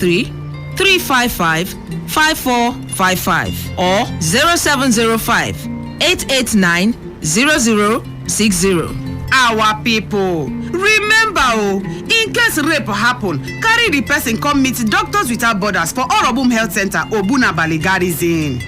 5455 or 0705 889 0060. Our people, remember, in case rape happen, carry the person come meet Doctors Without Borders for Orobum Health Center, Obuna Baligarizin.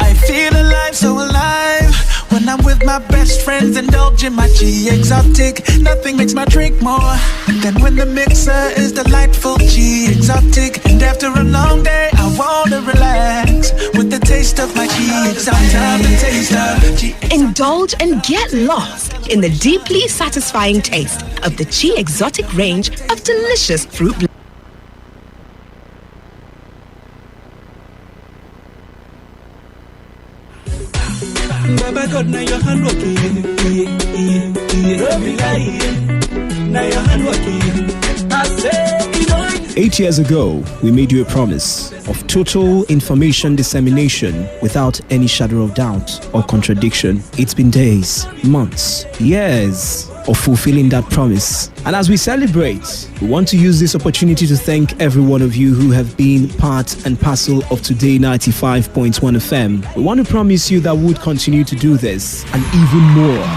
I feel alive, so alive. When I'm with my best friends, indulging my G exotic. Nothing makes my drink more than when the mixer is delightful G exotic. And after a long day, I wanna relax with the taste of my G exotic. Time to taste of G exotic. Indulge and get lost in the deeply satisfying taste of the G exotic range of delicious fruit blends. Baba God, now your hand working. Now your hand working. I say, 8 years ago, we made you a promise of total information dissemination without any shadow of doubt or contradiction. It's been days, months, years of fulfilling that promise. And as we celebrate, we want to use this opportunity to thank every one of you who have been part and parcel of Today 95.1 FM. We want to promise you that we would continue to do this and even more.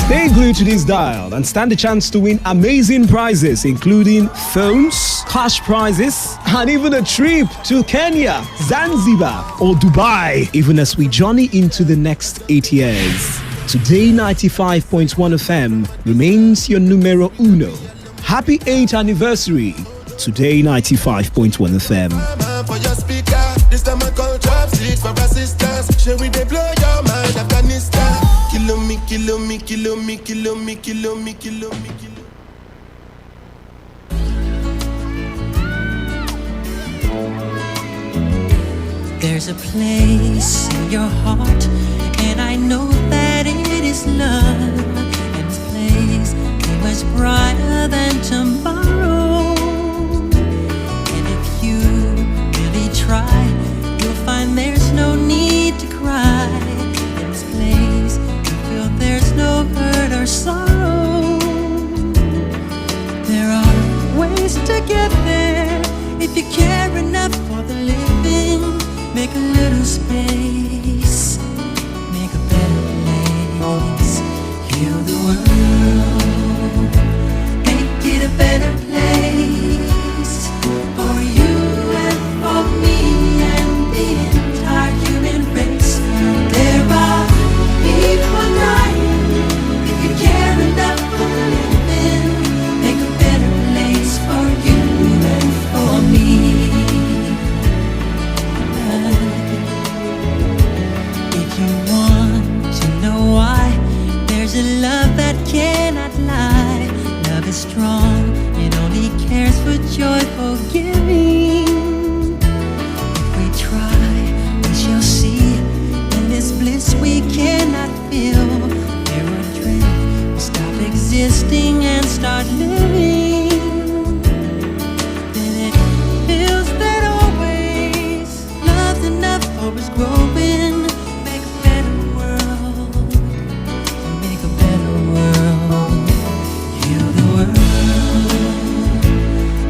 Stay glued to this dial and stand a chance to win amazing prizes, including phones, cash prizes, and even a trip to Kenya, Zanzibar, or Dubai, even as we journey into the next 8 years. Today 95.1 FM remains your numero uno. Happy 8th anniversary, Today 95.1 FM. For your speaker, this time I call trap street for assistance. Shall we they blow your mind, Afghanistan? Kilo me, kilo me, kilo me, kilo me, kilo me, kilo me, kilo. There's a place in your heart, and I know that it is love. And this place is much brighter than tomorrow. And if you really try, you'll find there's no need to cry. In this place, you feel there's no hurt or sorrow. There are ways to get there if you care enough for the living. Make a little space, make a better place. Heal the world, make it a better place for you and for me and the entire human race. There are people dying. If you care enough for the living, make a better place for you and for me. If you want to know why, there's a love that cannot lie. Love is strong, it only cares for joyful giving. If we try, we shall see. In this bliss we cannot feel. There are dreams, we stop existing and start living. Then it feels that always love's enough for us growing. Make a better world, make a better world. Heal the world,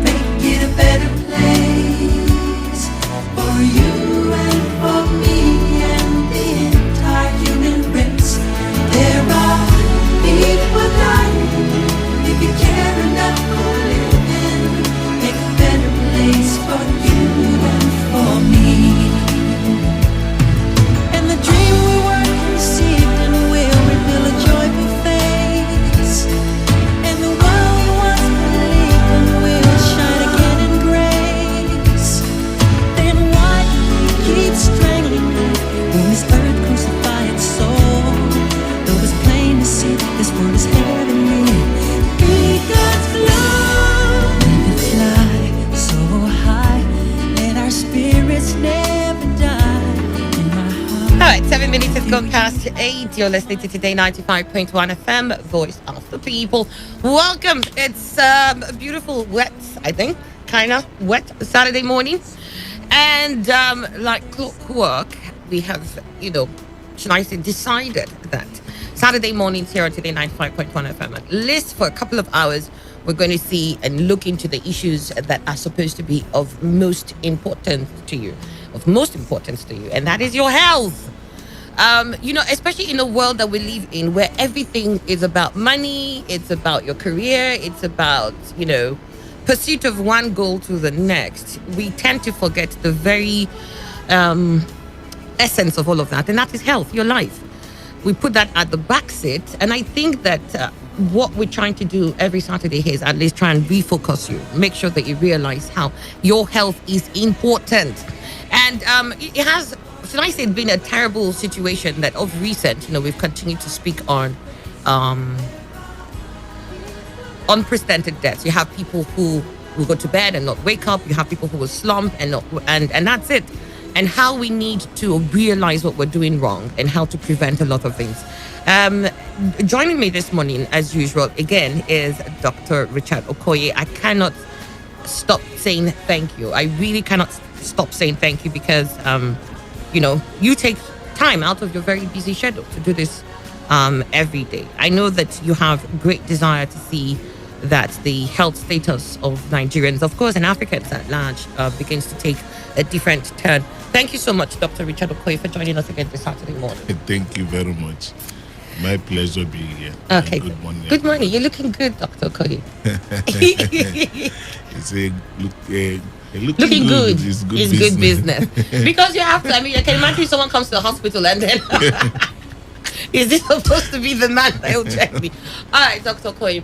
make it a better place for you and for me and the entire human race. There are people dying. If you care enough for living, make a better place for you and for me. And the dream we were conceived and will reveal a joyful face. And the world we once believed in will shine again in grace. Then why do we keep strangling life when this earth crucify its soul? Though it's plain to see that this world is heavenly. Be God's love. Let it fly so high. Let our spirits never die. In my heart. All right, 7 minutes has gone past 8. You're listening to Today 95.1 FM, Voice of the People. Welcome. It's a beautiful, wet, I think, kind of wet Saturday morning. And like clockwork, we have, nicely decided that Saturday mornings here on Today 95.1 FM. At least for a couple of hours, we're going to see and look into the issues that are supposed to be of most importance to you, and that is your health. Especially in a world that we live in where everything is about money, it's about your career, it's about, pursuit of one goal to the next. We tend to forget the very essence of all of that, and that is health, your life. We put that at the back seat, and I think that what we're trying to do every Saturday here is at least try and refocus you, make sure that you realize how your health is important. And it has, should I say, it's been a terrible situation that of recent, we've continued to speak on unprecedented deaths. You have people who will go to bed and not wake up. You have people who will slump and not, and that's it. And how we need to realize what we're doing wrong and how to prevent a lot of things. Joining me this morning, as usual, again, is Dr. Richard Okoye. I cannot stop saying thank you. I really cannot stop saying thank you because, you take time out of your very busy schedule to do this every day. I know that you have great desire to see that the health status of Nigerians, of course, and Africans at large, begins to take a different turn. Thank you so much, Dr. Richard Okoye, for joining us again this Saturday morning. Thank you very much. My pleasure being here. Okay. Good morning. Good morning. You're looking good, Dr. Okoye. Looking good is good business. Because you have to, I can imagine someone comes to the hospital and then, is this supposed to be the man that will check me? All right, Dr. Okoye.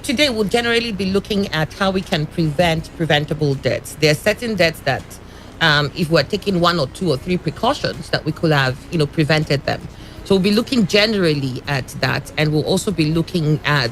Today we'll generally be looking at how we can prevent preventable deaths. There are certain deaths that, if we're taking 1 or 2 or 3 precautions, that we could have, prevented them. So we'll be looking generally at that, and we'll also be looking at,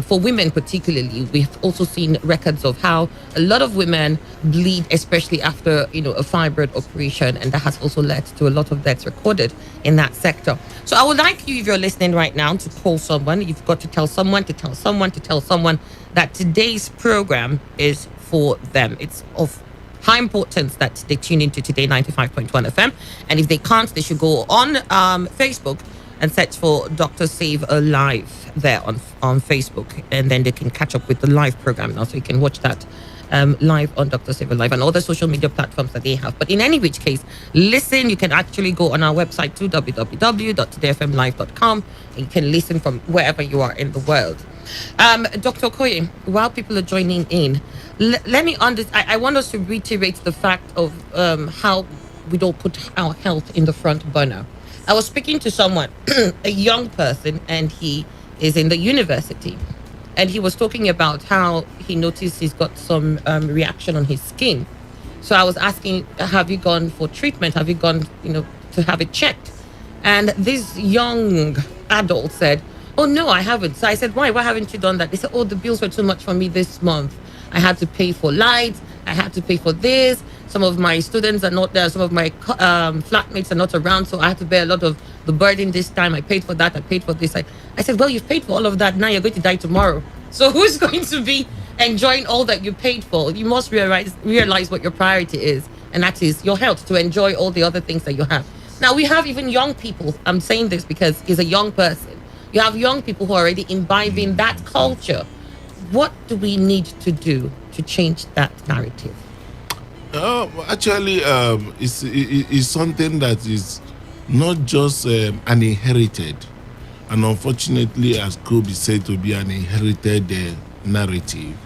for women particularly, we've also seen records of how a lot of women bleed, especially after, a fibroid operation, and that has also led to a lot of deaths recorded in that sector. So I would like you, if you're listening right now, to call someone. You've got to tell someone, that today's program is for them. It's of high importance that they tune into Today 95.1 FM. And if they can't, they should go on Facebook and search for Dr. Save Alive there on Facebook. And then they can catch up with the live program now. So you can watch that live on Dr. Save Alive and other social media platforms that they have. But in any which case, listen, you can actually go on our website to www.todayfmlive.com and you can listen from wherever you are in the world. Dr. Okoye, while people are joining in, let me I want us to reiterate the fact of how we don't put our health in the front burner. I was speaking to someone, a young person, and he is in the university, and he was talking about how he noticed he's got some reaction on his skin. So I was asking, have you gone for treatment? Have you gone, to have it checked? And this young adult said, oh, no, I haven't. So I said, why? Why haven't you done that? They said, oh, the bills were too much for me this month. I had to pay for lights. I had to pay for this. Some of my students are not there. Some of my flatmates are not around. So I had to bear a lot of the burden this time. I paid for that. I paid for this. I said, well, you've paid for all of that. Now you're going to die tomorrow. So who's going to be enjoying all that you paid for? You must realize what your priority is. And that is your health, to enjoy all the other things that you have. Now, we have even young people. I'm saying this because he's a young person. You have young people who are already imbibing that culture. What do we need to do to change that narrative? Actually, it's something that is not just an inherited, and unfortunately, as could be said to be an inherited narrative,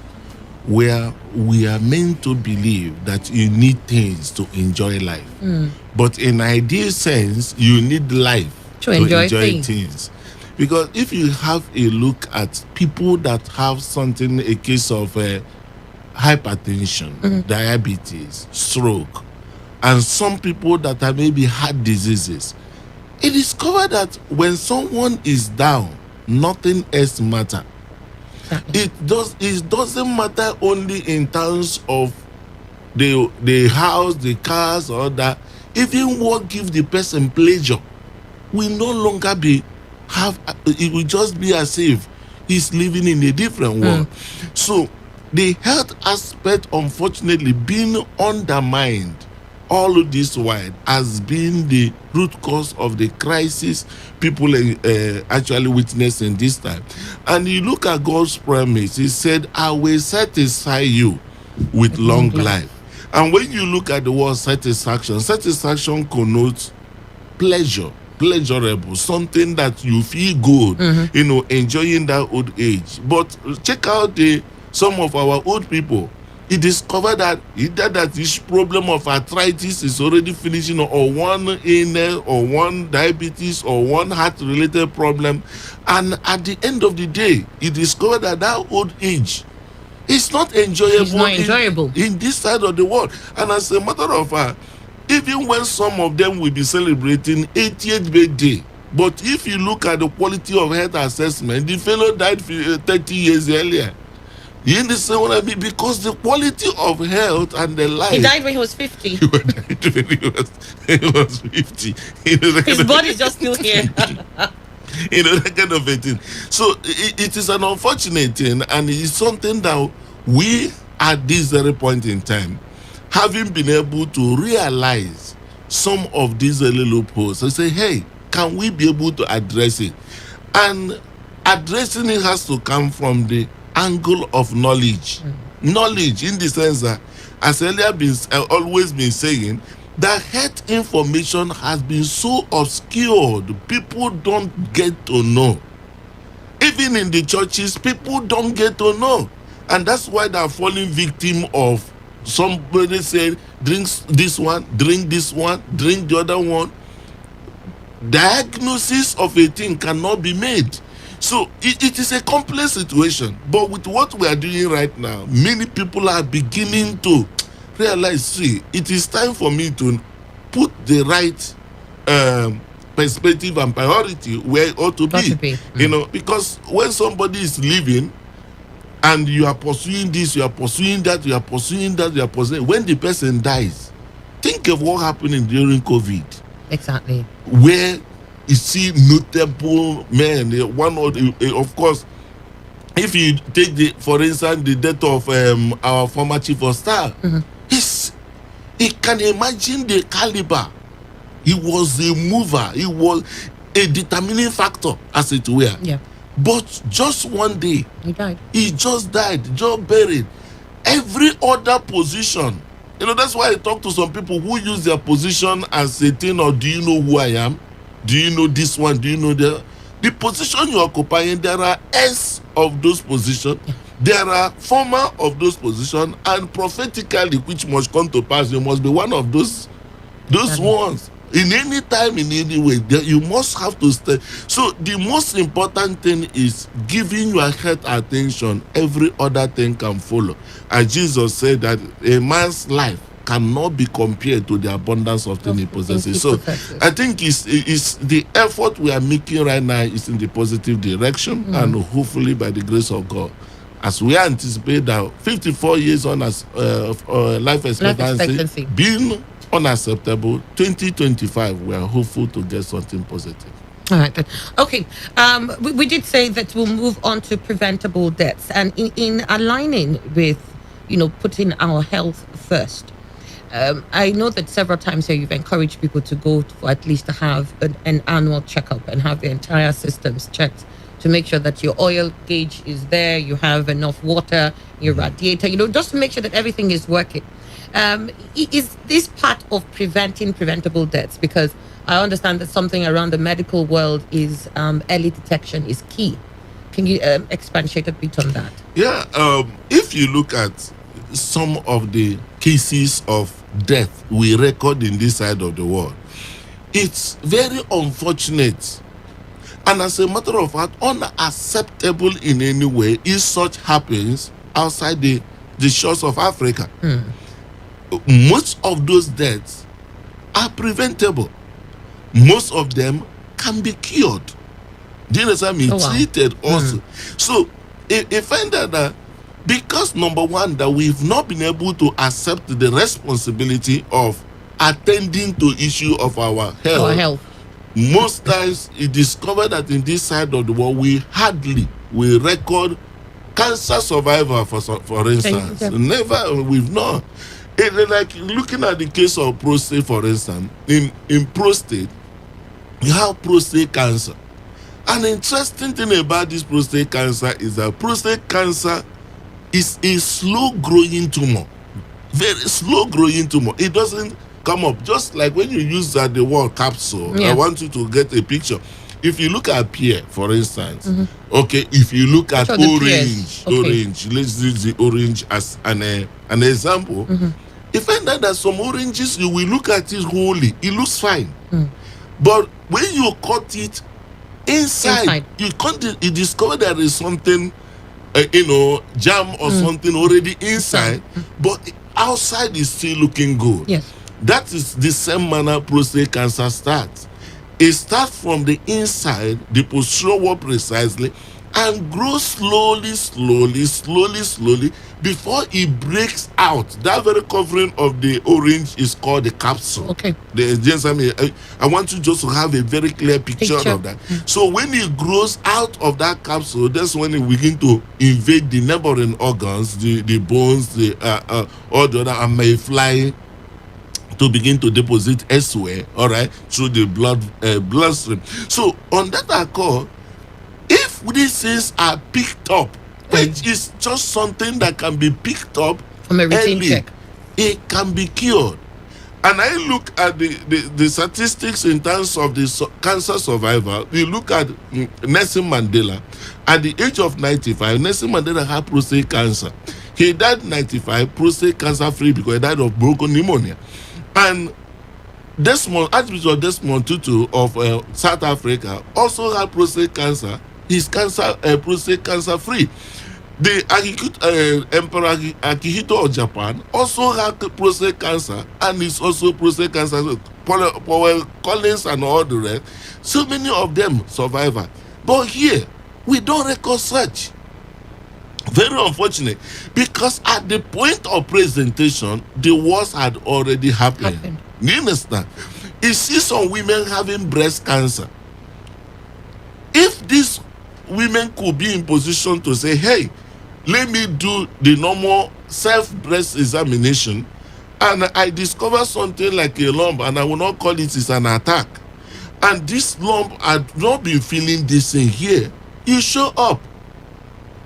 where we are meant to believe that you need things to enjoy life. But in ideal sense, you need life to enjoy things. Because if you have a look at people that have something, a case of hypertension, diabetes, stroke, and some people that have maybe heart diseases, it is discovered that when someone is down, nothing else matters. It doesn't matter only in terms of the house, the cars, or that. Even what gives the person pleasure will no longer it will just be as if he's living in a different world. So the health aspect, unfortunately, being undermined all of this while has been the root cause of the crisis people actually witnessing this time. And you look at God's promise, he said, I will satisfy you with long life. And when you look at the word satisfaction connotes pleasure, pleasurable, something that you feel good, enjoying that old age. But check out some of our old people. He discovered that either that this problem of arthritis is already finishing, or one illness, or one diabetes, or one heart-related problem. And at the end of the day, he discovered that old age is not enjoyable. It's not enjoyable in this side of the world. And as a matter of fact, even when some of them will be celebrating 80th birthday, but if you look at the quality of health assessment, the fellow died 30 years earlier. You understand what I mean? Because the quality of health and the life. He died when he was 50. He died when he was 50. His body's just still here. That kind of a thing. So it is an unfortunate thing, and it is something that we, at this very point in time, having been able to realize some of these little loopholes and say, hey, can we be able to address it? And addressing it has to come from the angle of knowledge. Knowledge in the sense that, as earlier always been saying, that health information has been so obscured, people don't get to know. Even in the churches, people don't get to know. And that's why they're falling victim of somebody said, drink this one, drink this one, drink the other one. Diagnosis of a thing cannot be made. So it is a complex situation. But with what we are doing right now, many people are beginning to realize, see, it is time for me to put the right perspective and priority where it ought to be. Because when somebody is living and you are pursuing this, you are pursuing that, you are pursuing that, you are pursuing, when the person dies, think of what happened during COVID. Exactly. Where you see notable men, one of course, if you take for instance the death of our former chief of staff, he can imagine the caliber. He was a mover, he was a determining factor, as it were. Yeah. But just one day he died. He just died, just buried. Every other position, that's why I talk to some people who use their position as a thing, or do you know who I am? Do you know this one? Do you know that? The position you are occupying, there are S of those positions. Yeah. There are former of those positions, and prophetically, which must come to pass, you must be one of those ones. In any time, in any way, you must have to stay. So the most important thing is giving your heart attention. Every other thing can follow. As Jesus said that a man's life cannot be compared to the abundance of things he possesses. So I think it's the effort we are making right now is in the positive direction, and hopefully by the grace of God, as we anticipate that 54 years on as life expectancy being unacceptable, 2025 we are hopeful to get something positive. All right then. Okay. We did say that we'll move on to preventable deaths, and in aligning with putting our health first. I know that several times here you've encouraged people to go for at least to have an annual checkup and have the entire systems checked to make sure that your oil gauge is there, you have enough water, your radiator, just to make sure that everything is working. Is this part of preventing preventable deaths? Because I understand that something around the medical world is early detection is key. Can you expatiate a bit on that? Yeah, if you look at some of the cases of death we record in this side of the world, it's very unfortunate, and as a matter of fact, unacceptable in any way if such happens outside the shores of Africa. Most of those deaths are preventable. Most of them can be cured. Do you understand me? Treated also. So I find that because number one, that we've not been able to accept the responsibility of attending to issue of our health. Most times it discovered that in this side of the world we record cancer survivor for instance. Never, we've not. Like looking at the case of prostate, for instance, in prostate, you have prostate cancer. An interesting thing about this prostate cancer is that prostate cancer is a slow growing tumor, very slow growing tumor. It doesn't come up just like when you use the word capsule. Yeah. I want you to get a picture. If you look at pear, for instance, okay, if you look at Which are the orange, pears? Okay. orange, let's use the orange as an example. You find out that some oranges, you will look at it wholly, it looks fine. But when you cut it inside. You discover there is something, jam or something already inside, but outside is still looking good. Yes. That is the same manner prostate cancer starts. It starts from the inside, the posterior wall precisely, and grows slowly before it breaks out. That very covering of the orange is called the capsule. Okay. I want you just to have a very clear picture of that. So when it grows out of that capsule, that's when it begins to invade the neighboring organs, the bones, all the other, and may fly to begin to deposit elsewhere, all right, through the bloodstream. So on that accord, if these things are picked up, which is just something that can be picked up from a routine early, check, it can be cured. And I look at the statistics in terms of the cancer survivor. We look at Nelson Mandela. At the age of 95, Nelson Mandela had prostate cancer. He died 95, prostate cancer free, because he died of bronchopneumonia. And Archbishop Desmond Tutu of South Africa also had prostate cancer. His prostate cancer free. The Emperor Akihito of Japan also had prostate cancer, and is also prostate cancer. Powell Collins and all the rest. So many of them survivors. But here, we don't record such. Very unfortunate, because at the point of presentation, the worst had already happened. You understand? You see some women having breast cancer. If these women could be in position to say, hey, let me do the normal self-breast examination, and I discover something like a lump, and I will not call it as an attack, and this lump had not been feeling this thing here, you show up.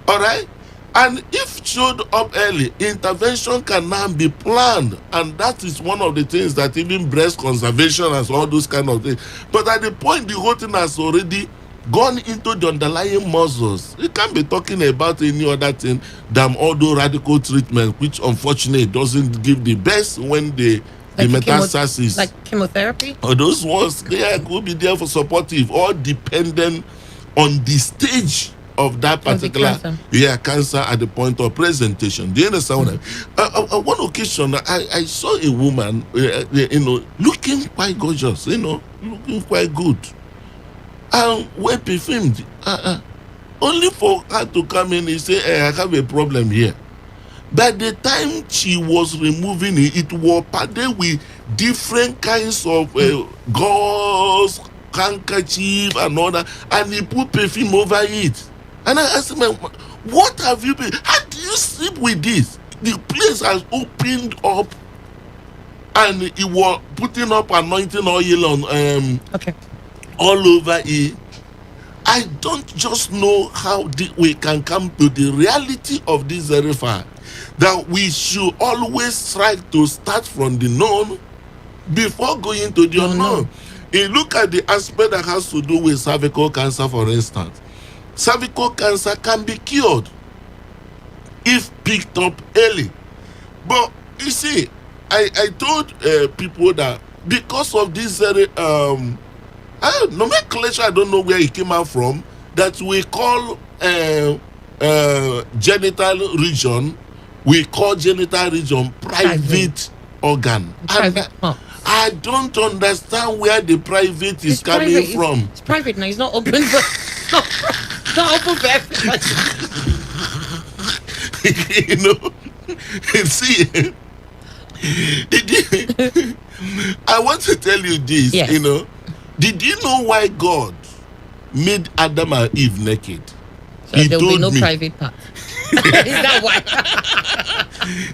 All right? And if showed up early, intervention can now be planned. And that is one of the things that even breast conservation and all those kind of things. But at the point the whole thing has already gone into the underlying muscles, you can't be talking about any other thing than all those radical treatment, which unfortunately doesn't give the best when the metastasis. Like chemotherapy? Or those ones, they could be there for supportive, all dependent on the stage of that particular cancer at the point of presentation. Do you understand what I mean? On one occasion, I saw a woman, looking quite gorgeous, looking quite good, and well perfumed. Only for her to come in and say, hey, I have a problem here. By the time she was removing it, it was padded with different kinds of gauze, handkerchief, and all that, and he put perfume over it. And I asked him, what have you been? How do you sleep with this? The place has opened up, and he was putting up anointing oil on all over it. I don't just know how we can come to the reality of this very fact, that we should always try to start from the known before going to the unknown. You look at the aspect that has to do with cervical cancer, for instance. Cervical cancer can be cured if picked up early. But you see, I told people that because of this very nomenclature, I don't know where it came out from, that we call genital region, private organ. I don't understand where the private is coming from. It's private now. It's not open, but it's not open for everybody. See, I want to tell you this. Yes. Did you know why God made Adam and Eve naked? So there will be no private part. Is that why?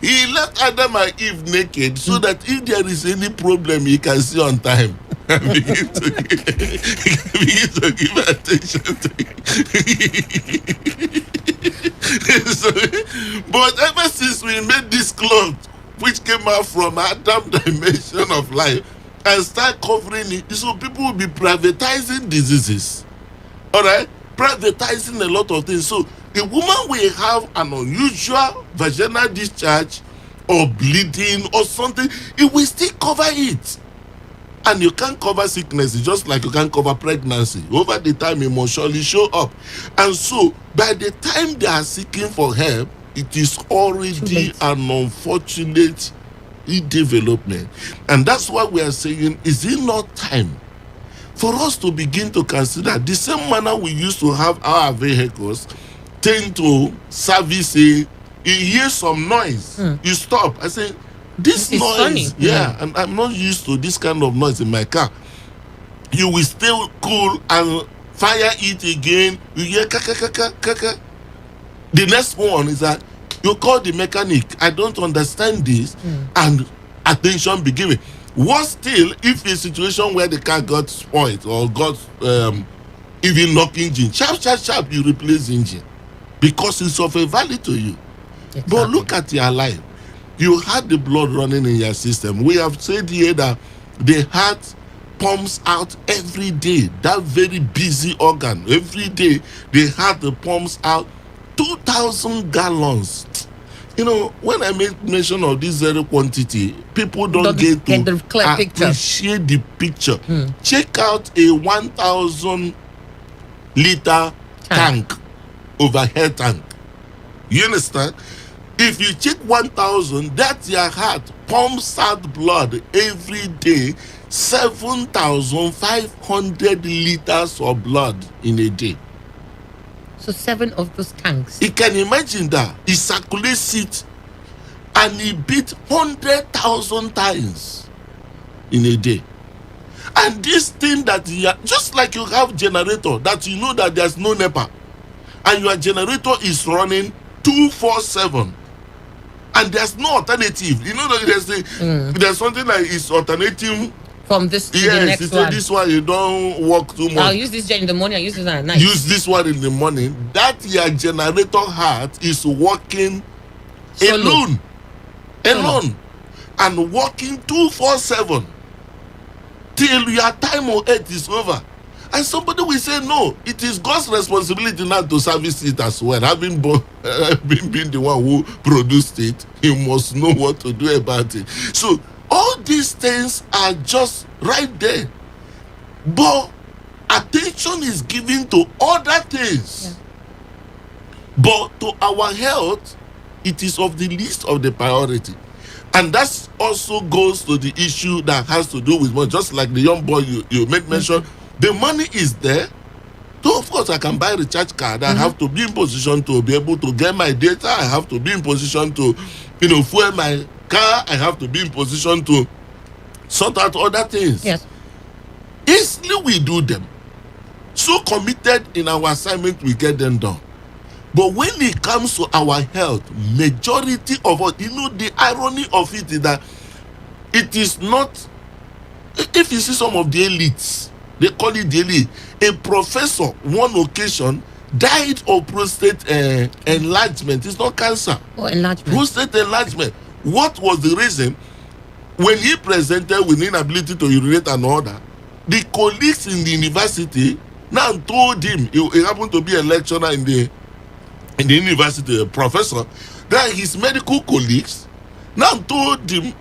He left Adam and Eve naked so that if there is any problem, he can see on time. And begin to give attention to it. So, but ever since we made this cloth, which came out from Adam dimension of life, and start covering it, so people will be privatizing diseases. All right, privatizing a lot of things. So a woman will have an unusual vaginal discharge or bleeding or something, it will still cover it. And you can't cover sickness just like you can't cover pregnancy. Over the time, it must surely show up. And so, by the time they are seeking for help, it is already an unfortunate development. And that's why we are saying, is it not time for us to begin to consider the same manner we used to have our vehicles tend to service you hear some noise, you stop. I say, this noise, funny. Yeah, and I'm not used to this kind of noise in my car. You will still cool and fire it again. You hear kaka. The next one is that you call the mechanic. I don't understand this, and attention be given. What still if a situation where the car got spoiled or got even knock engine, sharp, you replace engine because it's of a value to you. Exactly. But look at your life. You had the blood running in your system. We have said here that the heart pumps out every day. That very busy organ. Every day, the heart pumps out 2,000 gallons. You know, when I make mention of this zero quantity, people don't get to appreciate the picture. Check out a 1,000 liter tank, overhead tank. You understand? If you check 1,000, that's your heart pumps out blood every day, 7,500 liters of blood in a day. So 7 of those tanks. You can imagine that. He circulates it and he beat 100,000 times in a day. And this thing that just like you have generator that you know that there's no NEPA and your generator is running 247 and there's no alternative. You know that there's something like it's alternating from this to the next one. This one you don't work too much. I'll use this in the morning, I'll use this at night. Use this one in the morning. That your generator heart is working alone. And working 247 till your time on earth is over. And somebody will say, no, it is God's responsibility now to service it as well. Having been the one who produced it, he must know what to do about it. So all these things are just right there. But attention is given to other things. Yeah. But to our health, it is of the least of the priority. And that also goes to the issue that has to do with money. Just like the young boy you made mention, the money is there. So of course I can buy a recharge card. I have to be in position to be able to get my data. I have to be in position to, fuel my car. I have to be in position to sort out other things. Yes. Easily we do them. So committed in our assignment, we get them done. But when it comes to our health, majority of us, the irony of it is that it is not, if you see some of the elites, they call it the elite. A professor, one occasion, died of prostate enlargement. It's not cancer. Oh, enlargement. Prostate enlargement. What was the reason? When he presented with inability to urinate and order, the colleagues in the university now told him, he happened to be a lecturer in the university, a professor, that his medical colleagues now told him,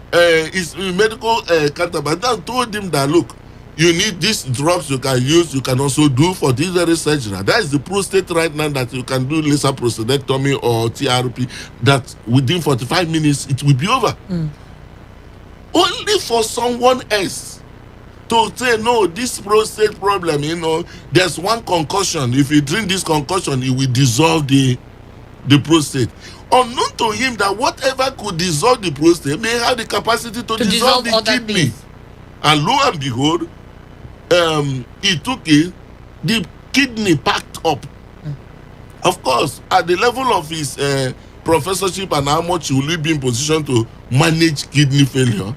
his medical counterpart now told him that, look, you need these drugs you can use, you can also do for this very surgery. That is the prostate right now that you can do laser prostatectomy or TRP, that within 45 minutes it will be over. Only for someone else to say, no, this prostate problem, there's one concussion. If you drink this concussion, it will dissolve the prostate. Unknown to him that whatever could dissolve the prostate may have the capacity to dissolve the kidney. Things. And lo and behold, he took it, the kidney packed up. Of course, at the level of his professorship and how much will he be in position to manage kidney failure?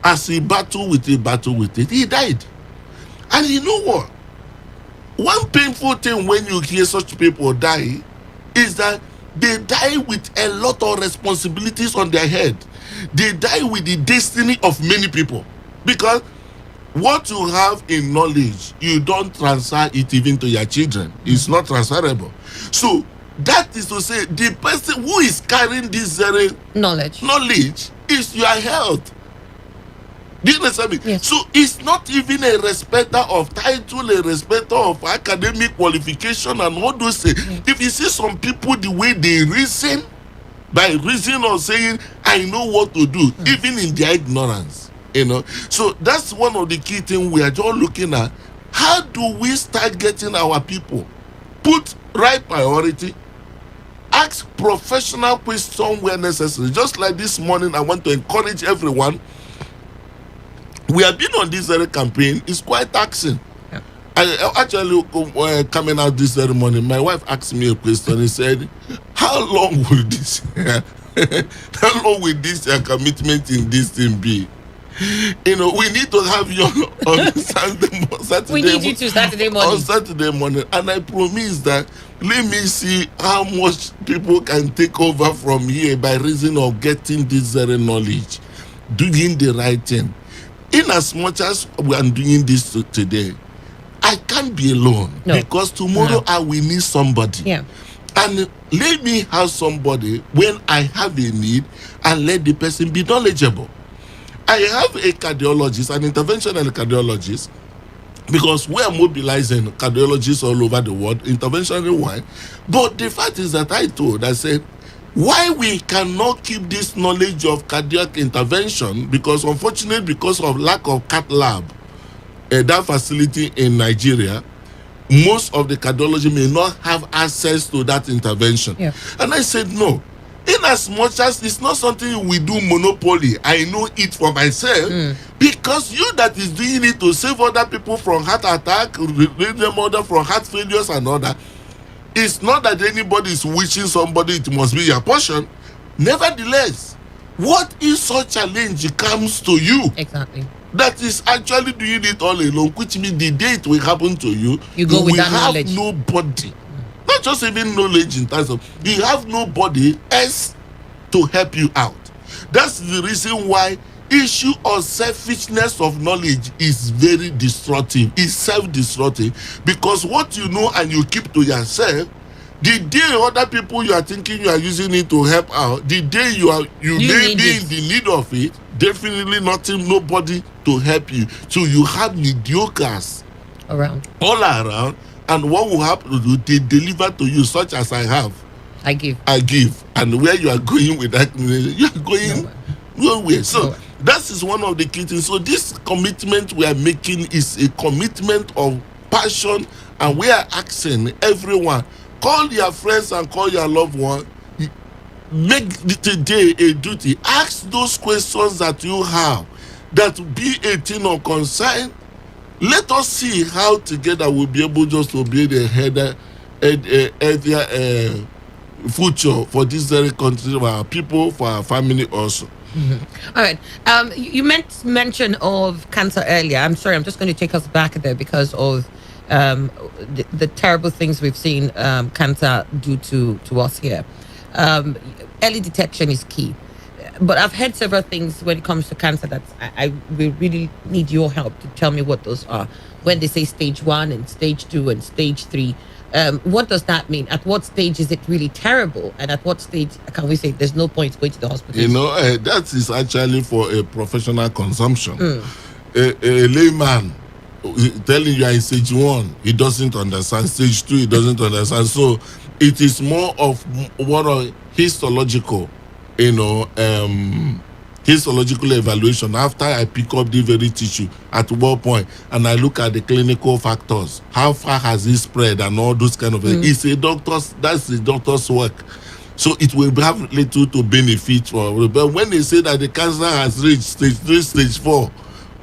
As he battled with it, he died. And you know what? One painful thing when you hear such people die is that they die with a lot of responsibilities on their head. They die with the destiny of many people. Because what you have in knowledge, you don't transfer it even to your children. It's not transferable. So that is to say, the person who is carrying this very knowledge is your health. Do you understand me? Yes. So it's not even a respecter of title, a respecter of academic qualification and all those things. If you see some people, the way they reason, by reason of saying, I know what to do, even in their ignorance, you know. So that's one of the key things we are just looking at. How do we start getting our people put right priority, ask professional questions where necessary? Just like this morning, I want to encourage everyone. We have been on this very campaign. It's quite taxing. Yeah. I actually coming out this very morning, my wife asked me a question. He said, how long will this commitment in this thing be? You know, we need to have you on Saturday. We need you to Saturday morning. On Saturday morning. And I promise that let me see how much people can take over from here by reason of getting this very knowledge, doing the right thing. In as much as we are doing this today, I can't be alone. No. Because tomorrow I will need somebody. Yeah. And let me have somebody when I have a need and let the person be knowledgeable. I have a cardiologist, an interventional cardiologist, because we are mobilizing cardiologists all over the world, interventionally why. But the fact is that I said, why we cannot keep this knowledge of cardiac intervention, because unfortunately, because of lack of cath lab, that facility in Nigeria, most of the cardiology may not have access to that intervention. Yeah. And I said, no. In as much as it's not something we do monopoly, I know it for myself, because you that is doing it to save other people from heart attack, relieve them other from heart failures and all that. It's not that anybody is wishing somebody it must be your portion. Nevertheless, what if such challenge comes to you? Exactly. That is actually doing it all alone, which means the day it will happen to you, you go with that knowledge. You have nobody. Not just even knowledge in terms of, you have nobody else to help you out. That's the reason why issue of selfishness of knowledge is very destructive. It's self-destructive, because what you know and you keep to yourself, the day other people you are thinking you are using it to help out, the day you may be in the need of it, definitely nobody to help you. So you have mediocres around, all around, and what will happen to you? They deliver to you, such as I have. I give, and where you are going with that, you are going nowhere. So that is one of the key things. So this commitment we are making is a commitment of passion, and we are asking everyone, call your friends and call your loved one, make today a duty. Ask those questions that you have, that be a thing of concern. Let us see how together we'll be able just to be the future for this very country, for our people, for our family also. All right. You mention of cancer earlier. I'm sorry, I'm just going to take us back there because of the terrible things we've seen cancer do to us here. Early detection is key. But I've heard several things when it comes to cancer that I will really need your help to tell me what those are. When they say stage 1 and stage 2 and stage 3, what does that mean? At what stage is it really terrible? And at what stage can we say there's no point going to the hospital? You know, that is actually for a professional consumption. A layman telling you in stage 1, he doesn't understand. Stage 2, he doesn't understand. So it is more of what a histological, histological evaluation. After I pick up the very tissue, at what point, and I look at the clinical factors, how far has it spread, and all those kind of things. That's the doctor's work. So it will have little to benefit for. But when they say that the cancer has reached stage 3, stage 4,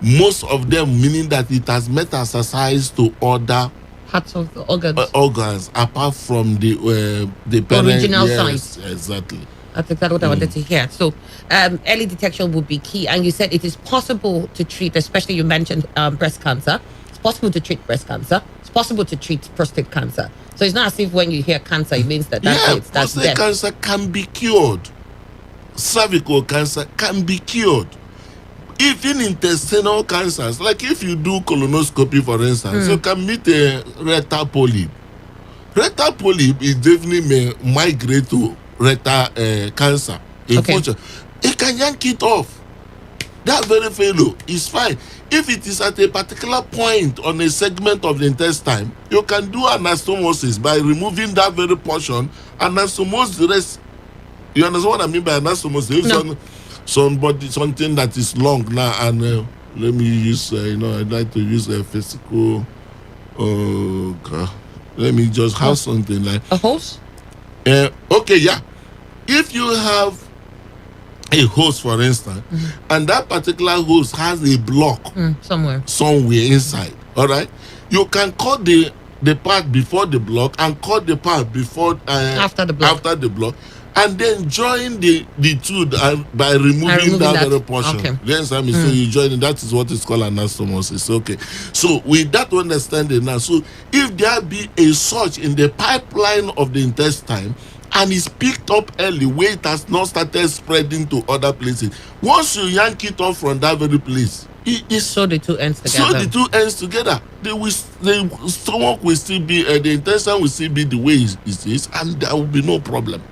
most of them meaning that it has metastasized to other parts of the organs apart from the parent, original site. Exactly. That's exactly what I wanted to hear. So, early detection would be key. And you said it is possible to treat, especially you mentioned breast cancer. It's possible to treat breast cancer. It's possible to treat prostate cancer. So it's not as if when you hear cancer, it means that's it. That's prostate death. cancer can be cured. Cervical cancer can be cured. Even intestinal cancers, like if you do colonoscopy, for instance, you can meet a rectal polyp. Rectal polyp is definitely may migrate to rectal cancer. Unfortunately, it can yank it off. That very fellow is fine. If it is at a particular point on a segment of the intestine, you can do anastomosis by removing that very portion, anastomose the rest. You understand what I mean by anastomosis? No. Something that is long now, and let me use, I'd like to use a physical. Let me just have something like a hose. Okay, yeah. If you have a hose, for instance, and that particular hose has a block somewhere inside, all right, you can cut the part before the block and cut the part before after the block, and then join the two by removing that very portion. Okay. Then so you join it. That is what is called anastomosis. Okay. So with that understanding now, so if there be a surge in the pipeline of the intestine and it's picked up early where it has not started spreading to other places, once you yank it off from that very place, so the two ends together. The stomach will still be, the intestine will still be the way it is, and there will be no problem.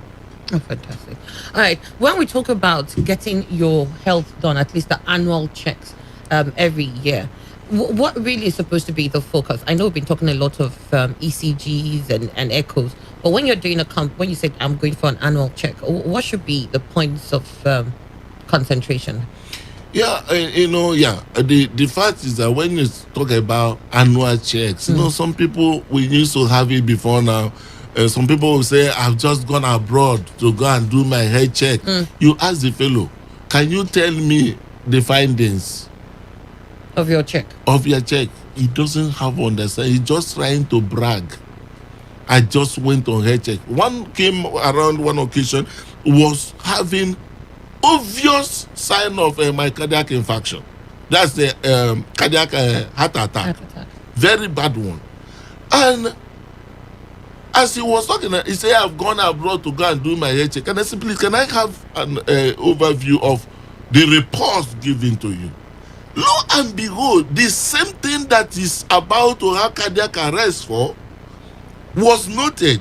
Oh, fantastic. All right. When we talk about getting your health done, at least the annual checks every year, what really is supposed to be the focus? I know we've been talking a lot of ECGs and echoes, but when you're doing when you say I'm going for an annual check, what should be the points of concentration? Yeah, the fact is that when you talk about annual checks, some people, we used to have it before now. Some people will say, I've just gone abroad to go and do my health check. You ask the fellow, can you tell me the findings of your check? He doesn't have understanding. He's just trying to brag. I just went on health check. One came around one occasion, was having obvious sign of my cardiac infarction. That's the cardiac heart attack. Very bad one. And as he was talking, he said, I've gone abroad to go and do my health check. And I said, please, can I have an overview of the reports given to you? Lo and behold, the same thing that is about to have cardiac arrest for was noted,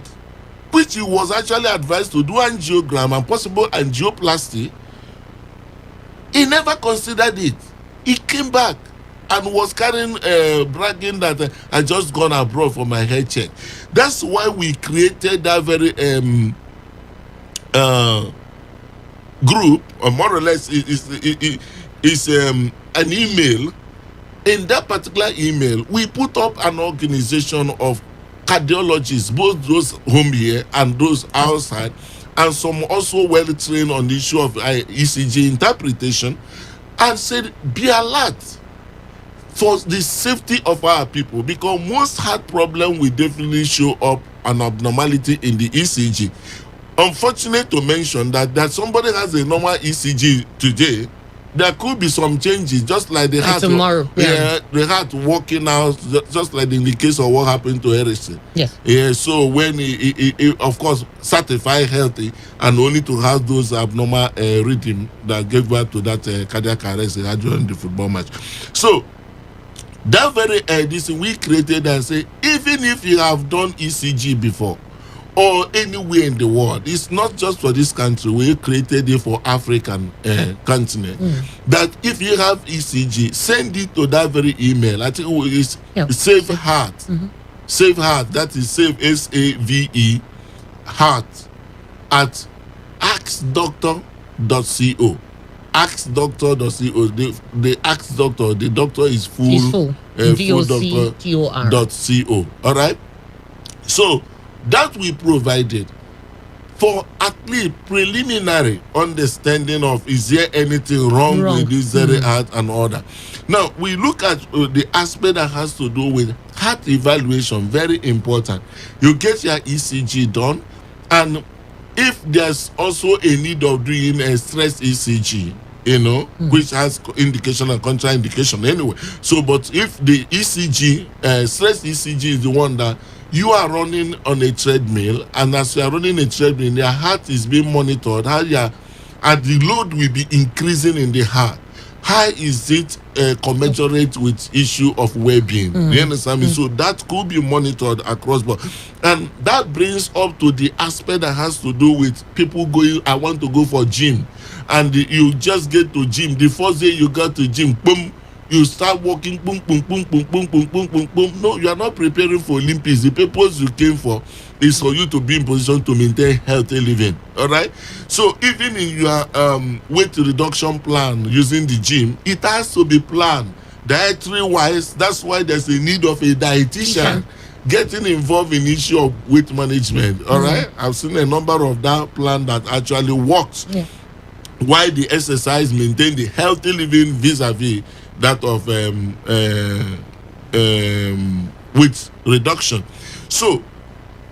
which he was actually advised to do angiogram and possible angioplasty. He never considered it. He came back and was carrying, bragging that I just gone abroad for my health check. That's why we created that very group, or more or less, is an email. In that particular email, we put up an organization of cardiologists, both those home here and those outside, and some also well trained on the issue of ECG interpretation, and said, be alert for the safety of our people, because most heart problem will definitely show up an abnormality in the ECG. Unfortunate to mention that somebody has a normal ECG today, there could be some changes, just like the heart tomorrow. The heart working out, just like in the case of what happened to Harrison. Yes. Yeah. So when he of course certified healthy and only to have those abnormal rhythm that gave birth to that cardiac arrest he had during the football match. So that very this we created and say, even if you have done ECG before or anywhere in the world, it's not just for this country, we created it for African continent, that if you have ECG, send it to that very email. I think it's Save Heart. Save Heart, that is Save, SAVE, Heart, at axdoctor.co. axdoctor.co. The Ask Doctor, the doctor is full doctor.co. All right. So that we provided for at least preliminary understanding of, is there anything wrong with this very heart and all that. Now we look at the aspect that has to do with heart evaluation. Very important. You get your ECG done, and if there's also a need of doing a stress ECG, which has indication and contraindication anyway. So, but if the ECG, stress ECG is the one that you are running on a treadmill, and as you are running a treadmill, your heart is being monitored, and the load will be increasing in the heart. How is it commensurate with issue of well-being? You understand me? So that could be monitored across board. And that brings up to the aspect that has to do with people going, I want to go for gym. And you just get to gym. The first day you got to gym, boom, you start walking, boom, boom, boom, boom, boom, boom, boom, boom, boom. No, you are not preparing for Olympics. The purpose you came for is for you to be in position to maintain healthy living. All right. So even in your weight reduction plan using the gym, it has to be planned dietary wise. That's why there's a need of a dietitian getting involved in issue of weight management. All right. I've seen a number of that plan that actually works. Yeah. Why the exercise maintain the healthy living vis-a-vis that of weight reduction. So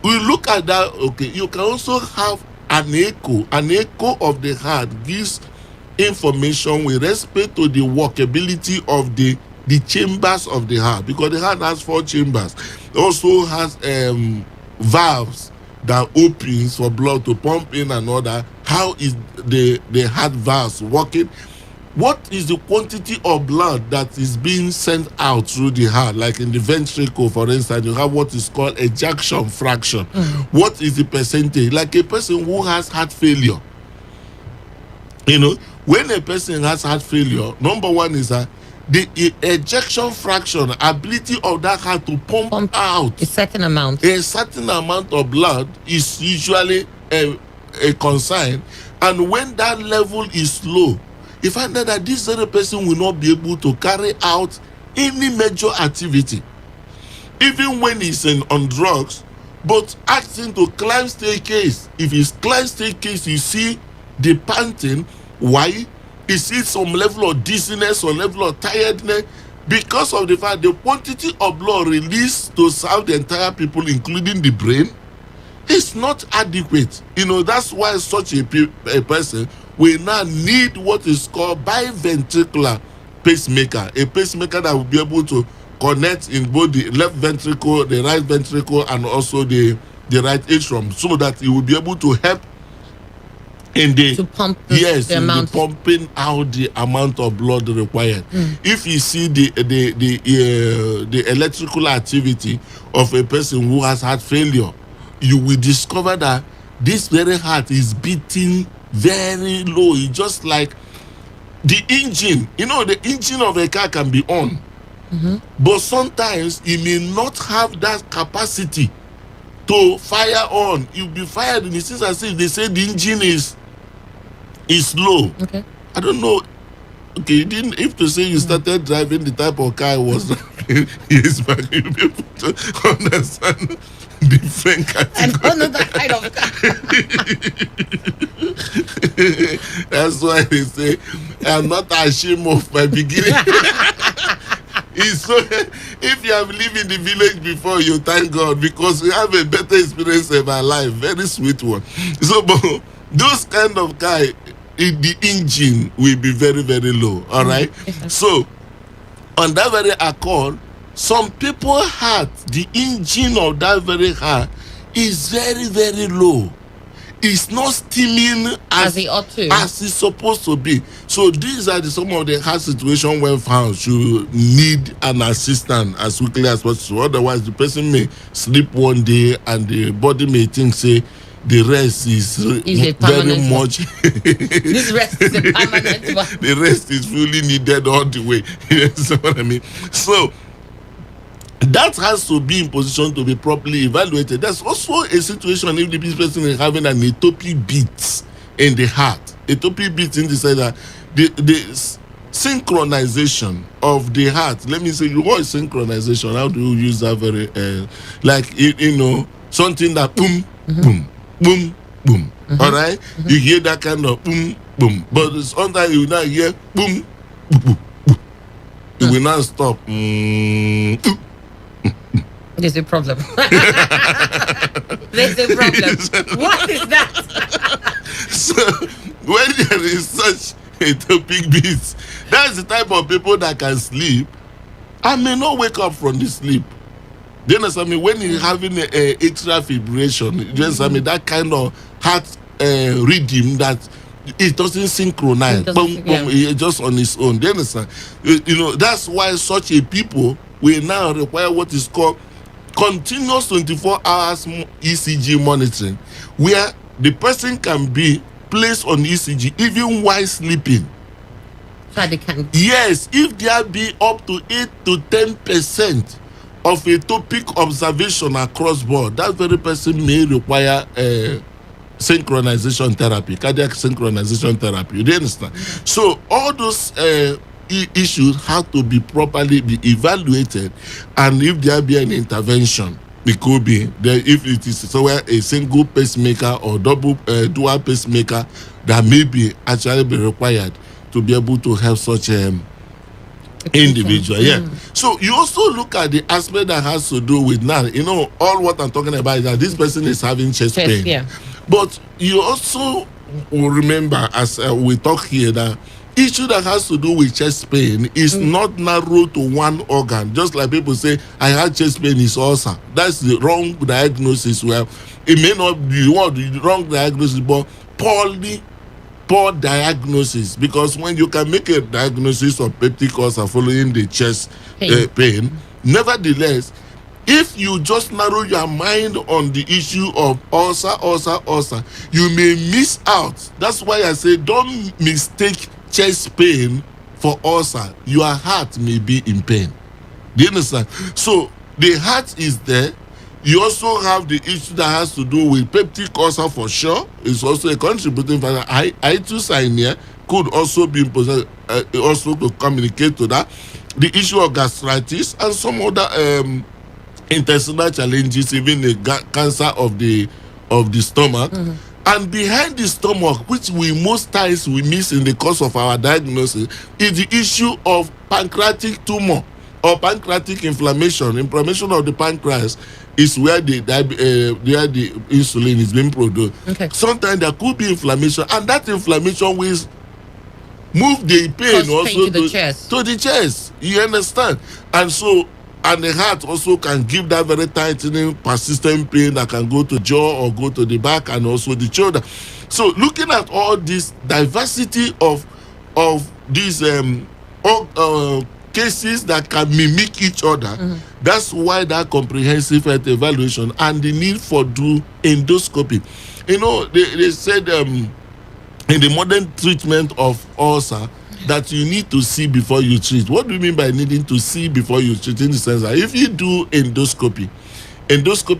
we look at that. Okay, you can also have an echo. An echo of the heart gives information with respect to the workability of the chambers of the heart, because the heart has 4 chambers. It also has valves that opens for blood to pump in and all that. How is the heart valves working? What is the quantity of blood that is being sent out through the heart? Like in the ventricle, for instance, you have what is called ejection fraction. What is the percentage? Like a person who has heart failure. When a person has heart failure, number one is that the ejection fraction, ability of that heart to pump out a certain amount of blood is usually a concern. And when that level is low, you find out that this very person will not be able to carry out any major activity, even when he's on drugs. But asking to climb staircase, if he's climb staircase, you see the panting. Why? You see some level of dizziness or level of tiredness, because of the fact the quantity of blood released to serve the entire people, including the brain, is not adequate. That's why such a person will now need what is called biventricular pacemaker, a pacemaker that will be able to connect in both the left ventricle, the right ventricle, and also the right atrium, so that it will be able to help in the pumping out the amount of blood required. If you see the electrical activity of a person who has heart failure, you will discover that this very heart is beating very low. It's just like the engine. The engine of a car can be on, but sometimes it may not have that capacity to fire on. You'll be fired in the sense as if they say the engine is low. Okay. I don't know. Okay, you didn't have to say you started driving the type of car it was years back. You'll be able to understand different categories. I don't know that kind of car. That's why they say, I'm not ashamed of my beginning. So, if you have lived in the village before, you thank God, because we have a better experience in our life. Very sweet one. So, but those kind of guy, the engine will be very, very low. All right. So, on that very accord, some people heart, the engine of that very heart is very, very low. It's not steaming as it ought to, as it's supposed to be. So these are some of the hard situations when found should need an assistant as quickly as possible. Otherwise, the person may sleep one day and the body may think, say, the rest is very much. This rest is a permanent one. The rest is fully needed all the way. You know what I mean? So that has to be in position to be properly evaluated. There's also a situation if the person is having an ectopic beat in the heart. Ectopic beat in the sense that the synchronization of the heart. Let me say, what is synchronization? How do you use that very something that boom, boom, boom, boom. All right? You hear that kind of boom, boom. But sometimes you now hear boom, boom, boom, boom. It will not stop. There's a problem. There's a problem. What is that? So when there is such a topic beat, that's the type of people that can sleep and may not wake up from the sleep. Do you understand me? When you're having a atrial fibrillation, do you understand me? That kind of heart rhythm that it doesn't synchronize. It's just on its own. Do you understand? That's why such a people will now require what is called continuous 24 hours ECG monitoring, where the person can be placed on ECG even while sleeping. So they can. Yes, if there be up to 8 to 10% of a topic observation across board, that very person may require synchronization therapy, cardiac synchronization therapy. You understand? So all those issues have to be properly evaluated, and if there be an intervention, it could be there. If it is somewhere a single pacemaker or dual pacemaker, that may be actually be required to be able to help such individual. Yeah. So you also look at the aspect that has to do with now. All what I'm talking about is that this person is having chest pain. Yeah. But you also will remember, as we talk here, that issue that has to do with chest pain is not narrow to one organ. Just like people say, I had chest pain, is ulcer. That's the wrong diagnosis. Well, it may not be the wrong diagnosis, but poor diagnosis. Because when you can make a diagnosis of peptic ulcer following the chest pain, nevertheless, if you just narrow your mind on the issue of ulcer, you may miss out. That's why I say don't mistake chest pain for ulcer. Your heart may be in pain. Do you understand? So the heart is there. You also have the issue that has to do with peptic ulcer for sure. It's also a contributing factor. Hyperthyroidism could also be also to communicate to that. The issue of gastritis and some other intestinal challenges, even the cancer of the stomach. And behind the stomach, which most times we miss in the course of our diagnosis, is the issue of pancreatic tumor or pancreatic inflammation. Inflammation of the pancreas is where the insulin is being produced. Okay. Sometimes there could be inflammation, and that inflammation will move the pain also to the chest. You understand? And the heart also can give that very tightening, persistent pain that can go to jaw or go to the back and also the shoulder. So looking at all this diversity of these cases that can mimic each other, that's why that comprehensive health evaluation and the need for do endoscopy. They said in the modern treatment of ulcer, that you need to see before you treat. What do you mean by needing to see before you treat? In the sense that if you do endoscopy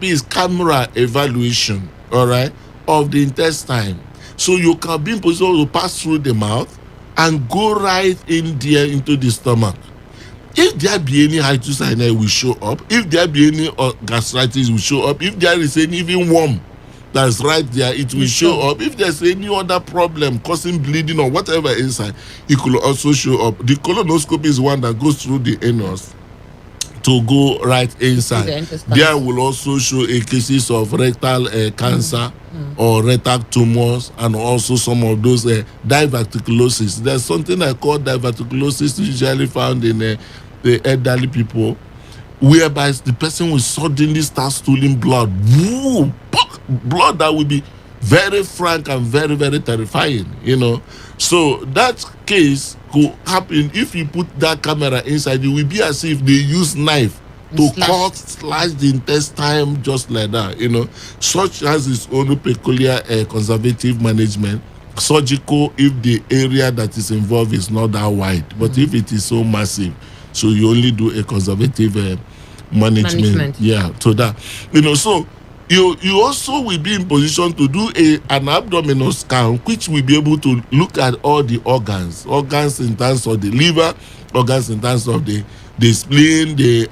is camera evaluation, all right, of the intestine. So you can be in position to pass through the mouth and go right in there into the stomach. If there be any hyperthyroidism, will show up. If there be any gastritis, will show up. If there is any even worm that's right there, it will show up. If there's any other problem causing bleeding or whatever inside, it could also show up. The colonoscopy is one that goes through the anus to go right inside. There will also show a cases of rectal cancer or rectal tumors, and also some of those diverticulosis. There's something I call diverticulosis, usually found in the elderly people, whereby the person will suddenly start stooling blood. Woo! Blood that will be very frank and very, very terrifying, So that case could happen if you put that camera inside. It will be as if they use knife to slash the intestine just like that, Such has its own peculiar conservative management. Surgical if the area that is involved is not that wide. But if it is so massive, so you only do a conservative management. Yeah, so that, so you also will be in position to do an abdominal scan, which will be able to look at all the organs in terms of the liver, organs in terms of the spleen, the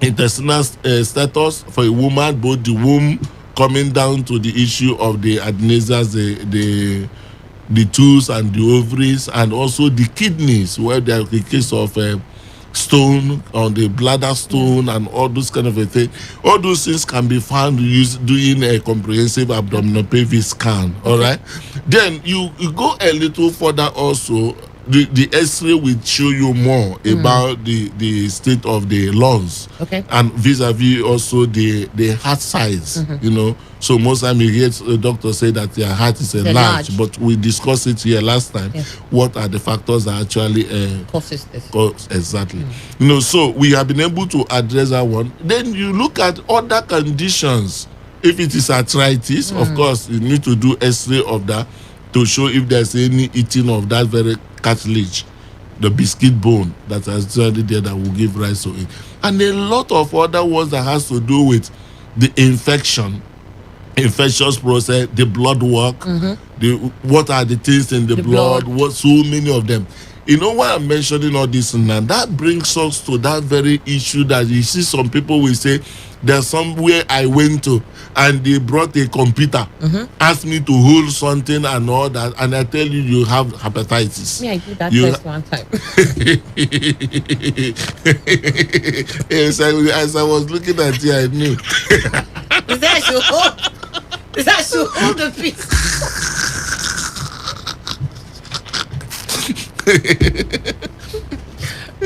intestinal status for a woman, both the womb coming down to the issue of the adnexas, the tubes and the ovaries, and also the kidneys, where there is a case of stone, on the bladder stone, and all those kind of a thing. All those things can be found doing a comprehensive abdominal pelvic scan. All right. Then you go a little further also. The X-ray will show you more about the state of the lungs, and vis-a-vis also the heart size. You know, so most time you hear the doctor say that their heart is enlarged, but we discussed it here last time. What are the factors that actually causes this? Exactly. You know, so we have been able to address that one. Then you look at other conditions. If it is arthritis, of course, you need to do X-ray of that to show if there's any eating of that very cartilage, the biscuit bone that is actually there that will give rise to it, and a lot of other ones that has to do with the infectious process, the blood work, what are the things in the blood, what, so many of them. You know why I'm mentioning all this now? That brings us to that very issue that you see some people will say, there's somewhere I went to and they brought a computer, asked me to hold something and all that, and I tell you, you have hepatitis. Yeah, I did that test one time. Yes, as I was looking at you, I knew. Is that should hold the piece?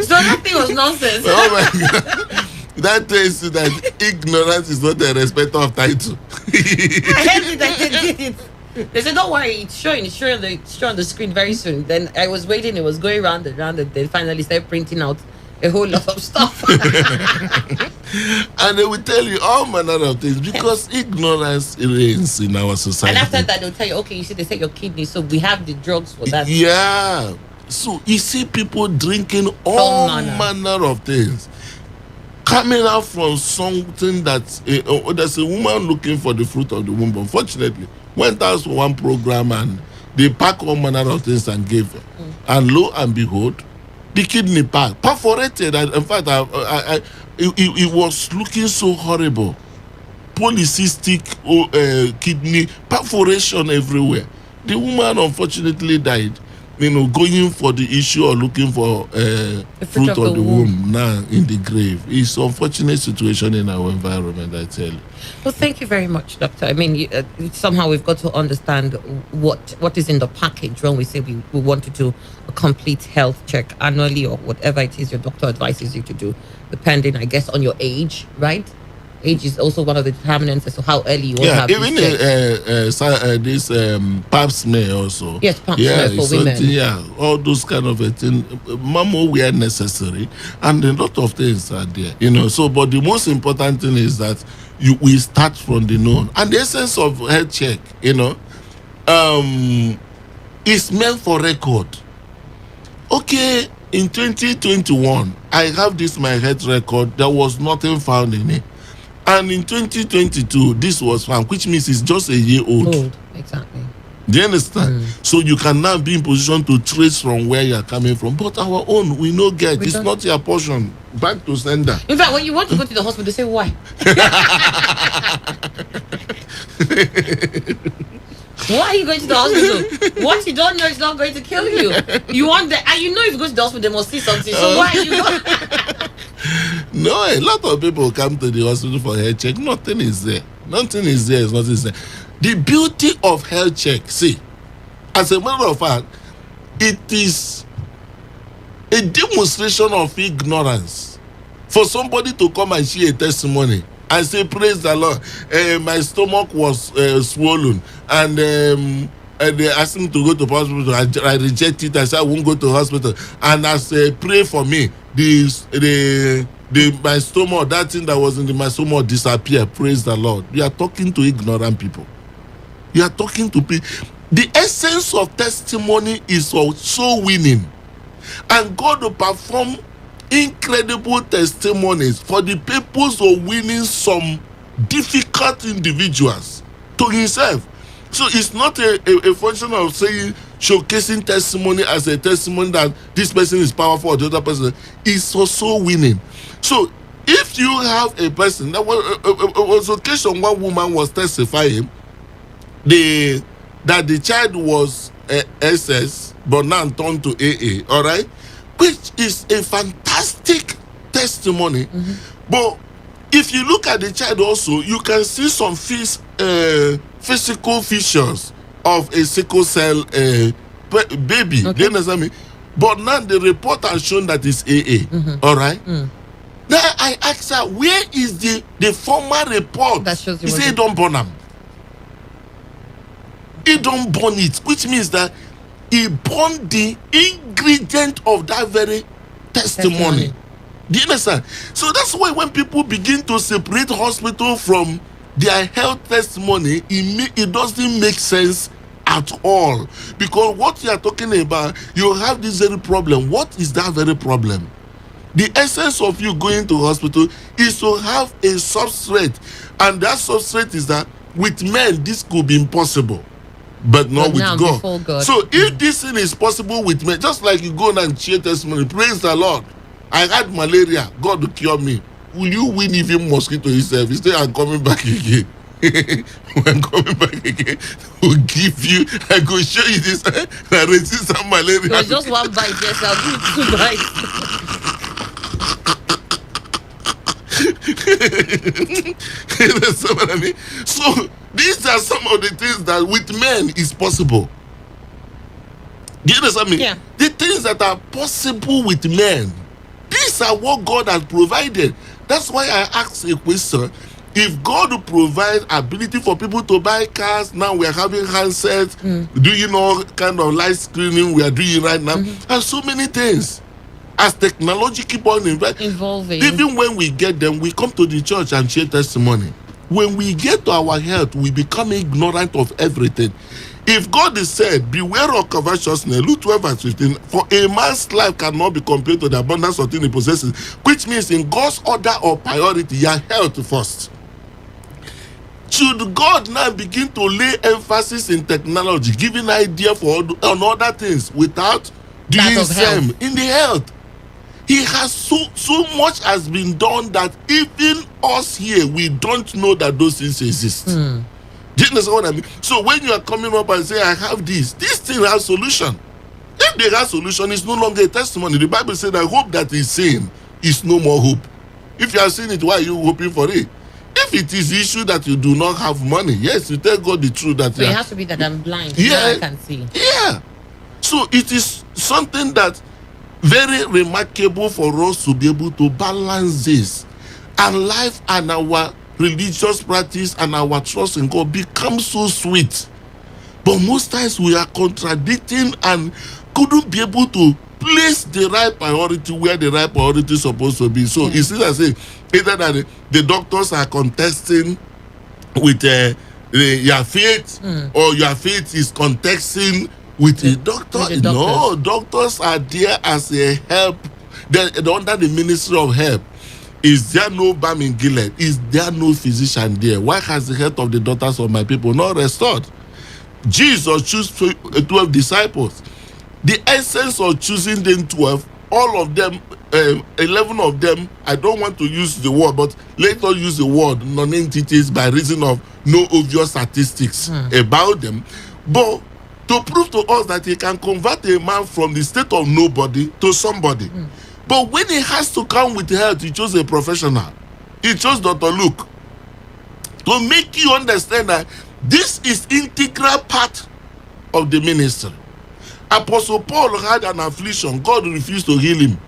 So nothing was nonsense. Oh my God. That tells you that ignorance is not a respecter of title. I heard it, they did it. They said, don't worry, it's showing on the screen very soon. Then I was waiting, it was going round and round, and then finally started printing out a whole lot of stuff. And they will tell you all manner of things because ignorance reigns in our society. And after that, they'll tell you, okay, you see, they say your kidney, so we have the drugs for that. Yeah. So you see people drinking all manner of things. Coming out from something that's there's a woman looking for the fruit of the womb. Unfortunately, went out for one program and they pack all manner of things and gave her. And lo and behold, the kidney perforated. And in fact, it was looking so horrible. Polycystic kidney perforation everywhere. The woman unfortunately died. You know, going for the issue or looking for fruit of the womb now in the grave. It's an unfortunate situation in our environment, I tell you. Well, thank you very much, Doctor. I mean, somehow we've got to understand what is in the package when we say we want to do a complete health check annually or whatever it is your doctor advises you to do, depending, I guess, on your age, right? Age is also one of the determinants as to how early you want to have even this pap smear also. Yes, pap smear for women. Yeah, all those kind of things. Mammo were necessary, and a lot of things are there. You know, so but the most important thing is that we start from the known, and the essence of health check, you know, is meant for record. Okay, in 2021, I have this my health record. There was nothing found in it. And in 2022, this was found, which means it's just a year old. Exactly. Do you understand? So you can now be in position to trace from where you are coming from. But our own, we no get. It's not your portion. Back to sender. In fact, when you want to go to the hospital, they say, why? Why are you going to the hospital? What you don't know is not going to kill you. You want that, and you know if you go to the hospital, they must see something. So why are you going? No, a lot of people come to the hospital for health check. Nothing is there. Nothing is there. Nothing is there. The beauty of health check, see, as a matter of fact, it is a demonstration of ignorance for somebody to come and share a testimony and say, praise the Lord, my stomach was swollen, and they asked me to go to hospital. I reject it. I said I won't go to hospital. And as pray for me, my stomach, that thing that was in my stomach disappeared. Praise the Lord. You are talking to ignorant people. You are talking to people. The essence of testimony is so winning, and God will perform incredible testimonies for the purpose of winning some difficult individuals to Himself. So it's not a function of saying, showcasing testimony as a testimony that this person is powerful or the other person. It's also winning. So if you have a person, that was occasion one woman was testifying that the child was SS but now turned to AA, all right? which is a fantastic testimony. But if you look at the child also, you can see some physical features of a sickle cell baby. Do you understand me? But now the report has shown that it's AA. All right. Now I asked her, where is the former report that shows he said he don't burn them. He don't burn it, which means that he burned the ingredient of that very testimony. Do you understand? So that's why when people begin to separate hospital from their health testimony, it doesn't make sense at all. Because what you are talking about, you have this very problem. What is that very problem? The essence of you going to hospital is to have a substrate. And that substrate is that with men, this could be impossible. But not with God. So if this thing is possible with men, just like you go and share testimony, praise the Lord. I had malaria, God will cure me. Will you win even mosquito yourself? You say, I'm coming back again. When coming back again, we'll give you, I go show you this, I resist some malaria. So just one bite, yes, I'll give you 2 bites. That's what I mean. So these are some of the things that with men is possible. Do you understand me? Yeah. The things that are possible with men, these are what God has provided. That's why I asked a question. If God will provide ability for people to buy cars, now we are having handsets, doing all kind of light screening we are doing right now, and so many things. As technology keep on evolving, even when we get them, we come to the church and share testimony. When we get to our health, we become ignorant of everything. If God is said, beware of covetousness, Luke 12 verse 15, for a man's life cannot be compared to the abundance of things he possesses, which means in God's order of priority, your health first. Should God now begin to lay emphasis in technology, giving idea on other things without doing same in the health? He has so much has been done that even us here, we don't know that those things exist. Do you understand what I mean? So when you are coming up and say, I have this thing has solution. If they have solution, it's no longer a testimony. The Bible said that hope that is seen is no more hope. If you are seeing it, why are you hoping for it? If it is the issue that you do not have money, yes, you tell God the truth that so it has to be that I'm blind. Yeah, now I can see. Yeah. So it is something that very remarkable for us to be able to balance this, and life and our religious practice and our trust in God becomes so sweet. But most times we are contradicting and couldn't be able to place the right priority where the right priority is supposed to be. So you see, I say either that the doctors are contesting with your faith, or your faith is contesting with the doctor. No, doctors are there as a help. They're under the ministry of help. Is there no balm in Gilead? Is there no physician there? Why has the health of the daughters of my people not restored? Jesus chose 12 disciples. The essence of choosing them 12, all of them, 11 of them, I don't want to use the word, but let us use the word non-entities by reason of no obvious statistics about them. But to prove to us that he can convert a man from the state of nobody to somebody. But when he has to come with health, he chose a professional. He chose Dr. Luke. To make you understand that this is integral part of the ministry. Apostle Paul had an affliction. God refused to heal him.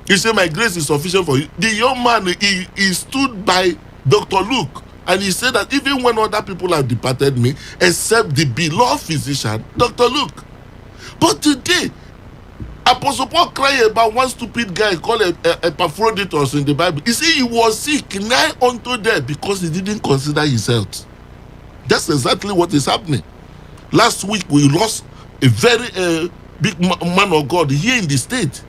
He said, my grace is sufficient for you. The young man, he stood by Dr. Luke. And he said that even when other people have departed me, except the beloved physician, Dr. Luke. But today, Apostle Paul cried about one stupid guy called Epaphroditus in the Bible. He said he was sick, nigh unto death, because he didn't consider his health. That's exactly what is happening. Last week, we lost a very big man of God here in the state.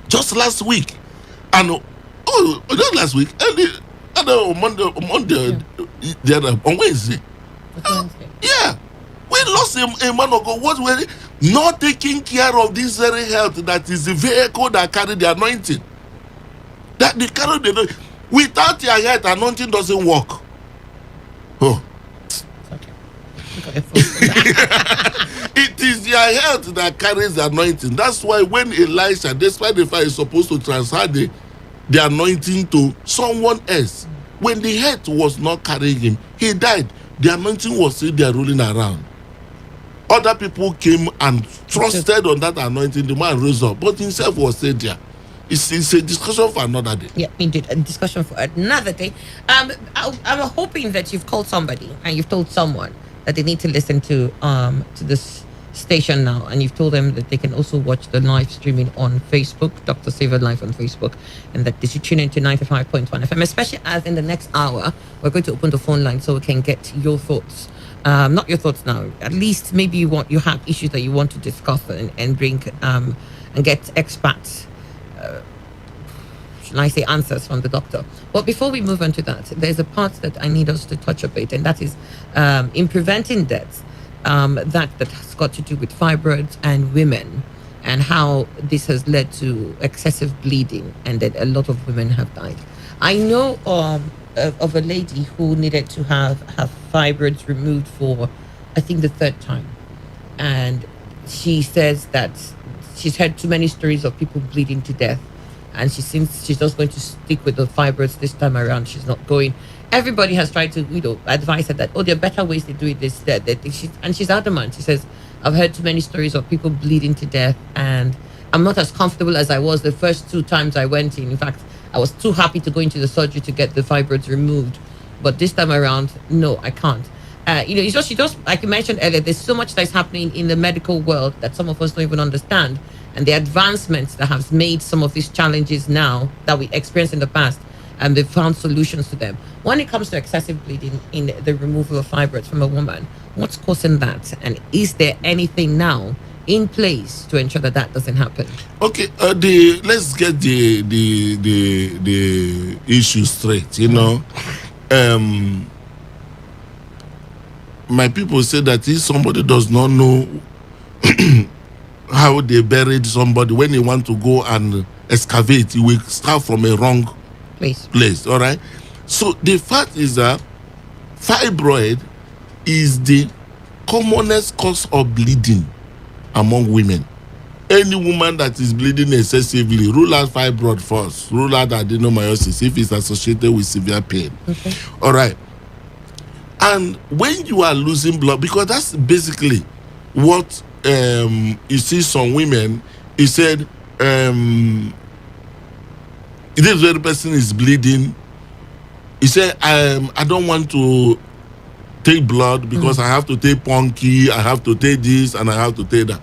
Just last week. And, not last week, on Monday, on Wednesday. Yeah. We lost a man of God. What were not taking care of this very health that is the vehicle that carry the anointing. That they carry the anointing. Without your health, anointing doesn't work. Oh. Okay. It is their health that carries the anointing. That's why when Elisha, despite the fact he's supposed to transfer the anointing to someone else, when the health was not carrying him, he died. The anointing was still there rolling around. Other people came and trusted on that anointing. The man rose up, but himself was still there. It's a discussion for another day. Yeah, indeed, a discussion for another day. I'm hoping that you've called somebody and you've told someone that they need to listen to this station now, and you've told them that they can also watch the live streaming on Facebook, Dr. Saver Live on Facebook, and that they should tune into 95.1 FM, especially as in the next hour we're going to open the phone line so we can get your thoughts. Not your thoughts now. At least maybe you have issues that you want to discuss and bring and get experts. Should I say answers from the doctor? But before we move on to that, there's a part that I need us to touch a bit, and that is in preventing deaths. That has got to do with fibroids and women, and how this has led to excessive bleeding, and that a lot of women have died. I know of a lady who needed to have her fibroids removed for, I think, the third time, and she says that she's heard too many stories of people bleeding to death, and she seems she's just going to stick with the fibroids this time around. She's not going. Everybody has tried to, advise her that, there are better ways to do it. And she's adamant. She says, I've heard too many stories of people bleeding to death, and I'm not as comfortable as I was the first 2 times I went in. In fact, I was too happy to go into the surgery to get the fibroids removed. But this time around, no, I can't. It's just like you mentioned earlier, there's so much that's happening in the medical world that some of us don't even understand. And the advancements that have made some of these challenges now that we experienced in the past, and they've found solutions to them. When it comes to excessive bleeding in the removal of fibroids from a woman, what's causing that? And is there anything now in place to ensure that that doesn't happen? Okay, let's get the issue straight. My people say that if somebody does not know how they buried somebody, when they want to go and excavate, he will start from a wrong place. All right. So the fact is that fibroid is the commonest cause of bleeding among women. Any woman that is bleeding excessively, rule out fibroid first. Rule out adenomyosis if it's associated with severe pain. Okay. All right. And when you are losing blood, because that's basically what you see some women, he said, this very person is bleeding. He said, I don't want to take blood because I have to take punky, I have to take this, and I have to take that.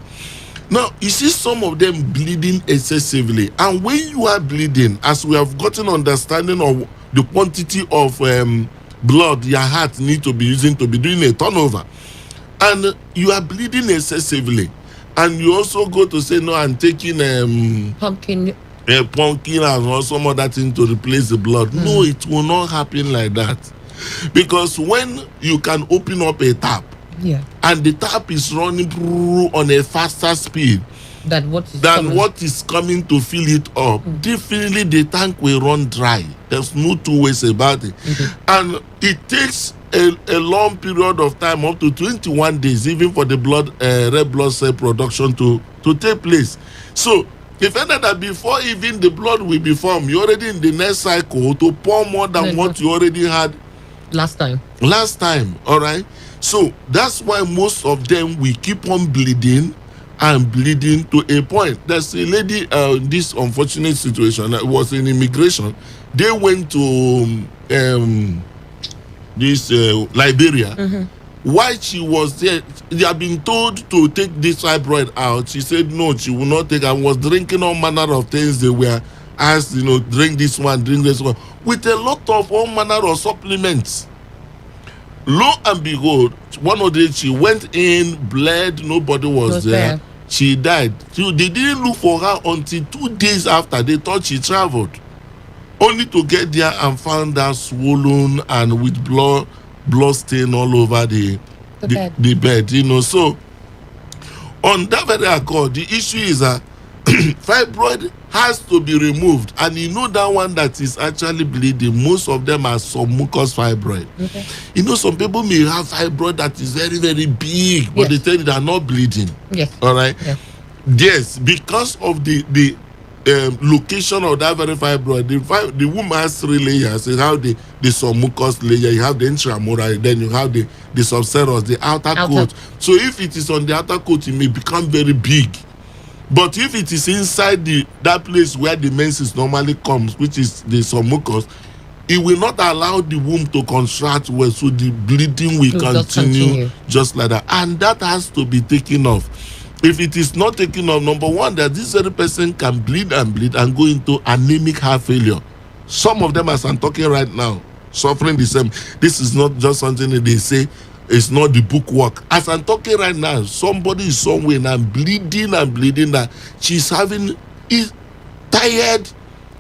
Now, you see some of them bleeding excessively. And when you are bleeding, as we have gotten understanding of the quantity of blood your heart needs to be using to be doing a turnover, and you are bleeding excessively, and you also go to say, no, I'm taking pumpkin and some other thing to replace the blood. No, it will not happen like that. Because when you can open up a tap, and the tap is running through on a faster speed than what is coming to fill it up, definitely the tank will run dry. There's no two ways about it. And it takes a long period of time, up to 21 days, even for the red blood cell production to take place. So if that before even the blood will be formed, you're already in the next cycle to pour more than what you already had last time. All right. So that's why most of them will keep on bleeding and bleeding to a point. There's a lady, this unfortunate situation, was in immigration. They went to Liberia. While she was there, they have been told to take this fibroid out. She said no, she will not take, and was drinking all manner of things. They were asked, drink this one, with a lot of all manner of supplements. Lo and behold, one of the days she went in, bled, nobody was there. She died. So they didn't look for her until 2 days after. They thought she traveled, only to get there and found her swollen and with blood stain all over the bed. So on that very accord, the issue is that fibroid has to be removed. And you know that one that is actually bleeding, most of them are submucous fibroid. Okay. You know, some people may have fibroid that is very, very big, but they tell you they are not bleeding. Yes. All right? Yeah. Yes, because of the location of that very fibroid, the womb has 3 layers. You have the submucous layer, you have the intramural, then you have the subserous, the outer coat. So if it is on the outer coat, it may become very big. But if it is inside that place where the menses normally comes, which is the submucous, it will not allow the womb to contract well, so the bleeding will continue just like that. And that has to be taken off. If it is not taken off, number one, that this very person can bleed and go into anemic heart failure. Some of them, as I'm talking right now, suffering the same. This is not just something that they say, it's not the book work. As I'm talking right now, somebody is somewhere now bleeding that she's is tired.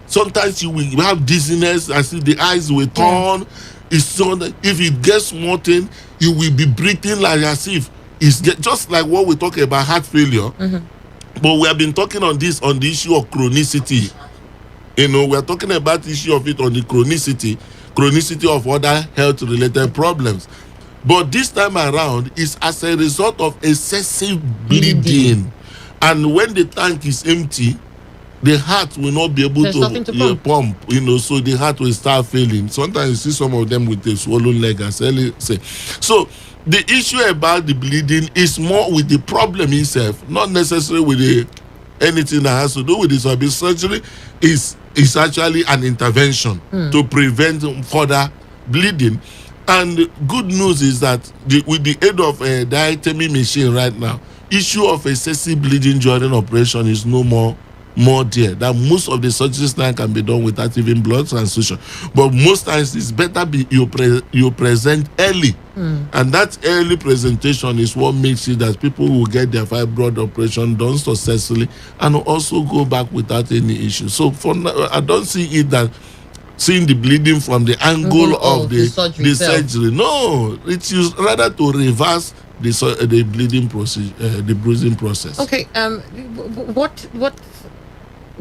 Sometimes you will have dizziness, I see the eyes will turn. It's so that if it gets more thing, you will be breathing like as if it's just like what we're talking about heart failure. But we have been talking on the issue of chronicity. You know, we're talking about the issue of it on the chronicity of other health related problems. But this time around is as a result of excessive bleeding. And when the tank is empty, the heart will not be able to pump, you know, so the heart will start failing. Sometimes you see some of them with a swollen leg, as Ellie say. So the issue about the bleeding is more with the problem itself, not necessarily with anything that has to do with this. Surgery is actually an intervention to prevent further bleeding. And good news is that with the aid of a diatemy machine right now, issue of excessive bleeding during operation is no more there. That most of the surgeries now can be done without even blood transfusion. But most times it's better you present early. And that early presentation is what makes it that people will get their fibroid operation done successfully and also go back without any issue. So for now, I don't see it that seeing the bleeding from the angle of the surgery. No, it's used rather to reverse the bleeding process, the bruising process. Okay. What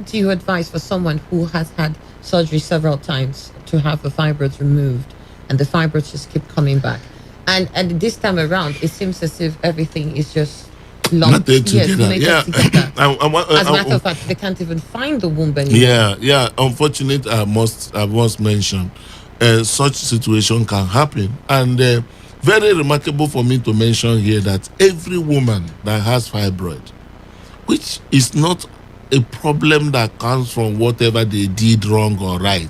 do you advise for someone who has had surgery several times to have the fibroids removed and the fibroids just keep coming back? And this time around, it seems as if everything is just lumped. Together. As a matter of fact, they can't even find the womb anymore. Yeah. Unfortunately, I must mention, such situation can happen. And very remarkable for me to mention here that every woman that has fibroid, which is not a problem that comes from whatever they did wrong or right.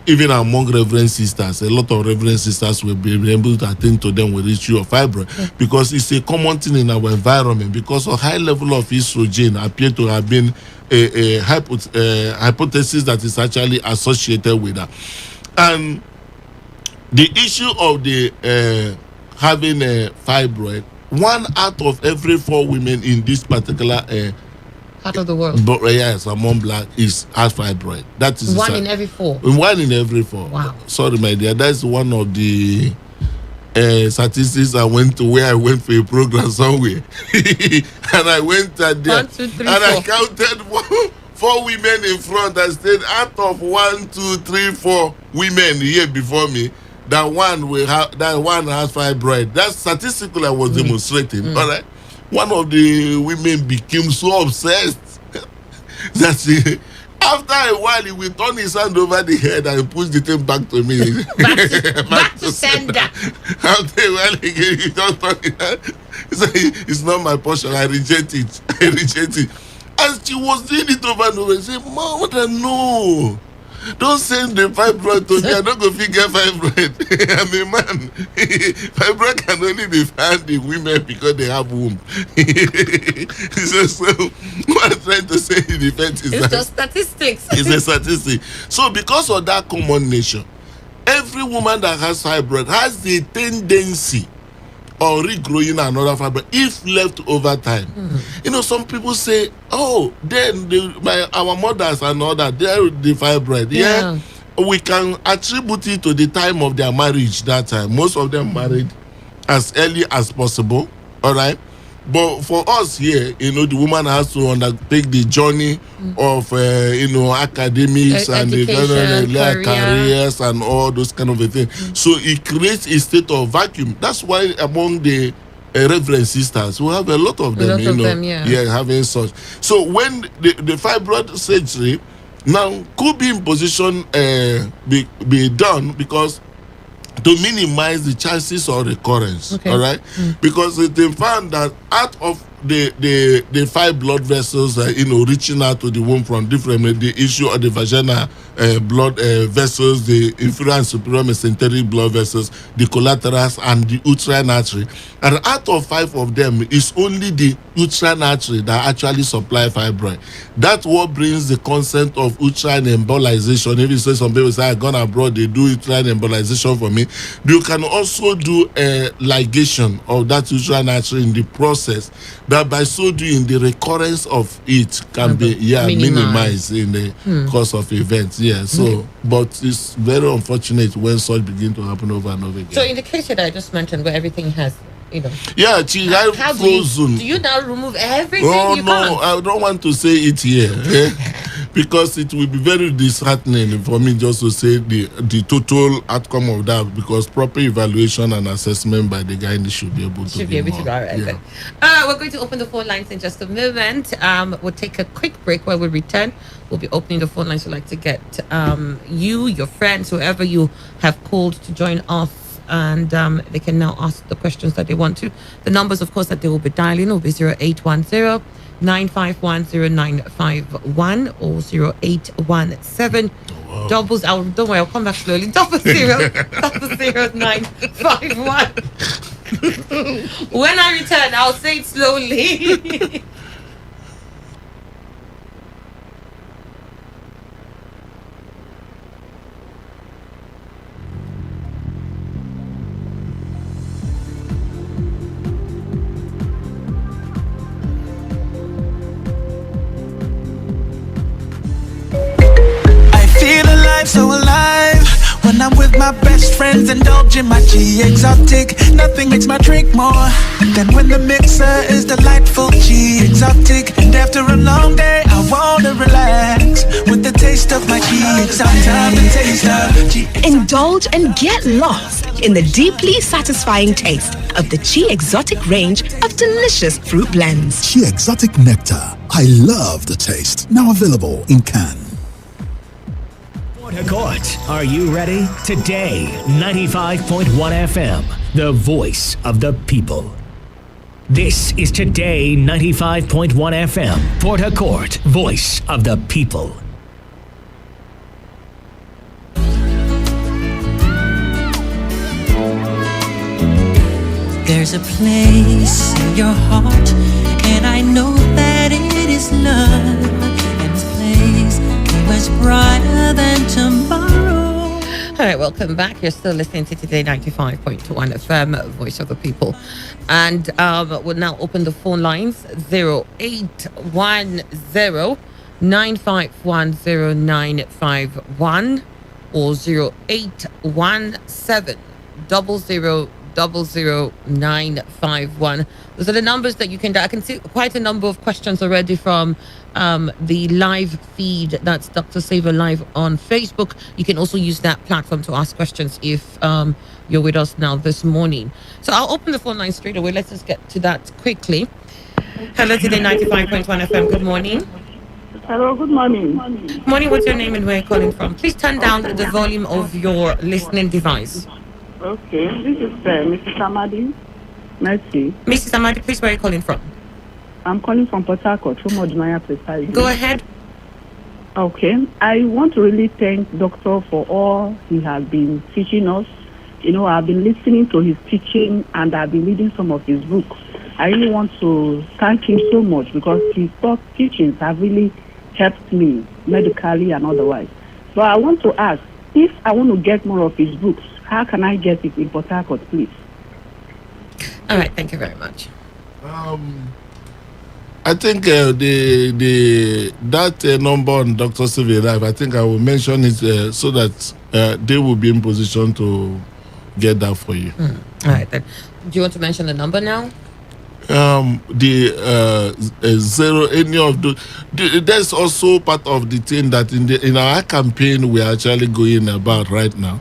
Even among Reverend sisters, a lot of Reverend sisters will be able to attend to them with the issue of fibroid because it's a common thing in our environment because a high level of estrogen appear to have been a hypothesis that is actually associated with that. And the issue of the having a fibroid, 1 out of every 4 women in this particular part of the world, but yes, among black has fibroid. That is 1 in every 4. 1 in every 4. Wow. Sorry, my dear. That's one of the statistics I went to where I went for a program somewhere, and I went there 1, 2, 3, and 4. I counted 4 women in front. I said out of 1, 2, 3, 4 women here before me, that one has fibroid. That's statistically I was demonstrating. All right. One of the women became so obsessed that after a while he will turn his hand over the head and push the thing back to me. back to sender. After a while again, he don't turn his hand. He said, it's not my portion. I reject it. And she was doing it over and over. She said, Mom, no. Don't send the fibroid to me. I don't go figure fibroid. I'm a man. Fibroid can only be found in women because they have womb. So what I'm trying to say in effect is it's just statistics. It's a statistic. So because of that common nature, every woman that has fibroid has the tendency or regrowing another fibroid if left over time. You know, some people say, oh, then our mothers and all that, they're the fibroid. Yeah. We can attribute it to the time of their marriage that time. Most of them married as early as possible. All right. But for us here, the woman has to undertake the journey of, academics and the careers and all those kind of things. So it creates a state of vacuum. That's why among the Reverend sisters, we have a lot of them, having such. So when the fibroid surgery now could be in position be done because to minimize the chances of recurrence, all right? Because it been found that out of the 5 blood vessels, reaching out to the womb from different, the issue of the vaginal blood vessels, the inferior and superior mesenteric blood vessels, the collaterals, and the uterine artery. And out of 5 of them, it's only the uterine artery that actually supply fibroid. That's what brings the concept of uterine embolization. If you say some people say, I've gone abroad, they do uterine embolization for me. You can also do a ligation of that uterine artery in the process, that by so doing, the recurrence of it can be minimized in the course of events. But it's very unfortunate when such begin to happen over and over again. So in the case that I just mentioned, where everything has, how frozen. Do you now remove everything? No, I don't want to say it here. Because it will be very disheartening for me just to say the total outcome of that, because proper evaluation and assessment by the guy should be able to go. We're going to open the phone lines in just a moment. We'll take a quick break. When we return, we'll be opening the phone lines. We'd like to get you, your friends, whoever you have called to join us, and they can now ask the questions that they want to. The numbers, of course, that they will be dialing will be 0810 9510951 or 0817 doubles. Don't worry, I'll come back slowly. 000951. When I return, I'll say it slowly. So alive when I'm with my best friends, indulging my G exotic. Nothing makes my drink more than when the mixer is delightful G exotic. And after a long day, I wanna relax with the taste of my G exotic. Indulge and get lost in the deeply satisfying taste of the Chi Exotic range of delicious fruit blends. Chi Exotic Nectar. I love the taste. Now available in can. Court, are you ready? Today, 95.1 FM, the voice of the people. This is Today 95.1 FM, Port Harcourt, voice of the people. There's a place in your heart, and I know that it is love, and this place much brighter than tomorrow. All right, welcome back. You're still listening to Today 95.1 FM, Voice of the People. And we'll now open the phone lines 0810 9510951 or 0817 000951. Those are the numbers that you can dial. I can see quite a number of questions already from the live feed. That's Dr. Saver Live on Facebook. You can also use that platform to ask questions if you're with us now this morning. So I'll open the phone line straight away. Let's just get to that quickly. Hello, Today 95.1 FM. Good morning. Hello, good morning. Morning, what's your name and where you're calling from? Please turn down the volume of your listening device. Okay, this is Mrs. Amadi. Merci. Mrs. Amadi, please, where are you calling from? I'm calling from Port Harcourt, from Odumaya precisely. Go ahead. Okay, I want to really thank Doctor for all he has been teaching us. I've been listening to his teaching and I've been reading some of his books. I really want to thank him so much because his teachings have really helped me medically and otherwise. So I want to ask, if I want to get more of his books, how can I get it in Port Harcourt, please? All right, thank you very much. I think that number on Dr. Sylvia Live, I think I will mention it so that they will be in position to get that for you. All right, then. Do you want to mention the number now? zero, any of there's also part of the thing that in our campaign we're actually going about right now,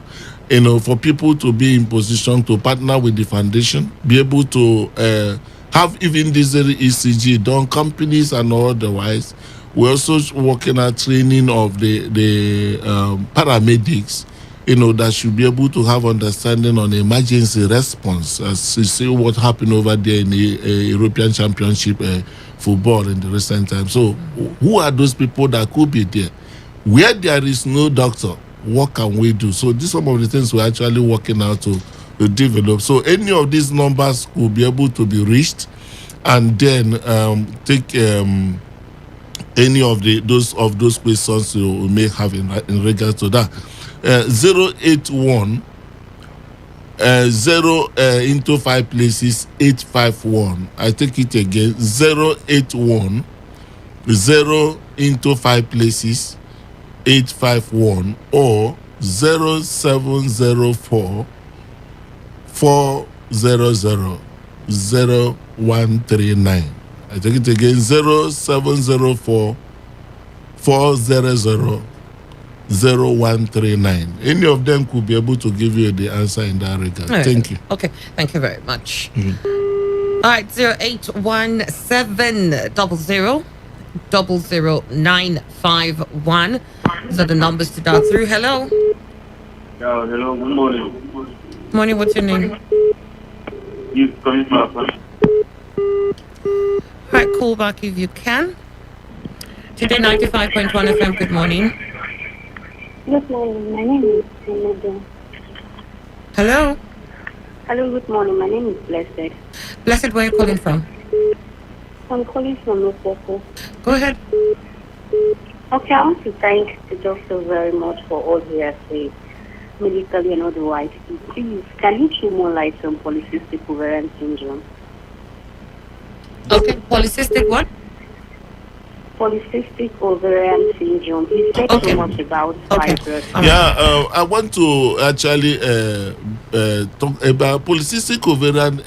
for people to be in position to partner with the foundation, be able to have even this ECG done, companies and otherwise. We're also working at training of the paramedics, that should be able to have understanding on emergency response, as you see what happened over there in the European Championship football in the recent time. So, who are those people that could be there? Where there is no doctor, what can we do? So, these are some of the things we're actually working out to develop. So, any of these numbers will be able to be reached, and then take any of those questions you may have in regards to that. 081 0 into 5 places 851. I take it again. 081 0 into 5 places 851 or 0704 400 0139. I take it again. 0704 400 0139. Any of them could be able to give you the answer in that regard. Right. Thank you. Okay, thank you very much. All right, 0817 00951. These are the numbers to dial through. Hello. Yeah, hello, good morning. Morning, what's your name? You coming back? All right, call back if you can. Today 95.1 FM, good morning. Good morning, my name is Melody. Hello. Hello, good morning, my name is Blessed. Blessed, where are you calling from? I'm calling from Lusoko. Go ahead. Okay, I want to thank the doctor very much for all he has said, medically and otherwise. Please, can you shed more light on polycystic ovarian syndrome? Okay, polycystic what? Polycystic ovarian syndrome. He said so much about fibroids. Yeah, I want to actually talk about polycystic ovarian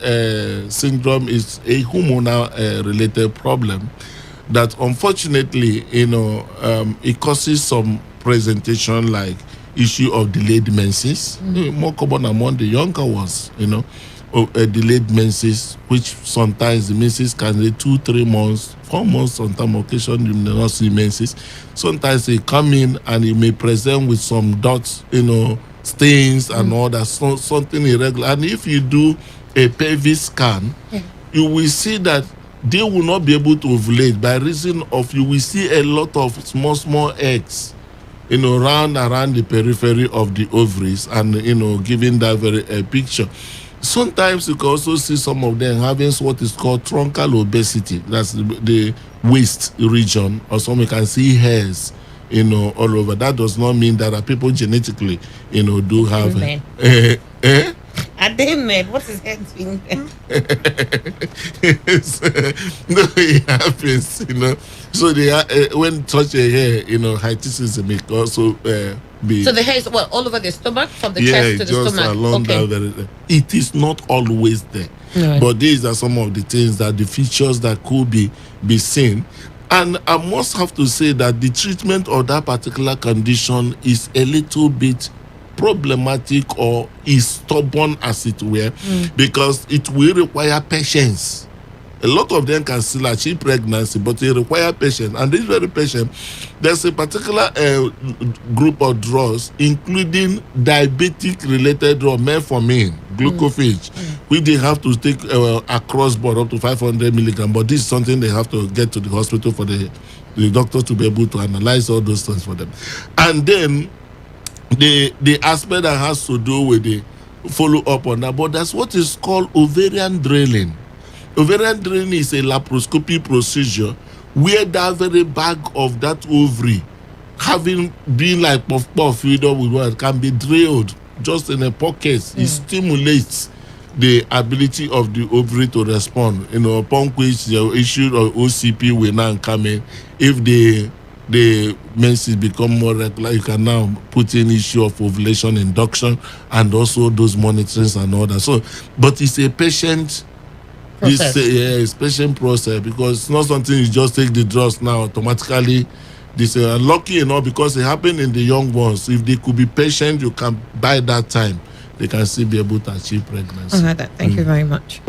syndrome. Is a hormonal related problem that unfortunately, it causes some presentation like issue of delayed menses, more common among the younger ones, delayed menses, which sometimes the menses can be 2-3 months, 4 months, sometimes occasion you may not see menses. Sometimes they come in and it may present with some dots, stains and all that, something irregular. And if you do a pelvic scan, you will see that they will not be able to ovulate by reason of you will see a lot of small eggs, around the periphery of the ovaries and, giving that very picture. Sometimes you can also see some of them having what is called truncal obesity. That's the waist region, or some you can see hairs, all over. That does not mean that people genetically, do have. Are they mad? What's his head doing? No, it happens, So they are, when touch a hair, hytism may also be. So the hair is all over the stomach, from the chest to the just stomach. Along that it is not always there, but these are some of the things the features that could be seen. And I must have to say that the treatment of that particular condition is a little bit problematic or is stubborn, as it were, because it will require patience. A lot of them can still achieve pregnancy, but it requires patience. And this very patient, there's a particular group of drugs, including diabetic-related drug, metformin, glucophage, which they have to take across board up to 500 milligrams. But this is something they have to get to the hospital for the doctor to be able to analyze all those things for them. And then the aspect that has to do with the follow-up on that, but that's what is called ovarian draining. Ovarian draining is a laparoscopy procedure where that very bag of that ovary, having been like puff filled with what can be drilled just in a pocket. It stimulates the ability of the ovary to respond. Upon which the issue of OCP will now come in. If the menses become more regular, you can now put in issue of ovulation induction and also those monitorings and all that. So, but it's a patient process. It's patient process, because it's not something you just take the drugs now automatically. This lucky enough, because it happened in the young ones. If they could be patient, you can by that time they can still be able to achieve pregnancy. I heard that. Thank you very much.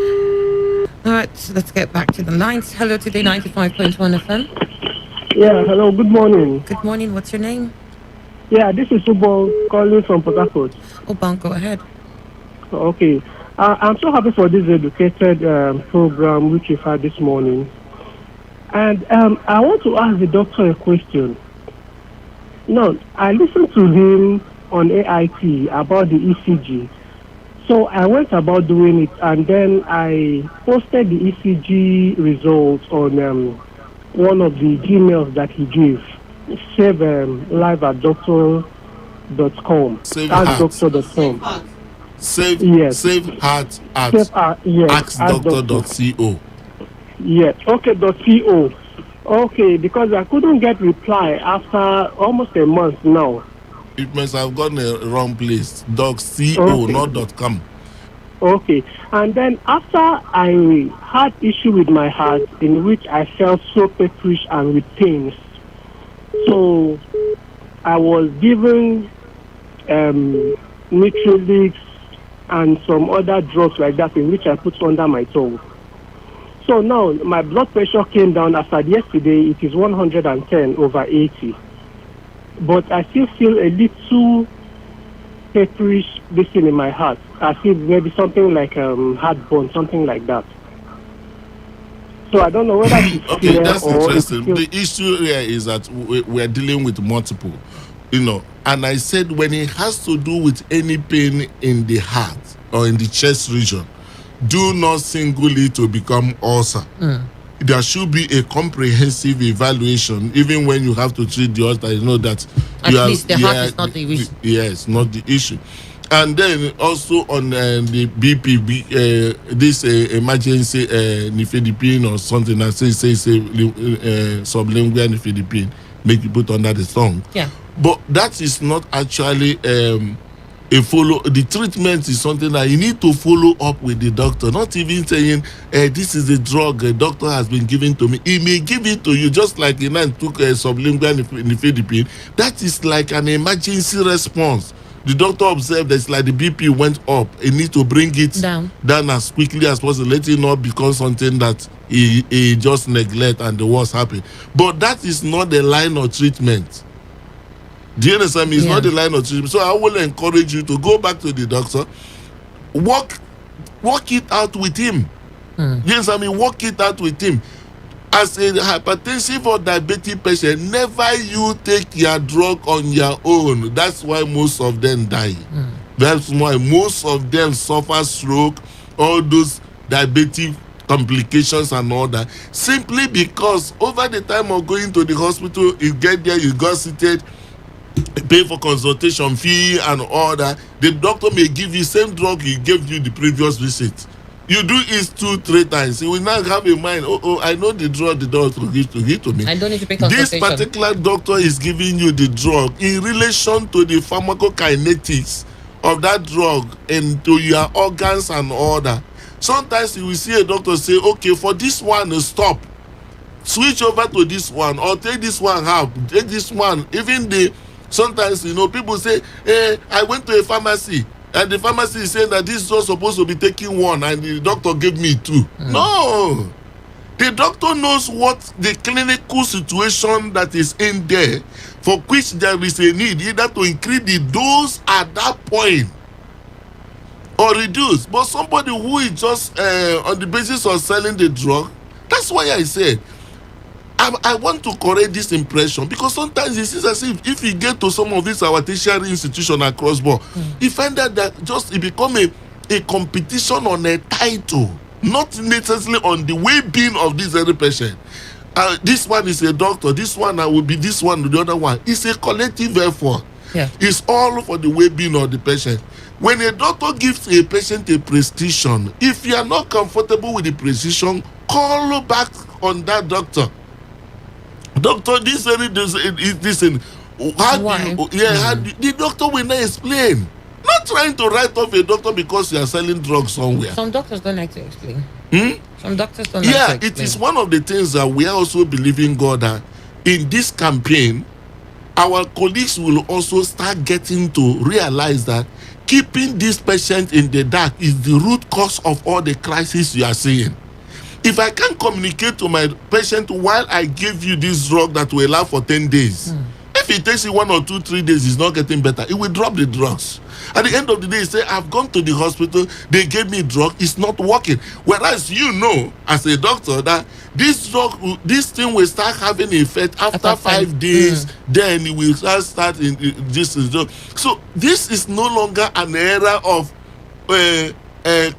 All right, so let's get back to the lines. Hello, Today 95.1 FM. Yeah, hello, good morning. Good morning. What's your name? Yeah, this is Ubo calling from Port Harcourt. Ubo, go ahead. Okay. I'm so happy for this educated program which you've had this morning. And I want to ask the doctor a question. No, I listened to him on AIT about the ECG. So I went about doing it, and then I posted the ECG results on one of the Gmails that he gave. Save live at doctor.com. Doctor.com. Save heart at askdoctor.co. Yes, okay, .co. Okay, because I couldn't get reply after almost a month now. It must have gone a wrong place. .co, okay. not .com. Okay, and then after I had issue with my heart, in which I felt so petrish and with pains, so I was given Nitrolix and some other drugs like that, in which I put under my tongue. So now my blood pressure came down. As of yesterday, it is 110/80. But I still feel a little pepperish thing in my heart. I feel maybe something like heartburn, something like that. So I don't know whether it's okay, that's interesting. The issue here is that we are dealing with multiple, and I said when it has to do with any pain in the heart or in the chest region, do not single it to become ulcer. There should be a comprehensive evaluation, even when you have to treat the ulcer. You know that at least the heart is not the issue. Yes, not the issue. And then also on the BP, this emergency nifedipine or something that say sublingual nifedipine, make you put under the tongue. Yeah. But that is not actually the treatment is something that you need to follow up with the doctor. Not even saying this is the drug a doctor has been giving to me. He may give it to you just like the man took sublingual nifedipine. That is like an emergency response. The doctor observed that it's like the BP went up. He needs to bring it down as quickly as possible. Let it not become something that he just neglect and the worst happen. But that is not the line of treatment. Do you understand me? It's not the line of treatment. So I will encourage you to go back to the doctor, work it out with him. You understand me? Work it out with him. As a hypertensive or diabetic patient, never you take your drug on your own. That's why most of them die. That's why most of them suffer stroke, all those diabetic complications and all that. Simply because over the time of going to the hospital, you get there, you got seated, pay for consultation fee and all that. The doctor may give you same drug he gave you the previous visit. You do it 2-3 times. You will now have in mind, I know the drug the doctor give to me. I don't need to pay consultation. This particular doctor is giving you the drug in relation to the pharmacokinetics of that drug and to your organs and all that. Sometimes you will see a doctor say, okay, for this one, stop. Switch over to this one, or take this one half, take this one. Sometimes, people say, hey, I went to a pharmacy, and the pharmacy is saying that this is not supposed to be taking one, and the doctor gave me 2. No! The doctor knows what the clinical situation that is in there, for which there is a need, either to increase the dose at that point, or reduce. But somebody who is just on the basis of selling the drug, that's why I said, I want to correct this impression, because sometimes it is as if you get to some of these our tertiary institutions across board, you find that just it become a competition on a title, not necessarily on the well-being of this very patient. This one is a doctor, this one will be this one, the other one. It's a collective effort. Yeah. It's all for the well-being of the patient. When a doctor gives a patient a prescription, if you are not comfortable with the prescription, call back on that doctor. Doctor, this very listen. How do you, the doctor will not explain. not trying to write off a doctor because you are selling drugs somewhere. Some doctors don't like to explain. Some doctors don't Yeah, like to explain. it is one of the things that we are also believing God that in this campaign, our colleagues will also start getting to realize that keeping this patient in the dark is the root cause of all the crises you are seeing. If I can't communicate to my patient while I give you this drug that will last for 10 days, if it takes you 1 or 2, 3 days, it's not getting better, it will drop the drugs. At the end of the day, say, I've gone to the hospital, they gave me drug, it's not working. Whereas you know, as a doctor, that this drug, this thing will start having effect after 5 days, then it will start in this. So this is no longer an era of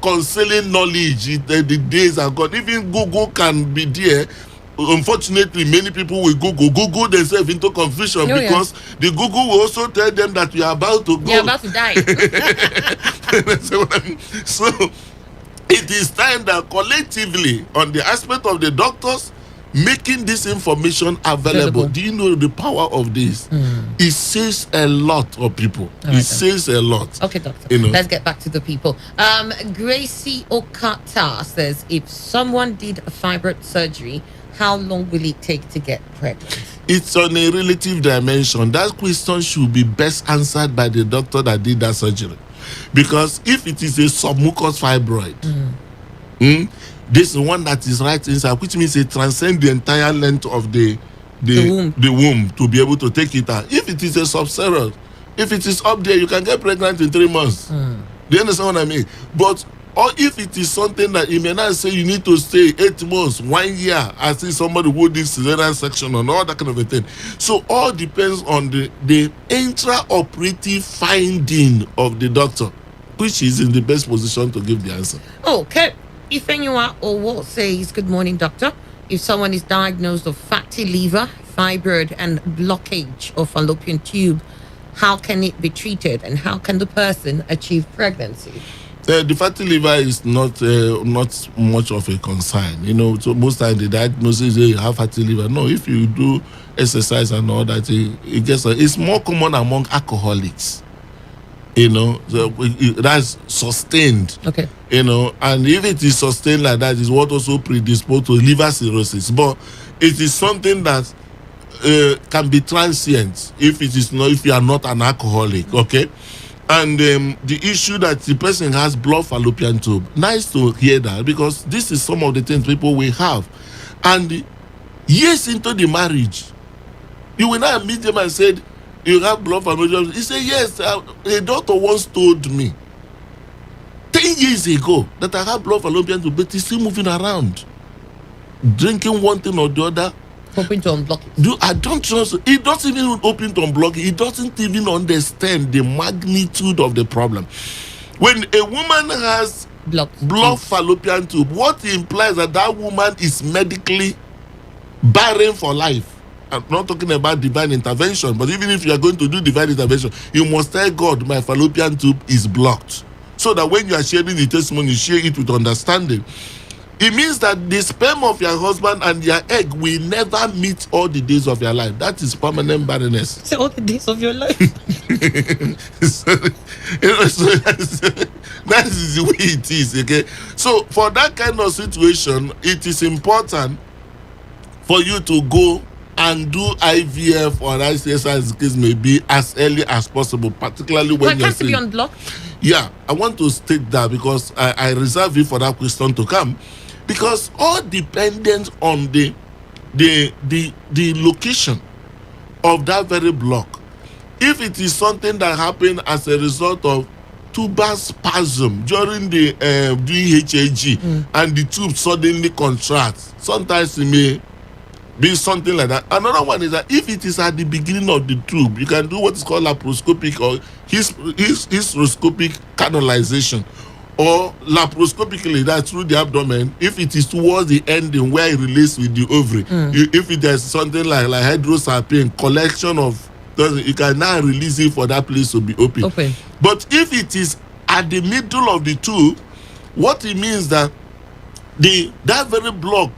concealing knowledge. The days are gone. Even Google can be there. Unfortunately, many people will Google themselves into confusion because the Google will also tell them that you are about to go. You're about to die. So it is time that collectively, on the aspect of the doctors, making this information available. Do you know the power of this? It saves a lot of people. It saves a lot. Okay, doctor. Let's get back to the people. Gracie Okata says, if someone did a fibroid surgery, how long will it take to get pregnant? It's on a relative dimension. That question should be best answered by the doctor that did that surgery. Because if it is a submucous fibroid, this is one that is right inside, which means it transcends the entire length of the womb to be able to take it out. If it is a subserous, if it is up there, you can get pregnant in 3 months. Do you understand what I mean? But or if it is something that you may not say you need to stay 8 months, 1 year, I see somebody who did cesarean section and all that kind of a thing. So all depends on the intraoperative finding of the doctor, which is in the best position to give the answer. Okay. If anyone or what says, good morning, doctor. If someone is diagnosed of fatty liver, fibroid, and blockage of fallopian tube, how can it be treated and how can the person achieve pregnancy? The fatty liver is not much of a concern. So most times the diagnosis is you have fatty liver. No, if you do exercise and all that, it's more common among alcoholics. So that's sustained. Okay. And if it is sustained like that, is what also predisposed to liver cirrhosis. But it is something that can be transient if you are not an alcoholic. Okay. And the issue that the person has blocked fallopian tube. Nice to hear that, because this is some of the things people will have. And years into the marriage, you will now meet them and say, you have blood fallopian tube. He said, yes, a doctor once told me 10 years ago that I have blood fallopian tube, but he's still moving around, drinking one thing or the other. Hoping to unblock it. I don't trust. He doesn't even open to unblock it. He doesn't even understand the magnitude of the problem. When a woman has blocked fallopian tube, what implies that woman is medically barren for life. I'm not talking about divine intervention, but even if you are going to do divine intervention, you must tell God, my fallopian tube is blocked. So that when you are sharing the testimony, share it with understanding. It means that the sperm of your husband and your egg will never meet all the days of your life. That is permanent barrenness. So all the days of your life. That is the way it is. Okay. So for that kind of situation, it is important for you to go and do IVF or ICS, as the case may be, as early as possible, particularly when you're to be unblocked. Yeah, I want to state that because I reserve it for that question to come. Because all depends on the location of that very block. If it is something that happened as a result of tuber spasm during the DHAG and the tube suddenly contracts, sometimes it may be something like that. Another one is that if it is at the beginning of the tube, you can do what is called laparoscopic or hysteroscopic canalization, or laparoscopically, that through the abdomen. If it is towards the ending where it relates with the ovary, if it is something like hydrosalpine collection of, you can now release it for that place to be open. But if it is at the middle of the tube, what it means that that very block,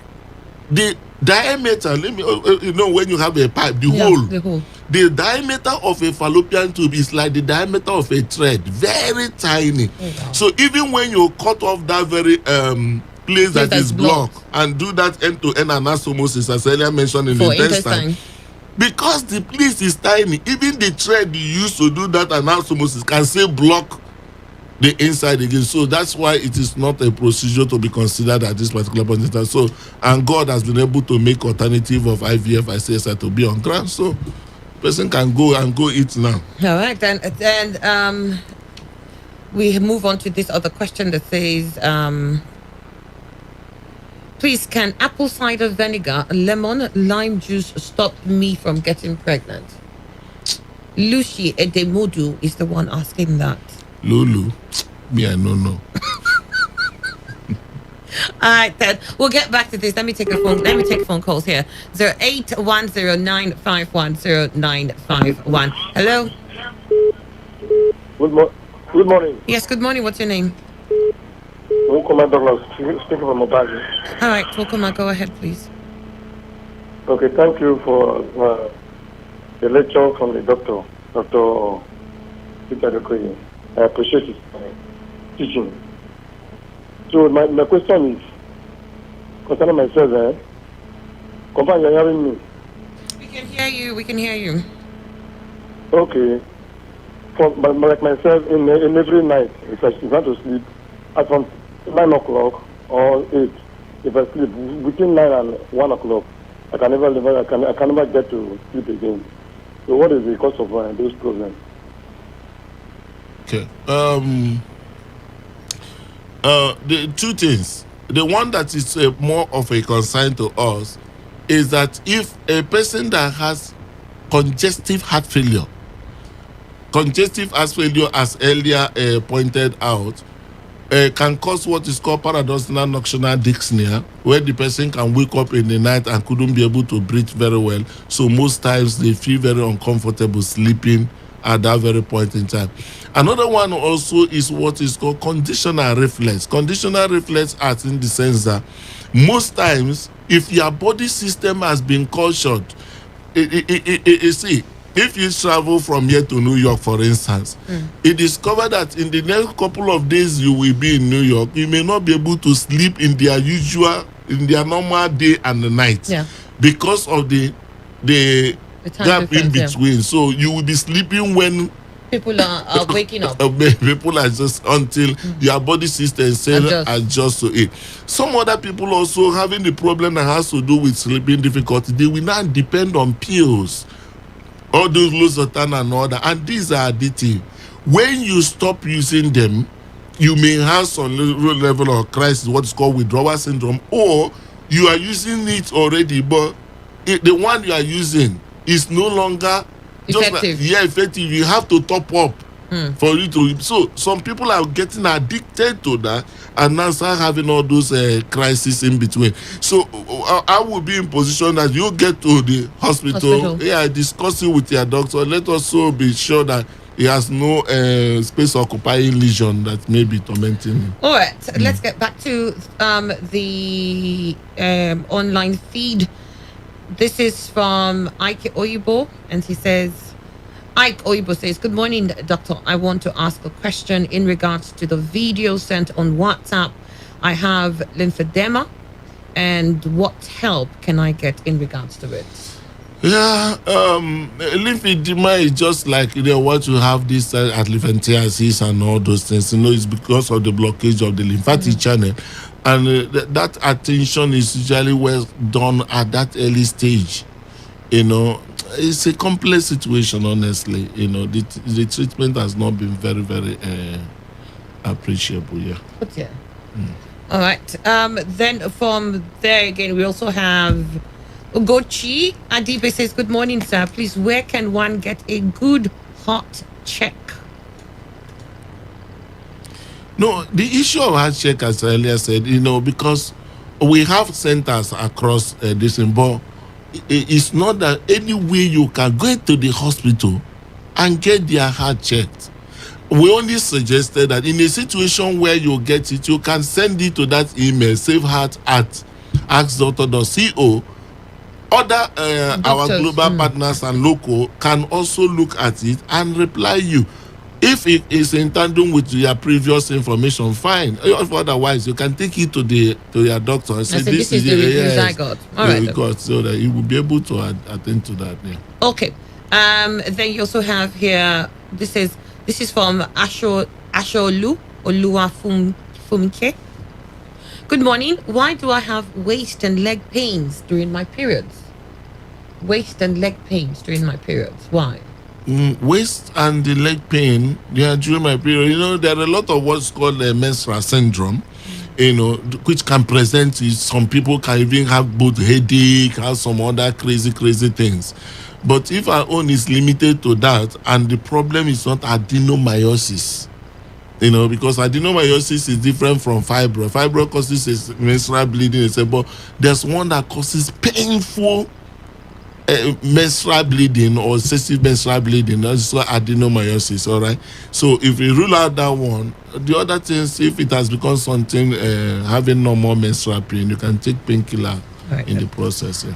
the diameter, when you have a pipe, the hole The diameter of a fallopian tube is like the diameter of a thread, very tiny. So even when you cut off that very place that is blocked and do that end-to-end anastomosis, as earlier mentioned in the intestine, because the place is tiny, even the thread you use to do that anastomosis can still block the inside again. So that's why it is not a procedure to be considered at this particular point in time. So, and God has been able to make alternative of IVF, ICSI to be on ground. So person can go eat now. All right, then we move on to this other question that says, please, can apple cider vinegar, lemon, lime juice stop me from getting pregnant? Lucy Edemodu is the one asking that. Lulu, me, I don't know. All right, then we'll get back to this. Let me take phone calls here. 08109510951. Hello. Good morning. Yes, good morning. What's your name? Welcome, Douglas. Speaking from Mobile. All right, welcome. Go ahead, please. Okay, thank you for the lecture from the doctor, Dr. Peter Dekoye. I appreciate his teaching. So my question is concerning myself. Confirm you're hearing me. We can hear you. Okay. For like myself, in every night, if I want to sleep, at from 9 o'clock or 8, if I sleep between 9 and 1 o'clock, I can never get to sleep again. So what is the cause of those problems? Okay. The two things. The one that is more of a concern to us is that if a person that has congestive heart failure, as earlier pointed out, can cause what is called parodontal nocturnal dyspnea, where the person can wake up in the night and couldn't be able to breathe very well. So most times they feel very uncomfortable sleeping at that very point in time. Another one also is what is called conditional reflex. Conditional reflex acts in the sense that most times, if your body system has been cautioned, see, if you travel from here to New York, for instance, it discovered that in the next couple of days you will be in New York, you may not be able to sleep in their normal day and the night, because of the gap in between. So you will be sleeping when people are waking up. People are just until your body system adjust to it. Some other people also having the problem that has to do with sleeping difficulty. They will not depend on pills, all those losartan and all that, and these are addictive. When you stop using them, you may have some level of crisis, what is called withdrawal syndrome, or you are using it already, but the one you are using is no longer effective. Effective. You have to top up for you to. So some people are getting addicted to that and now start having all those crises in between. So I will be in position that you get to the hospital. Discuss it with your doctor. Let us also be sure that he has no space occupying lesion that may be tormenting him. All right, let's get back to the online feed. This is from Ike Oyibo, and he says, Ike Oyibo says, good morning, doctor. I want to ask a question in regards to the video sent on WhatsApp. I have lymphedema, and what help can I get in regards to it? Lymphedema is just like what you have this elephantiasis and all those things. It's because of the blockage of the lymphatic channel. And that attention is usually well done at that early stage. It's a complex situation, honestly. The treatment has not been very, very appreciable. All right. Then from there again, we also have Ugochi Adibe says, good morning, sir. Please, where can one get a good heart check? No, the issue of heart check, as I earlier said, because we have centers across this, but it's not that any way you can go to the hospital and get their heart checked. We only suggested that in a situation where you get it, you can send it to that email, saveheart@askdoctor.co, other our Doctors, global partners and local can also look at it and reply you. If it is in tandem with your previous information, fine. If otherwise, you can take it to your doctor and say, this is the reviews I got. All right, got, so that you will be able to attend to that. Yeah. Okay. Then you also have here. This is from Asholu Fumke. Good morning. Why do I have waist and leg pains during my periods? Waist and leg pains during my periods. Why? Waist and the leg pain, during my period. There are a lot of what's called menstrual syndrome, which can present. Some people can even have both headache, have some other crazy things. But if our own is limited to that, and the problem is not adenomyosis, because adenomyosis is different from fibro. Fibro causes menstrual bleeding, but there's one that causes painful menstrual bleeding or excessive menstrual bleeding. That's adenomyosis. All right. So if we rule out that one, the other things, if it has become something having normal menstrual pain, you can take painkiller in the process. Yeah.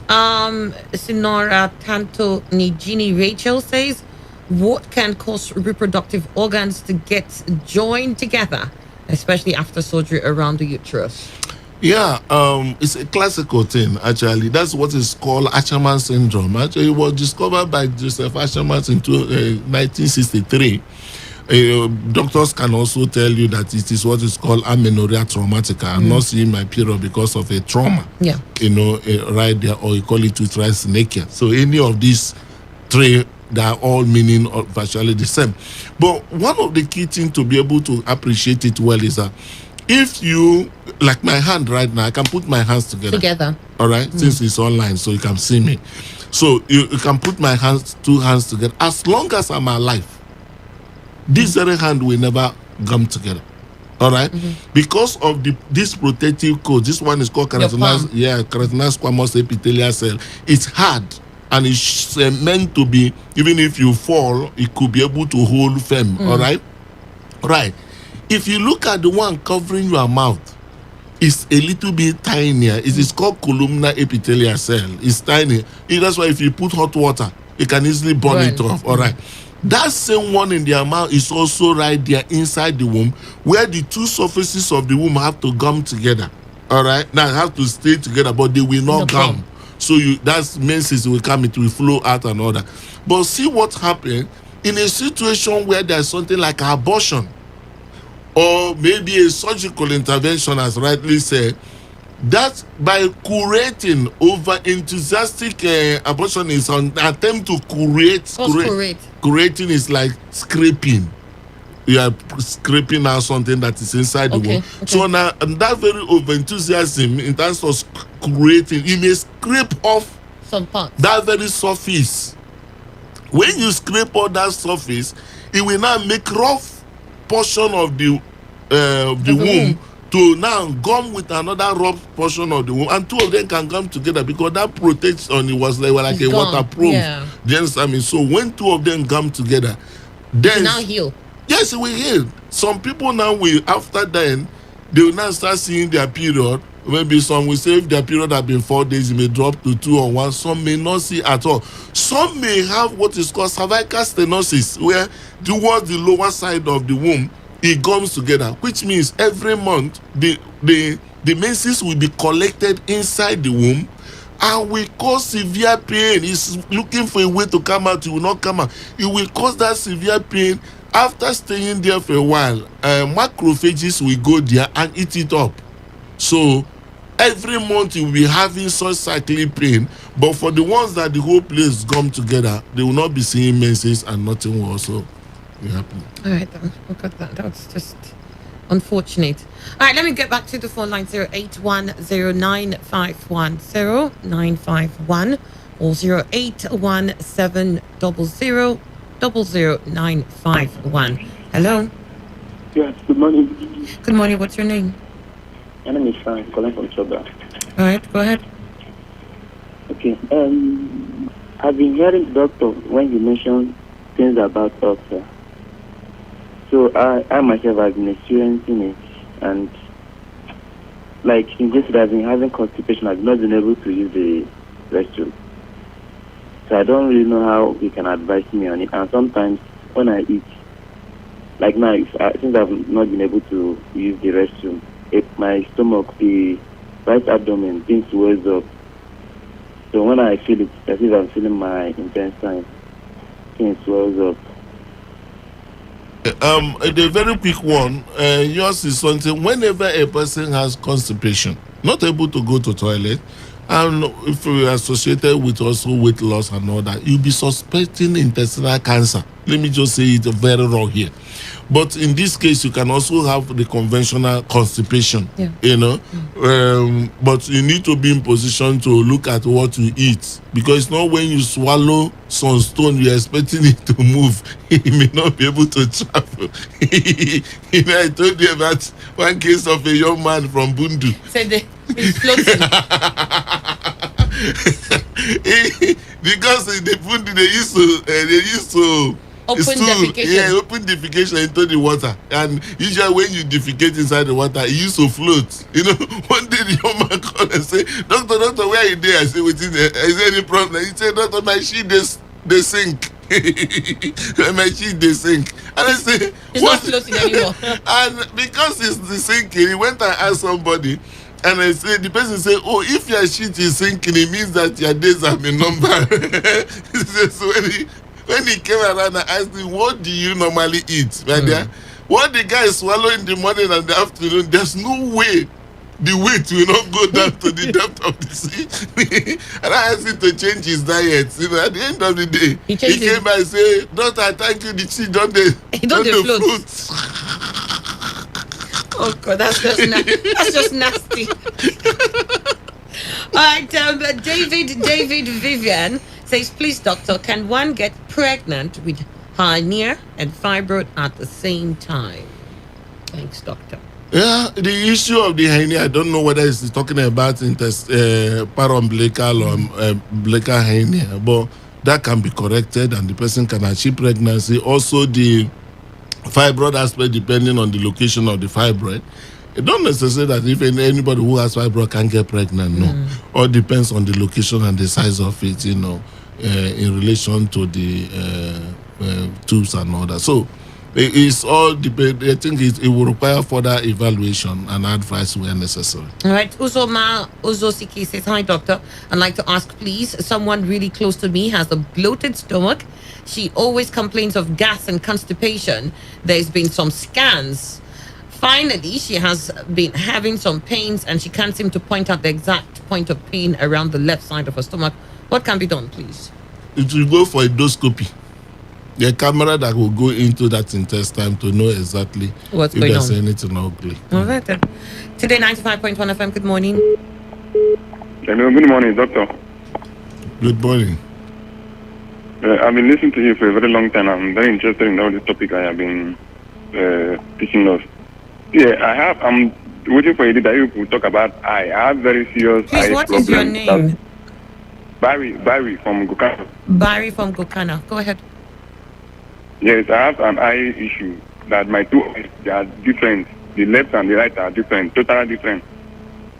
Sinora Tanto Nijini Rachel says, what can cause reproductive organs to get joined together, especially after surgery around the uterus? Yeah, it's a classical thing, actually. That's what is called Asherman syndrome. Actually, it was discovered by Joseph Asherman in 1963. Doctors can also tell you that it is what is called amenorrhea traumatica. I'm not seeing my period because of a trauma. Yeah. Right there, or you call it uterine synechia. So any of these three, they are all meaning virtually the same. But one of the key things to be able to appreciate it well is that if you, like my hand right now, I can put my hands together. All right, since it's online, so you can see me. So you can put my two hands together. As long as I'm alive, this very hand will never come together. All right, because of this protective code. This one is called keratinized squamous epithelial cell. It's hard, and it's meant to be. Even if you fall, it could be able to hold firm. All right, right. If you look at the one covering your mouth, it's a little bit tinier. It is called columnar epithelial cell. It's tiny. That's why if you put hot water, you can easily burn it off. All right. That same one in their mouth is also right there inside the womb, where the two surfaces of the womb have to gum together. All right. Now have to stay together, but they will not gum. So that means it will come, it will flow out and all that. But see what happened in a situation where there's something like abortion, or maybe a surgical intervention, as rightly said, that by curating over enthusiastic abortion is an attempt to curate. Curating is like scraping. You are scraping out something that is inside the womb. So now, and that very over enthusiasm in terms of curating, you may scrape off some parts, that very surface. When you scrape off that surface, it will now make rough portion of the womb to now gum with another rough portion of the womb, and two of them can come together because that protection was like a waterproof. Yeah. So when two of them come together, then now heal. Yes, it will heal. Some people now will, after then, they will now start seeing their period. Maybe some will say if their period have been 4 days, it may drop to 2 or 1. Some may not see at all. Some may have what is called cervical stenosis, where towards the lower side of the womb, it comes together, which means every month the menses will be collected inside the womb and will cause severe pain. It's looking for a way to come out, it will not come out. It will cause that severe pain. After staying there for a while, macrophages will go there and eat it up. So every month you will be having such cyclic pain, but for the ones that the whole place come together, they will not be seeing menses and nothing will also happen. All right, we got that. That's just unfortunate. All right, let me get back to the phone line. 08109510951 or 08170000951. Hello. Yes, good morning. Good morning. What's your name? My name is Frank, calling from Choba. All right, go ahead. Okay. I've been hearing the doctor when you mentioned things about ulcer. So I myself have been experiencing it, and like in case I've been having constipation, I've not been able to use restroom. So I don't really know how he can advise me on it. And sometimes when I eat, like now, since I've not been able to use the restroom, my stomach, the right abdomen, things swells up. So when I feel it, as if I'm feeling my intestine, things swells up. The very quick one, yours is something whenever a person has constipation, not able to go to toilet, and if we are associated with also weight loss and all that, you'll be suspecting intestinal cancer. Let me just say it very raw here. But in this case, you can also have the conventional constipation, you know. But you need to be in position to look at what you eat, because it's not when you swallow some stone, you're expecting it to move. You may not be able to travel. You know, I told you about one case of a young man from Bundu. Said he's floating. Because in the Bundu, they used to open defecation. Yeah, open defecation into the water. And usually when you defecate inside the water, it used to float. You know, one day the young man called and say, Doctor, where are you there? I say, is there any problem? He said, Doctor, my sheet, they sink. My sheet, they sink. And I say, it's not floating anymore. And because it's the sinking, he went and asked somebody. And I say, the person said, oh, if your sheet is sinking, it means that your days have been numbered. So when he came around and asked him, what do you normally eat, my dear? What the guy swallow in the morning and the afternoon, there's no way the weight will not go down to the depth of the sea. And I asked him to change his diet. You know, at the end of the day, he came by and said, Doctor, thank you, the sea don't float. Oh God, that's just nasty. All right, David Vivian says, please, doctor, can one get pregnant with hernia and fibroid at the same time? Thanks, doctor. Yeah, the issue of the hernia, I don't know whether it's talking about paraumbilical or umbilical hernia, but that can be corrected and the person can achieve pregnancy. Also, the fibroid aspect, depending on the location of the fibroid. It don't necessarily that if anybody who has fibroid can get pregnant, no. All depends on the location and the size of it, you know, in relation to the tubes and all that. So it's all depend. I think it will require further evaluation and advice where necessary. All right. Uzosiki says, hi, doctor. I'd like to ask, please, someone really close to me has a bloated stomach. She always complains of gas and constipation. There's been some scans. Finally, she has been having some pains and she can't seem to point out the exact point of pain around the left side of her stomach. What can be done, please? It will go for endoscopy. The camera that will go into that intestine to know exactly what's if going there's on. anything ugly. All right then. Today 95.1 FM, good morning. Hello, good morning, doctor. Good morning. I've been listening to you for a very long time. I'm very interested in all this topic I have been teaching us. Yeah, I'm waiting for you that you will talk about eye. I have very serious eye what problems. Is your name? Barry from Gokana. Barry from Gokana. Go ahead. Yes, I have an eye issue that my two eyes, they are different. The left and the right are different, totally different.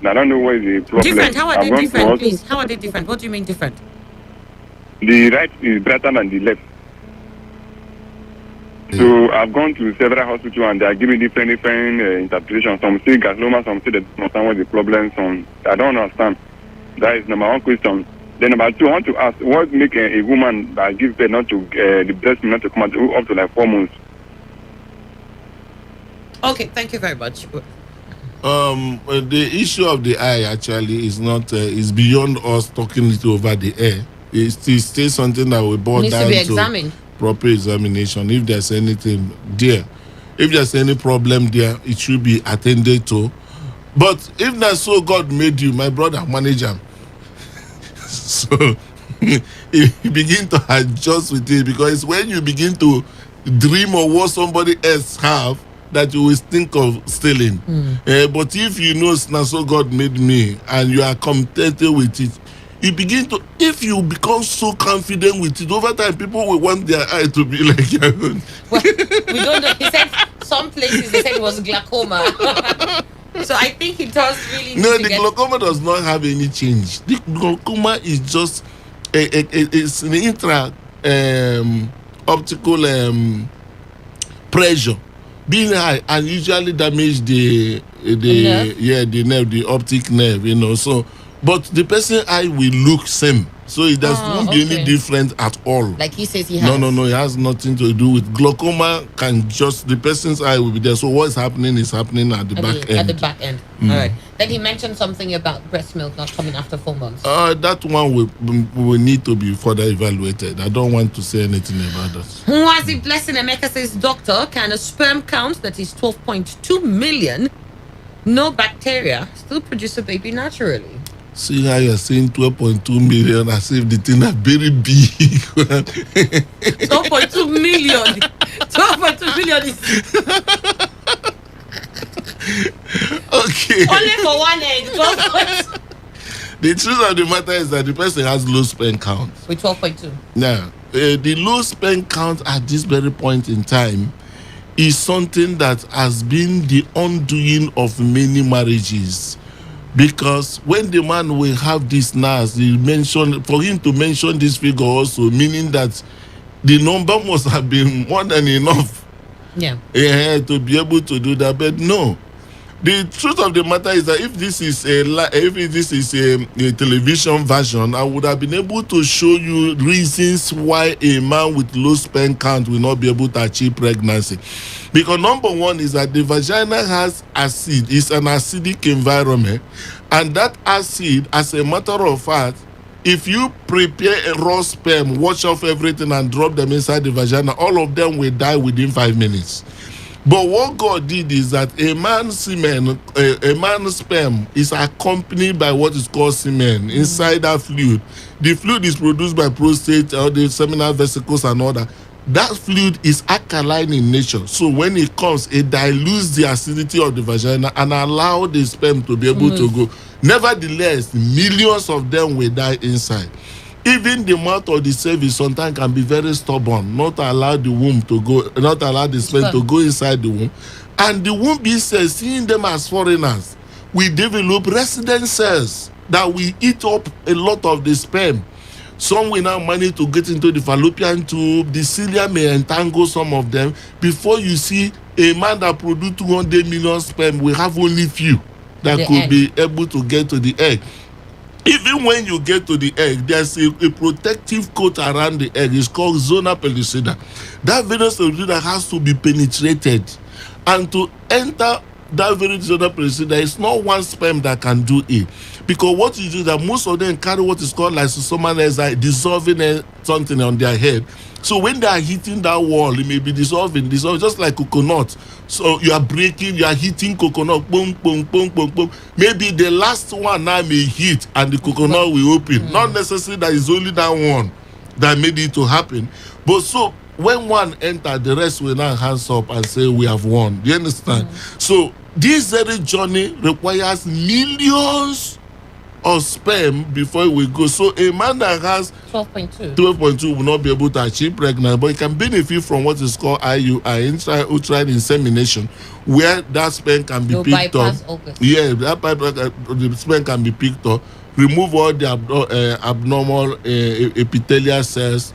I don't know what is the problem. Different? How are they different, please? How are they different? What do you mean different? The right is brighter than the left. So I've gone to several hospitals and they are giving different interpretations. Some say gasloma, some say they don't understand what the problem is. I don't understand. That is number one question. Then number two, I want to ask, what make a woman that gives birth not to the breast not to come out up to like 4 months? Okay, thank you very much. The issue of the eye actually is not is beyond us talking it over the air. It's still something that we boil Needs down to be examined. Proper examination. If there's anything there, if there's any problem there, it should be attended to. But if that's so God made you, my brother, manage him. So you begin to adjust with it, because when you begin to dream of what somebody else have, that you will think of stealing. But if you know now so God made me and you are contented with it, you begin to, if you become so confident with it, over time people will want their eye to be like your own. Well, we don't know. He said some places they said it was glaucoma. So I think it does really need No, to the get... glaucoma does not have any change. The glaucoma is just it's an intra optical pressure being high and usually damage the nerve, the optic nerve, you know. So, but the person eye will look same. So it won't be any different at all. Like he says he has. No, it has nothing to do with glaucoma. Can just the person's eye will be there. So what's happening is happening at the back end. At the back end. All right. Then he mentioned something about breast milk not coming after 4 months. That one will need to be further evaluated. I don't want to say anything about that. Mwazi Blessing Emeka says, Doctor, can a sperm count that is 12.2 million, no bacteria, still produce a baby naturally? See how you're saying 12.2 million as if the thing are very big. 12.2 million. 12.2 million is... Okay. Only for one egg. 12.2. The truth of the matter is that the person has low sperm count. With 12.2. Now, the low sperm count at this very point in time is something that has been the undoing of many marriages. Because when the man will have this NAS, he mentioned, for him to mention this figure also, meaning that the number must have been more than enough to be able to do that. But no. The truth of the matter is that if this is a television version, I would have been able to show you reasons why a man with low sperm count will not be able to achieve pregnancy. Because number one is that the vagina has acid, it's an acidic environment, and that acid, as a matter of fact, if you prepare a raw sperm, wash off everything and drop them inside the vagina, all of them will die within 5 minutes. But what God did is that a man's semen, a man's sperm is accompanied by what is called semen inside that fluid. The fluid is produced by prostate or the seminal vesicles and all that. That fluid is alkaline in nature. So when it comes, it dilutes the acidity of the vagina and allow the sperm to be able to go. Nevertheless, millions of them will die inside. Even the mouth of the cervix sometimes can be very stubborn, not allow the womb to go, not allow the sperm to go inside the womb. And the womb itself, seeing them as foreigners, we develop resident cells that will eat up a lot of the sperm. Some will now manage to get into the fallopian tube. The cilia may entangle some of them. Before you see a man that produces 200 million sperm, we have only few that could be able to get to the egg. Even when you get to the egg, there's a protective coat around the egg. It's called zona pellucida. That venous pellucida has to be penetrated. And to enter that very zona pellucida, it's not one sperm that can do it. Because what you do is that most of them carry what is called lysosomal enzyme, dissolving something on their head. So when they are hitting that wall, it may be dissolving, just like coconut. So you are breaking, you are hitting coconut, boom, boom, boom, boom, boom. Maybe the last one now may hit and the coconut will open. Not necessarily that it's only that one that made it to happen. But so when one enters, the rest will now hands up and say, we have won. Do you understand? So this very journey requires millions of sperm before we go. So a man that has 12.2 will not be able to achieve pregnancy, but he can benefit from what is called IUI, intrauterine insemination, where that sperm can be picked up. Yeah, the sperm can be picked up, remove all the abnormal epithelial cells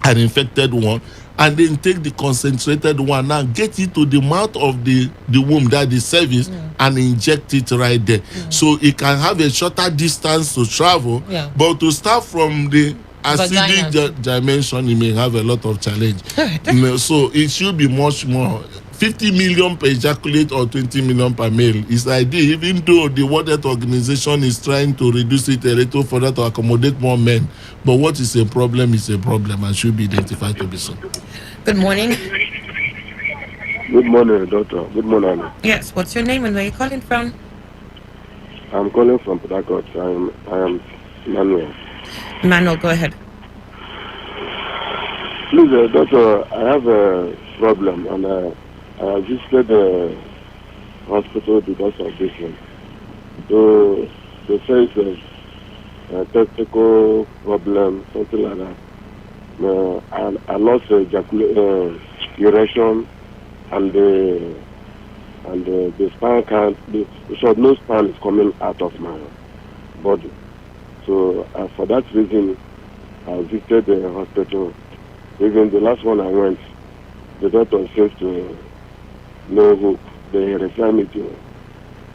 and infected one, and then take the concentrated one now, get it to the mouth of the womb, that the cervix, and inject it right there. So it can have a shorter distance to travel, but to start from the acidic dimension, it may have a lot of challenge. So it should be much more. 50 million per ejaculate or 20 million per male is the idea, even though the World Health Organization is trying to reduce it a little further to accommodate more men. But what is a problem is a problem and should be identified to be so. Good morning. Good morning, doctor. Good morning. Yes, what's your name and where are you calling from? I'm calling from Port Harcourt. I am Manuel. Manuel, go ahead. Please, doctor, I have a problem and I visited the hospital because of this one. So they say it's a testicle problem, something like that. I lost erection and the and the sperm count, so no sperm is coming out of my body. So for that reason, I visited the hospital. Even the last one I went, the doctor says to no hope. They refer me to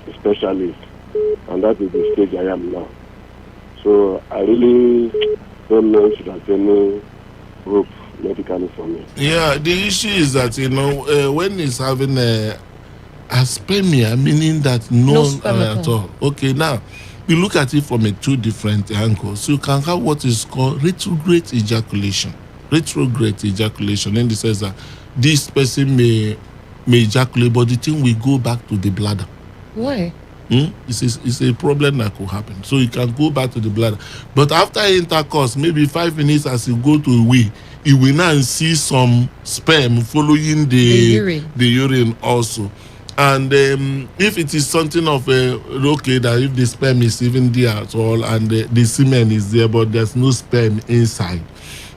a specialist, and that is the stage I am now. So I really don't know if there's any hope medically for me. Yeah, the issue is that, when he's having aspermia, meaning that no sperm at all. Okay, now you look at it from two different angles. So you can have what is called retrograde ejaculation. Retrograde ejaculation, in the sense that this person may ejaculate, but the thing will go back to the bladder. Why? It's a problem that could happen. So you can go back to the bladder. But after intercourse, maybe 5 minutes as you go to a wee, you will now see some sperm following the urine also. And if it is something of okay, that if the sperm is even there at all and the semen is there, but there's no sperm inside,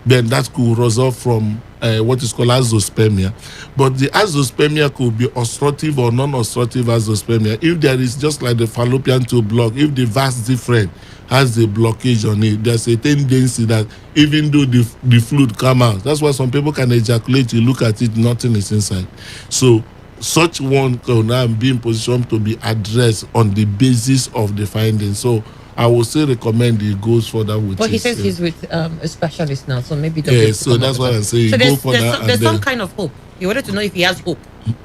then that could result from what is called azoospermia. But the azoospermia could be obstructive or non-obstructive azoospermia. If there is just like the fallopian tube block, if the vas different has the blockage on it, there's a tendency that even though the fluid come out, that's why some people can ejaculate, you look at it, nothing is inside. So such one can now be in position to be addressed on the basis of the findings. So I would say recommend he goes further with. But he says he's with a specialist now, so maybe. Yeah, so that's what I'm saying. So go for that. There's some kind of hope. You wanted to know if he has hope.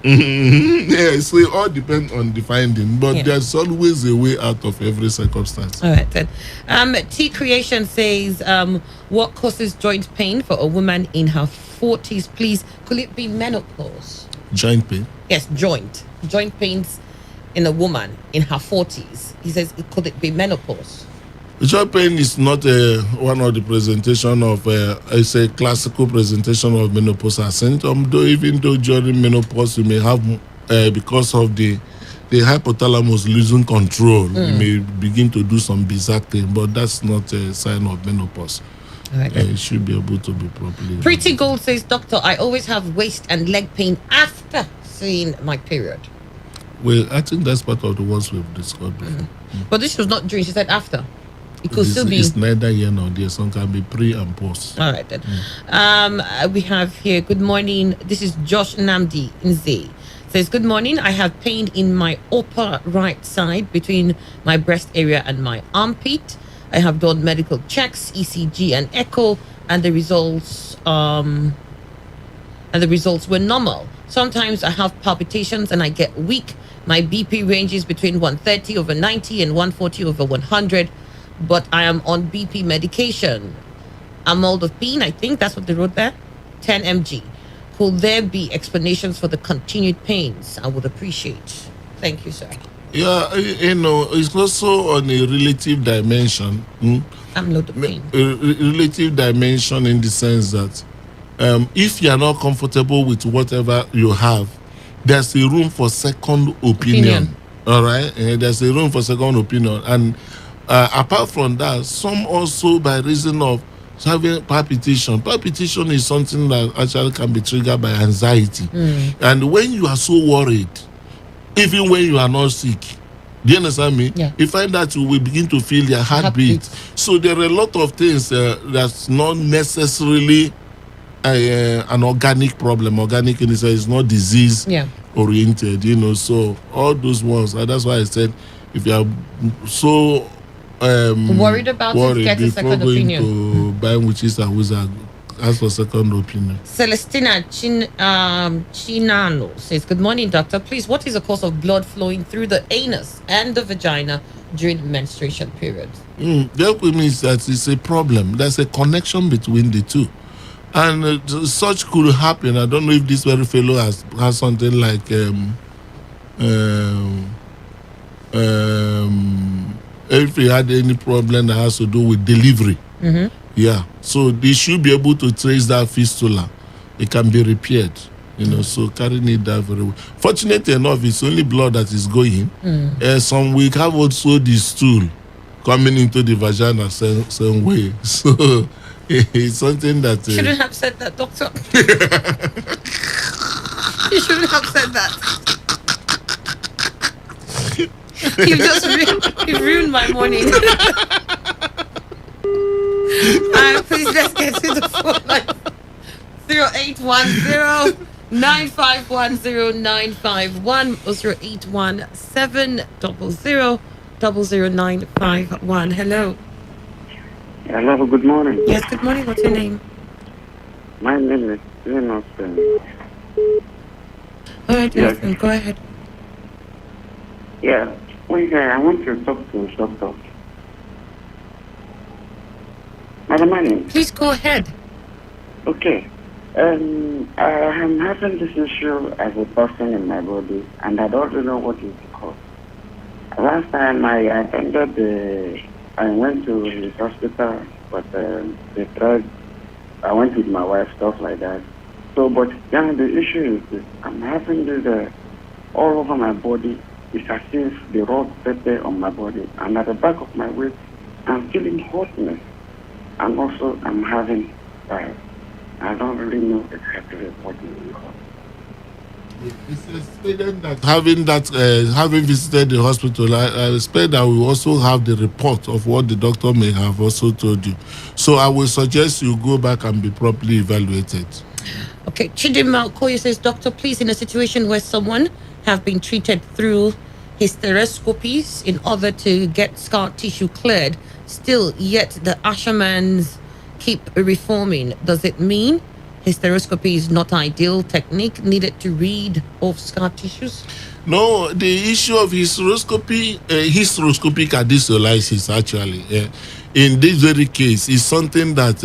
Yeah, so it all depends on the finding, but there's always a way out of every circumstance. All right then. T Creation says, what causes joint pain for a woman in her 40s? Please, could it be menopause? Joint pain? Yes, joint pains in a woman in her 40s. He says, could it be menopause? Joint pain is not one of the presentation of it's a classical presentation of menopausal symptom. Though even though during menopause you may have because of the hypothalamus losing control, you may begin to do some bizarre thing, but that's not a sign of menopause. Right. It should be able to be properly. Pretty Gold says, Doctor, I always have waist and leg pain after seeing my period. Well, I think that's part of the ones we've discussed before. But this was not during, she said after. It could still be. It's neither here nor there. Some can be pre and post. All right then. We have here, good morning. This is Josh Namdi Nze. Says, good morning. I have pain in my upper right side between my breast area and my armpit. I have done medical checks, ECG and echo, and the results were normal. Sometimes I have palpitations and I get weak. My BP ranges between 130/90 and 140/100, but I am on BP medication. Amlodipine, I think that's what they wrote there, 10 mg. Could there be explanations for the continued pains? I would appreciate. Thank you, sir. Yeah, it's also on a relative dimension. Amlodipine. Relative dimension in the sense that if you are not comfortable with whatever you have, there's a room for second opinion. All right, there's a room for second opinion, and apart from that, some also by reason of having palpitation. Palpitation is something that actually can be triggered by anxiety, and when you are so worried, even when you are not sick, do you understand me? Yeah. You find that you will begin to feel your heartbeat. So there are a lot of things that's not necessarily an organic problem. Organic in the sense it's not disease oriented, so all those ones, and that's why I said if you are so worried about it, get a second opinion. To buy witches and wizards, ask for second opinion. Celestina Chinano says, good morning, doctor. Please, what is the cause of blood flowing through the anus and the vagina during the menstruation period? That means that it's a problem. There's a connection between the two. And such could happen. I don't know if this very fellow has something like if he had any problem that has to do with delivery. Yeah, so they should be able to trace that fistula. It can be repaired, so carrying it down very well. Fortunately enough, it's only blood that is going. Some we have also the stool coming into the vagina same way. So it's something that... You shouldn't have said that, doctor. You shouldn't have said that. You've ruined my morning. Please let's get to the phone line. 0810 9510951 or 0817 00951. Hello. Hello, good morning. Yes, good morning. What's your name? My name is Innocent. All right, Yes. Go ahead. Yeah, I want to talk to doctor. Madam Manning. Please go ahead. Okay. I'm having this issue as a person in my body, and I don't really know what is the cause. Last time I went to the hospital, but they tried. I went with my wife, stuff like that. So, but then the issue is this: I'm having this all over my body. It's as if the raw pepper on my body, and at the back of my waist, I'm feeling hotness, and also I'm having fire. I don't really know exactly what it is called. It's expected that having visited the hospital, I expect that we also have the report of what the doctor may have also told you. So I will suggest you go back and be properly evaluated. Okay, Chidima Okoye says, Doctor, please, in a situation where someone have been treated through hysteroscopies in order to get scar tissue cleared, still yet the Ashermans keep reforming. Does it mean hysteroscopy is not ideal technique needed to read off scar tissues? No, the issue of hysteroscopic adhesiolysis actually, in this very case, is something that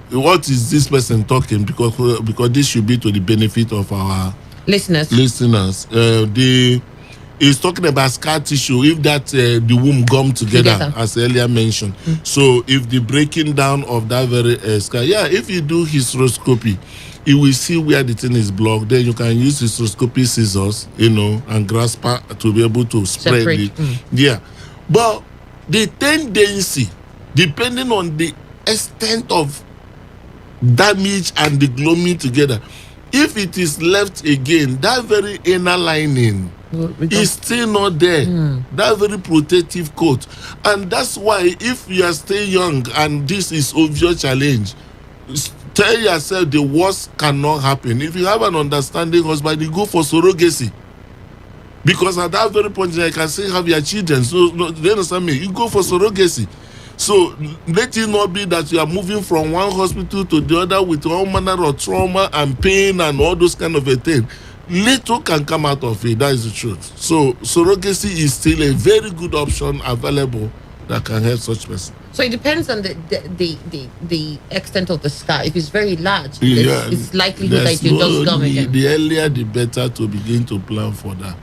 what is this person talking? Because this should be to the benefit of our listeners. He's talking about scar tissue if that the womb gum together, as earlier mentioned. So if the breaking down of that very scar, if you do hysteroscopy, you will see where the thing is blocked. Then you can use hysteroscopy scissors, and grasper to be able to spread it. Yeah, but the tendency, depending on the extent of damage and the gloaming together, if it is left again, that very inner lining is still not there. That very protective coat. And that's why if you are still young and this is obvious challenge, tell yourself the worst cannot happen. If you have an understanding husband, you go for surrogacy. Because at that very point, I can still have your children. So, you understand me? You go for surrogacy. So let it not be that you are moving from one hospital to the other with all manner of trauma and pain and all those kind of a thing. Little can come out of it. That is the truth. So surrogacy is still a very good option available that can help such person. So it depends on the extent of the scar. If it's very large, it's likelihood that you just gum again. The earlier the better to begin to plan for that.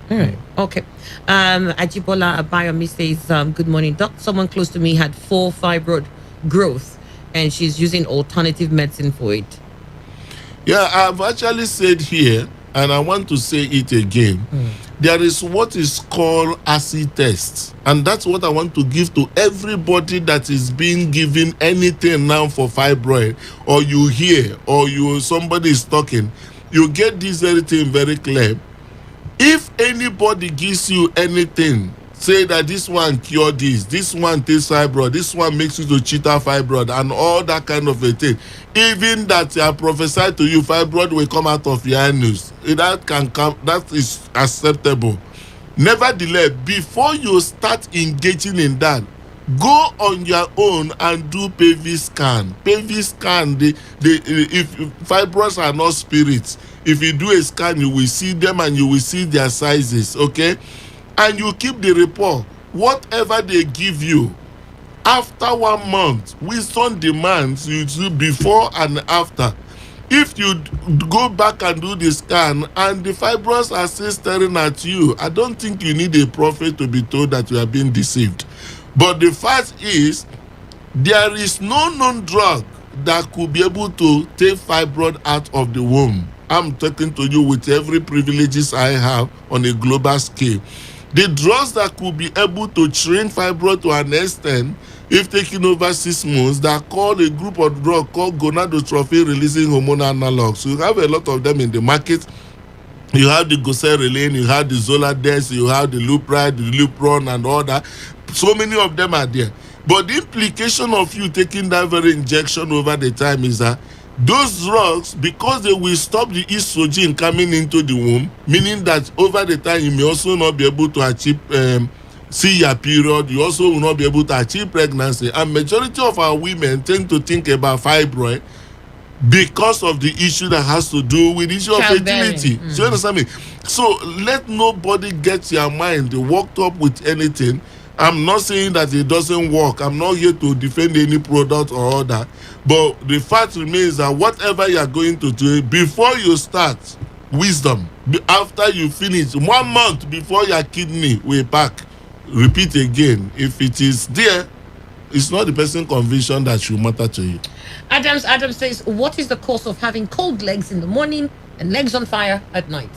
Okay. Ajibola Abayomi says, good morning, Doc. Someone close to me had 4 fibroid growth and she's using alternative medicine for it. Yeah, I've actually said here, and I want to say it again. There is what is called acid test, and that's what I want to give to everybody that is being given anything now for fibroid, or you hear, or somebody is talking. You get this everything very clear. If anybody gives you anything, say that this one cure this one takes fibroid, this one makes you to cheetah fibroid, and all that kind of a thing, even that I prophesied to you fibroid will come out of your anus, that can come, that is acceptable. Nevertheless, before you start engaging in that, go on your own and do pelvic scan. Pelvic scan, if fibroids are not spirits, if you do a scan, you will see them and you will see their sizes, okay? And you keep the report. Whatever they give you, after 1 month, wisdom demands you do before and after. If you go back and do the scan and the fibroids are still staring at you, I don't think you need a prophet to be told that you are being deceived. But the fact is, there is no known drug that could be able to take fibroid out of the womb. I'm talking to you with every privileges I have on a global scale. The drugs that could be able to shrink fibroid to an extent, if taken over 6 months, that are called a group of drugs called gonadotrophin releasing hormone analogs. So you have a lot of them in the market. You have the Goserelin, you have the Zoladex, you have the Lupride, the Lupron, and all that. So many of them are there. But the implication of you taking that very injection over the time is that those drugs, because they will stop the estrogen coming into the womb, meaning that over the time you may also not be able to achieve see your period, you also will not be able to achieve pregnancy. And majority of our women tend to think about fibroid because of the issue that has to do with the issue of fertility. So you understand me? So let nobody get your mind worked up with anything. I'm not saying that it doesn't work. I'm not here to defend any product or all that. But the fact remains that whatever you are going to do, before you start, wisdom. After you finish, 1 month before your kidney will pack, repeat again. If it is there, it's not the person's conviction that should matter to you. Adams says, what is the cause of having cold legs in the morning and legs on fire at night?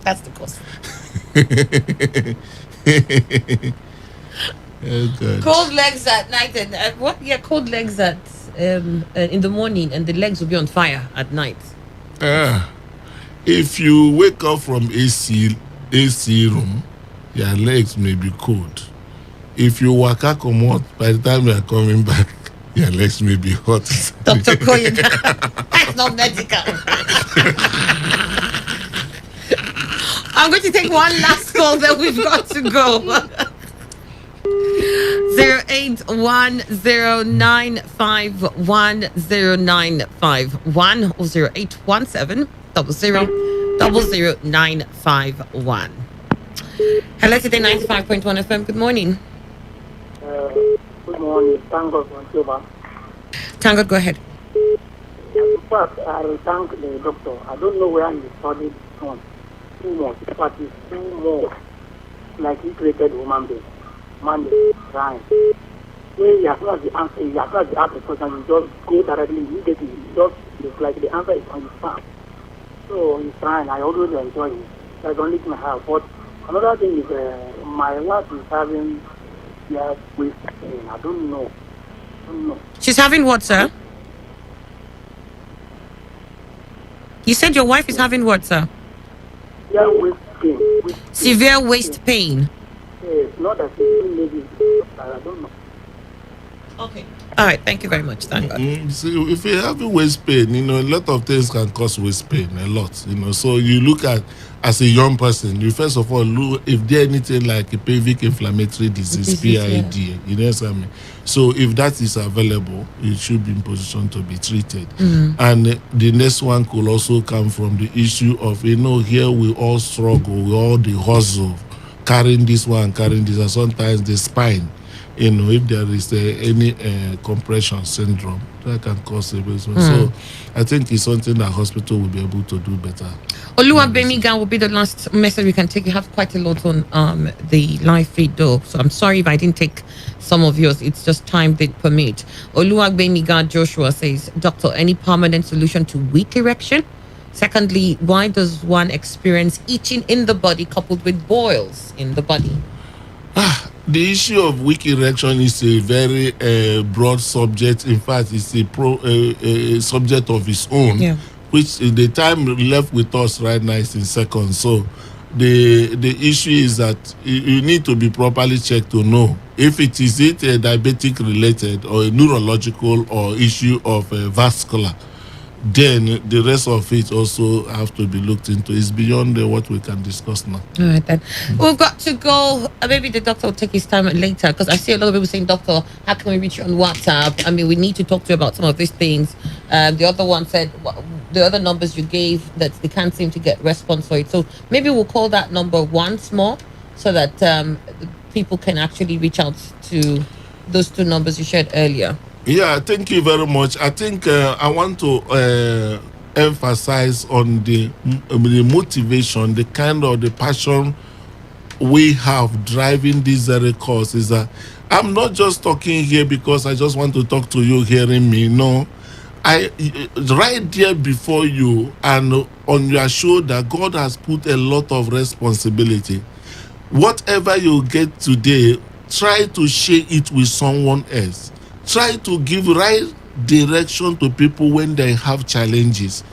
That's the cause. Oh, cold legs at night and what? Yeah, cold legs at in the morning, and the legs will be on fire at night. If you wake up from AC room, your legs may be cold. If you waka comot, by the time you are coming back, your legs may be hot. Dr. Koyeda, that's not medical. I'm going to take one last call, then we've got to go. 08109510951 or 0817000951. Hello, Today 95.1 FM. Good morning. Good morning. Thank God for Cuba. Tango, go ahead. In fact, I will thank the doctor. I don't know where he studied from. 2 months. In fact, it's 2 months. Like he created human being. Man is trying. When he has not the answer, he has not the answer question, you just go directly, immediately. Just it's like the answer is on his phone. So he's trying. I always enjoy it. I don't leave my house. But another thing is, my wife is having waist pain. I don't know. She's having what, sir? You said your wife is having what, sir? Yeah, waist pain. Severe waist pain. Yes, not that maybe. I don't know. Okay. All right. Thank you very much. Thank God. See, if you have a waist pain, a lot of things can cause waist pain. A lot, So you look at, as a young person, you first of all look if there's anything like a pelvic inflammatory disease, PID. You know what I mean? So if that is available, it should be in position to be treated. And the next one could also come from the issue of, here we all struggle, we all the hustle, carrying this one, carrying this, and sometimes the spine. If there is any compression syndrome, that can cause a basement. So I think it's something that hospital will be able to do better. Oluwabemiga will be the last message we can take. You have quite a lot on the live feed though, so I'm sorry if I didn't take some of yours. It's just time did permit. Oluwabemiga Joshua says, Doctor, any permanent solution to weak erection? Secondly, why does one experience itching in the body coupled with boils in the body? The issue of weak erection is a very broad subject. In fact, it's a subject of its own, which the time left with us right now is in seconds. So the issue is that you need to be properly checked to know if it is diabetic related or a neurological or issue of vascular. Then the rest of it also have to be looked into. It's beyond what we can discuss now. All right, then. We've got to go. Maybe the doctor will take his time later, because I see a lot of people saying, Doctor, how can we reach you on WhatsApp? I mean, we need to talk to you about some of these things. The other one said the other numbers you gave, that they can't seem to get response for it. So maybe we'll call that number once more so that people can actually reach out to those 2 numbers you shared earlier. Yeah, thank you very much. I think I want to emphasize on the motivation, the kind of the passion we have driving this very cause. Is that I'm not just talking here because I just want to talk to you hearing me. No, I right there before you and on your shoulder, God has put a lot of responsibility. Whatever you get today, try to share it with someone else. Try to give right direction to people when they have challenges.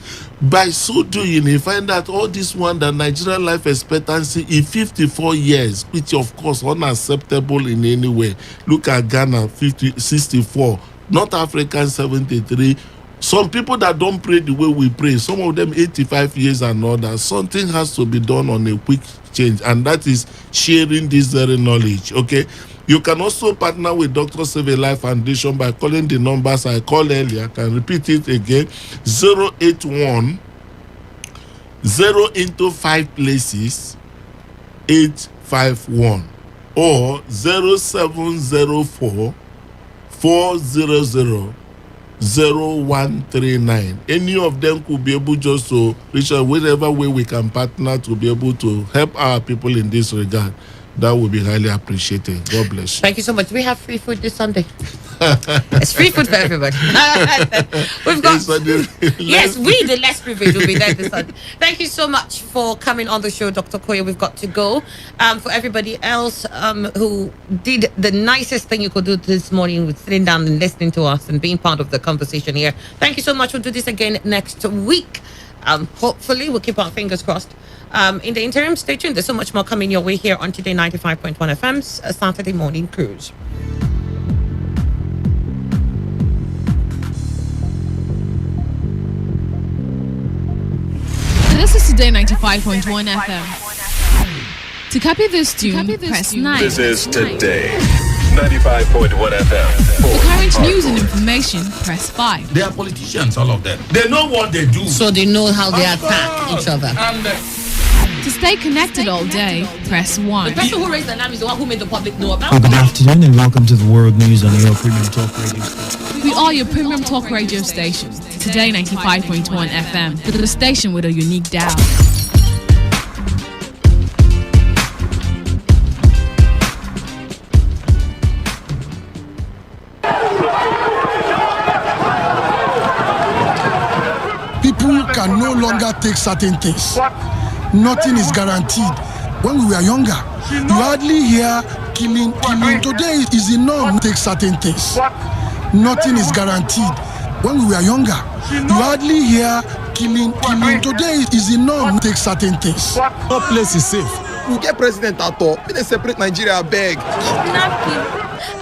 By so doing, you find that all this one, the Nigerian life expectancy is 54 years, which of course unacceptable in any way. Look at Ghana, 64, North African 73. Some people that don't pray the way we pray, some of them 85 years and all that. Something has to be done on a quick change, and that is sharing this very knowledge. Okay, you can also partner with Dr. Save a Life Foundation by calling the numbers I called earlier. I can repeat it again: 081 0 into 5 places 851, or 0704 400 0139. Any of them could be able just to reach out whatever way we can partner to be able to help our people in this regard. That would be highly appreciated. God bless you. Thank you so much. We have free food this Sunday. It's free food for everybody. We've got yes, we the less privileged will be there this Sunday. Thank you so much for coming on the show, Dr. Koya. We've got to go. For everybody else who did the nicest thing you could do this morning with sitting down and listening to us and being part of the conversation here. Thank you so much. We'll do this again next week. Hopefully, we'll keep our fingers crossed. In the interim, stay tuned. There's so much more coming your way here on Today 95.1 FM's Saturday Morning Cruise. This is Today 95.1 FM. To copy this tune, press 9. This is Today 95.1 FM. For current news and information, press 5. They are politicians, all of them. They know what they do. So they know how they attack each other. To stay connected all day, press 1. The person who raised the alarm is the one who made the public know about Good afternoon and welcome to the World News on your Premium Talk Radio station. We are your Premium Talk Radio station. Today 95.1 FM, the station with a unique dial. People can no longer take certain things. Nothing is guaranteed. When we were younger, you hardly hear killing. Today is the norm. Take certain things. Nothing is guaranteed. When we were younger, you hardly hear killing. Today is the norm. Take certain things. No place is safe. We get president at all. We separate Nigeria, beg. Kidnapping,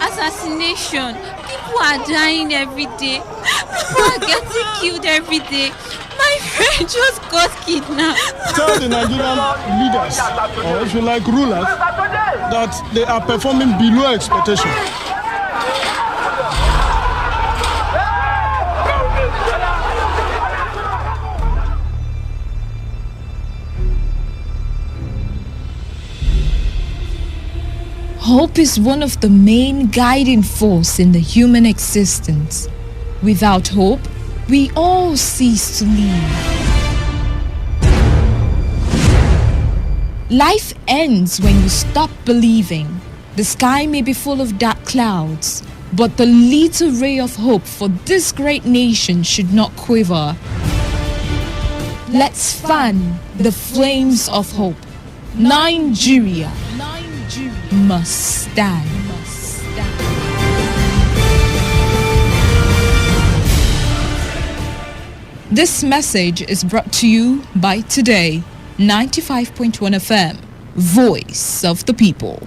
assassination. People are dying every day. People are getting killed every day. My friend just got kidnapped. Tell the Nigerian leaders, or if you like rulers, that they are performing below expectation. Hope is one of the main guiding force in the human existence. Without hope, we all cease to live. Life ends when you stop believing. The sky may be full of dark clouds, but the little ray of hope for this great nation should not quiver. Let's fan the flames of hope. Nigeria must stand. This message is brought to you by Today 95.1 FM, Voice of the People.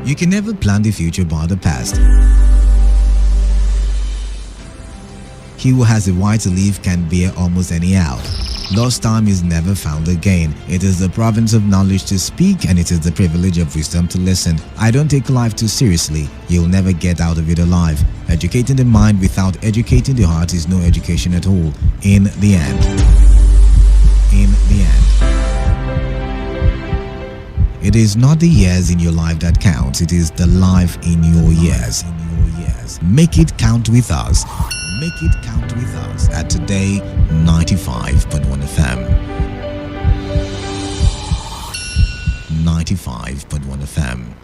You can never plan the future by the past. He who has a right to live can bear almost anyhow. Lost time is never found again. It is the province of knowledge to speak, and it is the privilege of wisdom to listen. I don't take life too seriously. You'll never get out of it alive. Educating the mind without educating the heart is no education at all. In the end. It is not the years in your life that counts. It is the life in your years. Make it count with us. Make it count with us at Today 95.1 FM. 95.1 FM.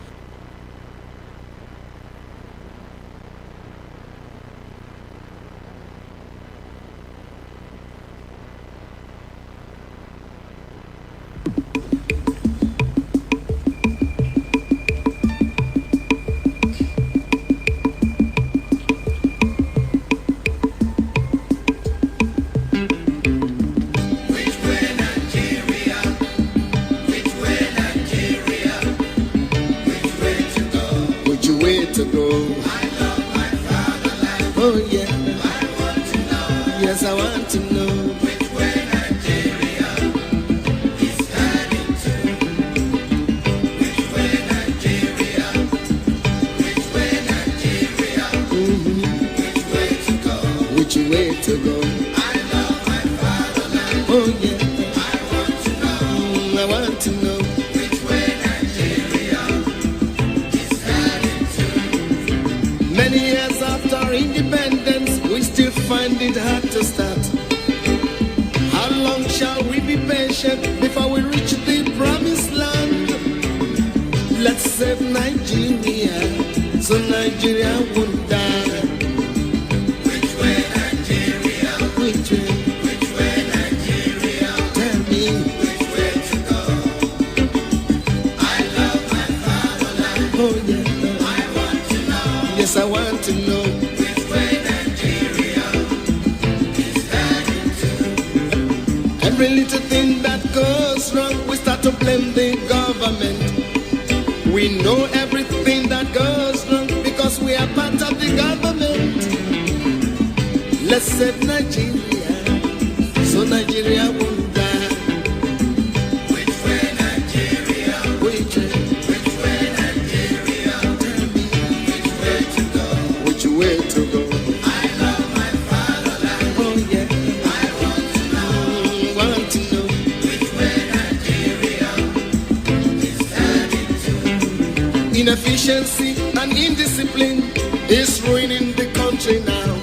Inefficiency and indiscipline is ruining the country now.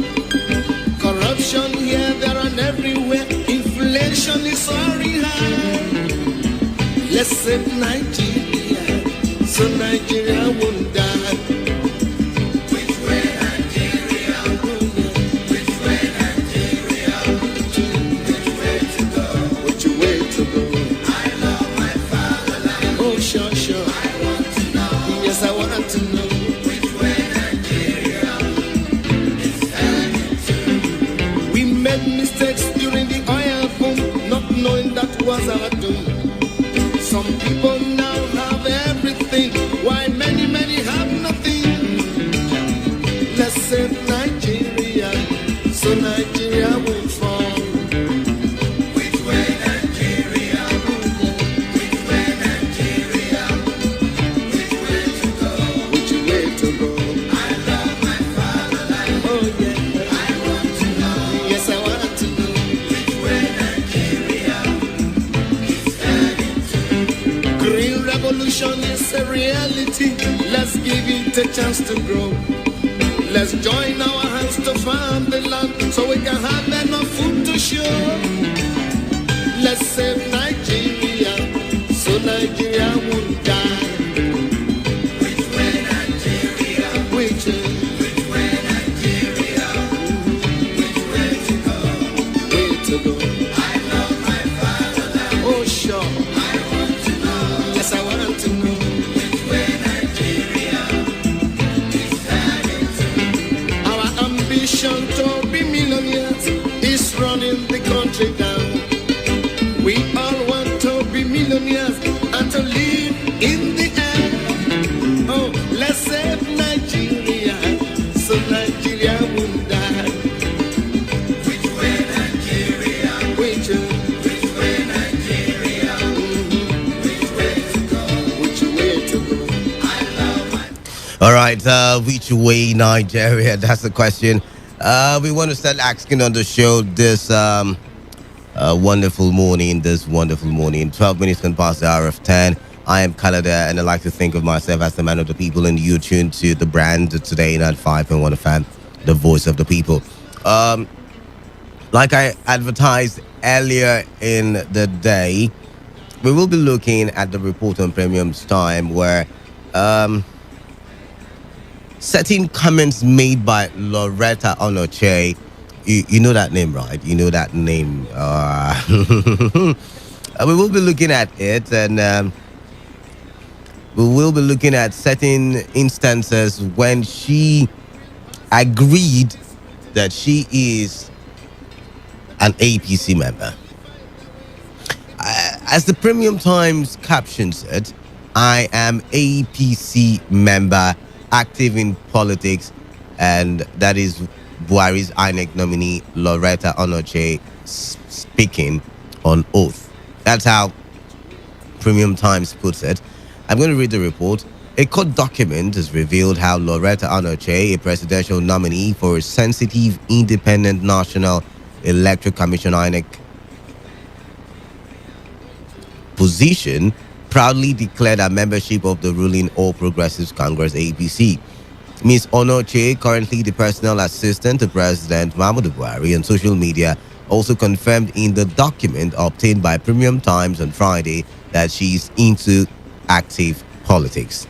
Corruption here, there, and everywhere. Inflation is soaring high. Let's save Nigeria so Nigeria won't die. Which way Nigeria? Which way Nigeria? Which way to go? Which way to go? I love my fatherland. Oh, sure, sure. I want to know which way Nigeria is heading to. We made mistakes during the oil boom, not knowing that was our doom. Some people now have everything, while many, many have nothing. Let's save Nigeria, so Nigeria won't fall. Is a reality. Let's give it a chance to grow. Let's join our hands to farm the land so we can have enough food to show. Let's save Nigeria so Nigeria won't die. Which way Nigeria? Which way Nigeria? Which way to go? Way to go. I love my fatherland. Oh sure. I want to know which way Nigeria is heading to. Our ambition to be millionaires is running the country down. We All right, which way Nigeria? That's the question. We want to start asking on the show this wonderful morning. 12 minutes can pass the hour of 10. I am Kalada, and I like to think of myself as the man of the people, and you tune to the brand Today 95.1 FM, the voice of the people. Like I advertised earlier in the day, we will be looking at the report on Premium's Time where certain comments made by Loretta Onoche. You know that name, right? You know that name. We will be looking at it, and we will be looking at certain instances when she agreed that she is an APC member. As the Premium Times captions it, I am APC member, active in politics, and that is Buhari's INEC nominee Loretta Onoche speaking on oath. That's how Premium Times puts it. I'm going to read the report. A court document has revealed how Loretta Onoche, a presidential nominee for a sensitive, independent National Electoral Commission INEC position, proudly declared her membership of the ruling All Progressives Congress APC. Ms. Onoche, currently the personal assistant to President Muhammadu Buhari on social media, also confirmed in the document obtained by Premium Times on Friday that she is into active politics.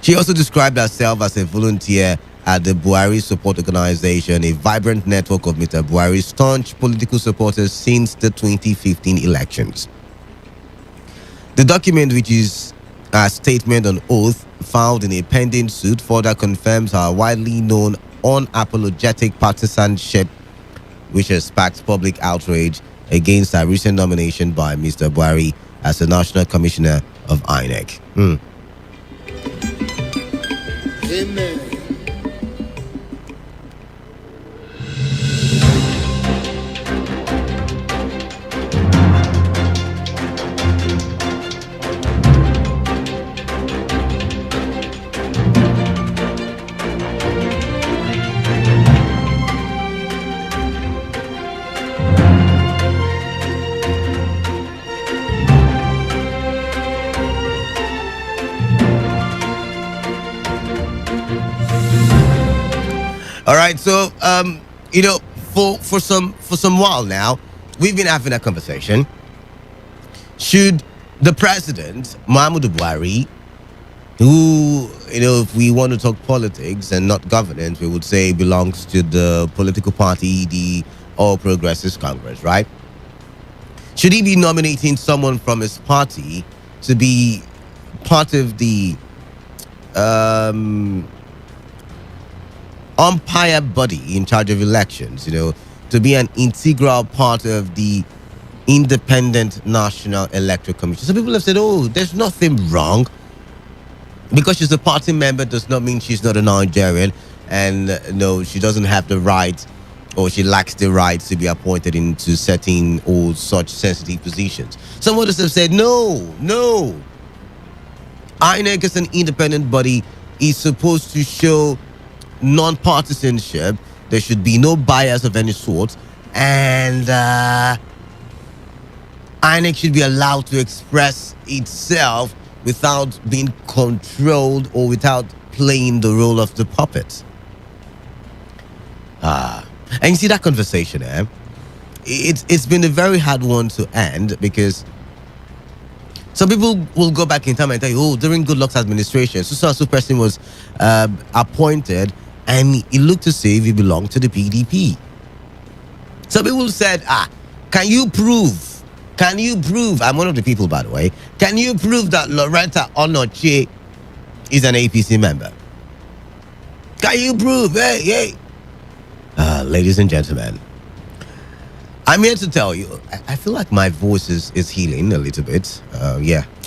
She also described herself as a volunteer at the Buhari Support Organization, a vibrant network of Mr. Buhari's staunch political supporters since the 2015 elections. The document, which is a statement on oath filed in a pending suit, further confirms her widely known unapologetic partisanship, which has sparked public outrage against her recent nomination by Mr. Buhari as the National Commissioner of INEC. Amen. All right, so for some while now, we've been having a conversation. Should the president, Muhammadu Buhari, who, if we want to talk politics and not governance, we would say belongs to the political party, the All Progressives Congress, right? Should he be nominating someone from his party to be part of the umpire body in charge of elections, to be an integral part of the Independent National Electoral Commission? Some people have said, oh, there's nothing wrong. Because she's a party member does not mean she's not a Nigerian, and no, she doesn't have the right, or she lacks the right to be appointed into certain or such sensitive positions. Some others have said, no. INEC is an independent body, is supposed to show non-partisanship. There should be no bias of any sort, and INEC should be allowed to express itself without being controlled or without playing the role of the puppet. And you see that conversation, it's been a very hard one to end, because some people will go back in time and tell you, oh, during Goodluck's administration, so person was appointed, and it looked as if he belonged to the PDP. Some people said, can you prove, I'm one of the people, by the way, can you prove that Loretta Onoche is an APC member? Can you prove? Hey. Ladies and gentlemen, I'm here to tell you, I feel like my voice is healing a little bit. I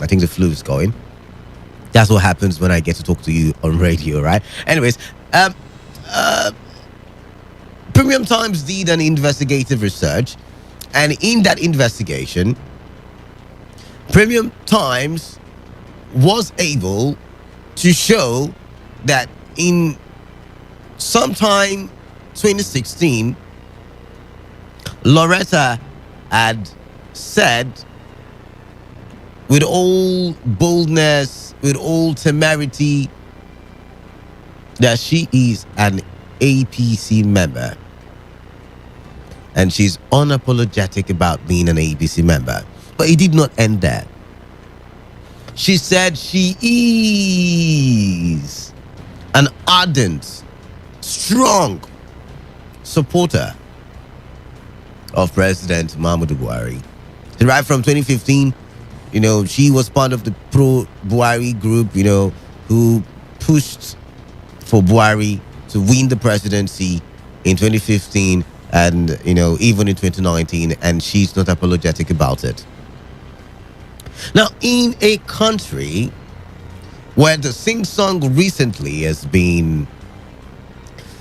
think the flu is going. That's what happens when I get to talk to you on radio, right? Anyways, Premium Times did an investigative research, and in that investigation, Premium Times was able to show that in sometime 2016, Loretta had said with all boldness, with all temerity, that she is an APC member. And she's unapologetic about being an APC member. But it did not end there. She said she is an ardent, strong supporter of President Muhammadu Buhari. Right from 2015, she was part of the pro-Buhari group, who pushed for Buhari to win the presidency in 2015 and, even in 2019, and she's not apologetic about it. Now, in a country where the sing-song recently has been,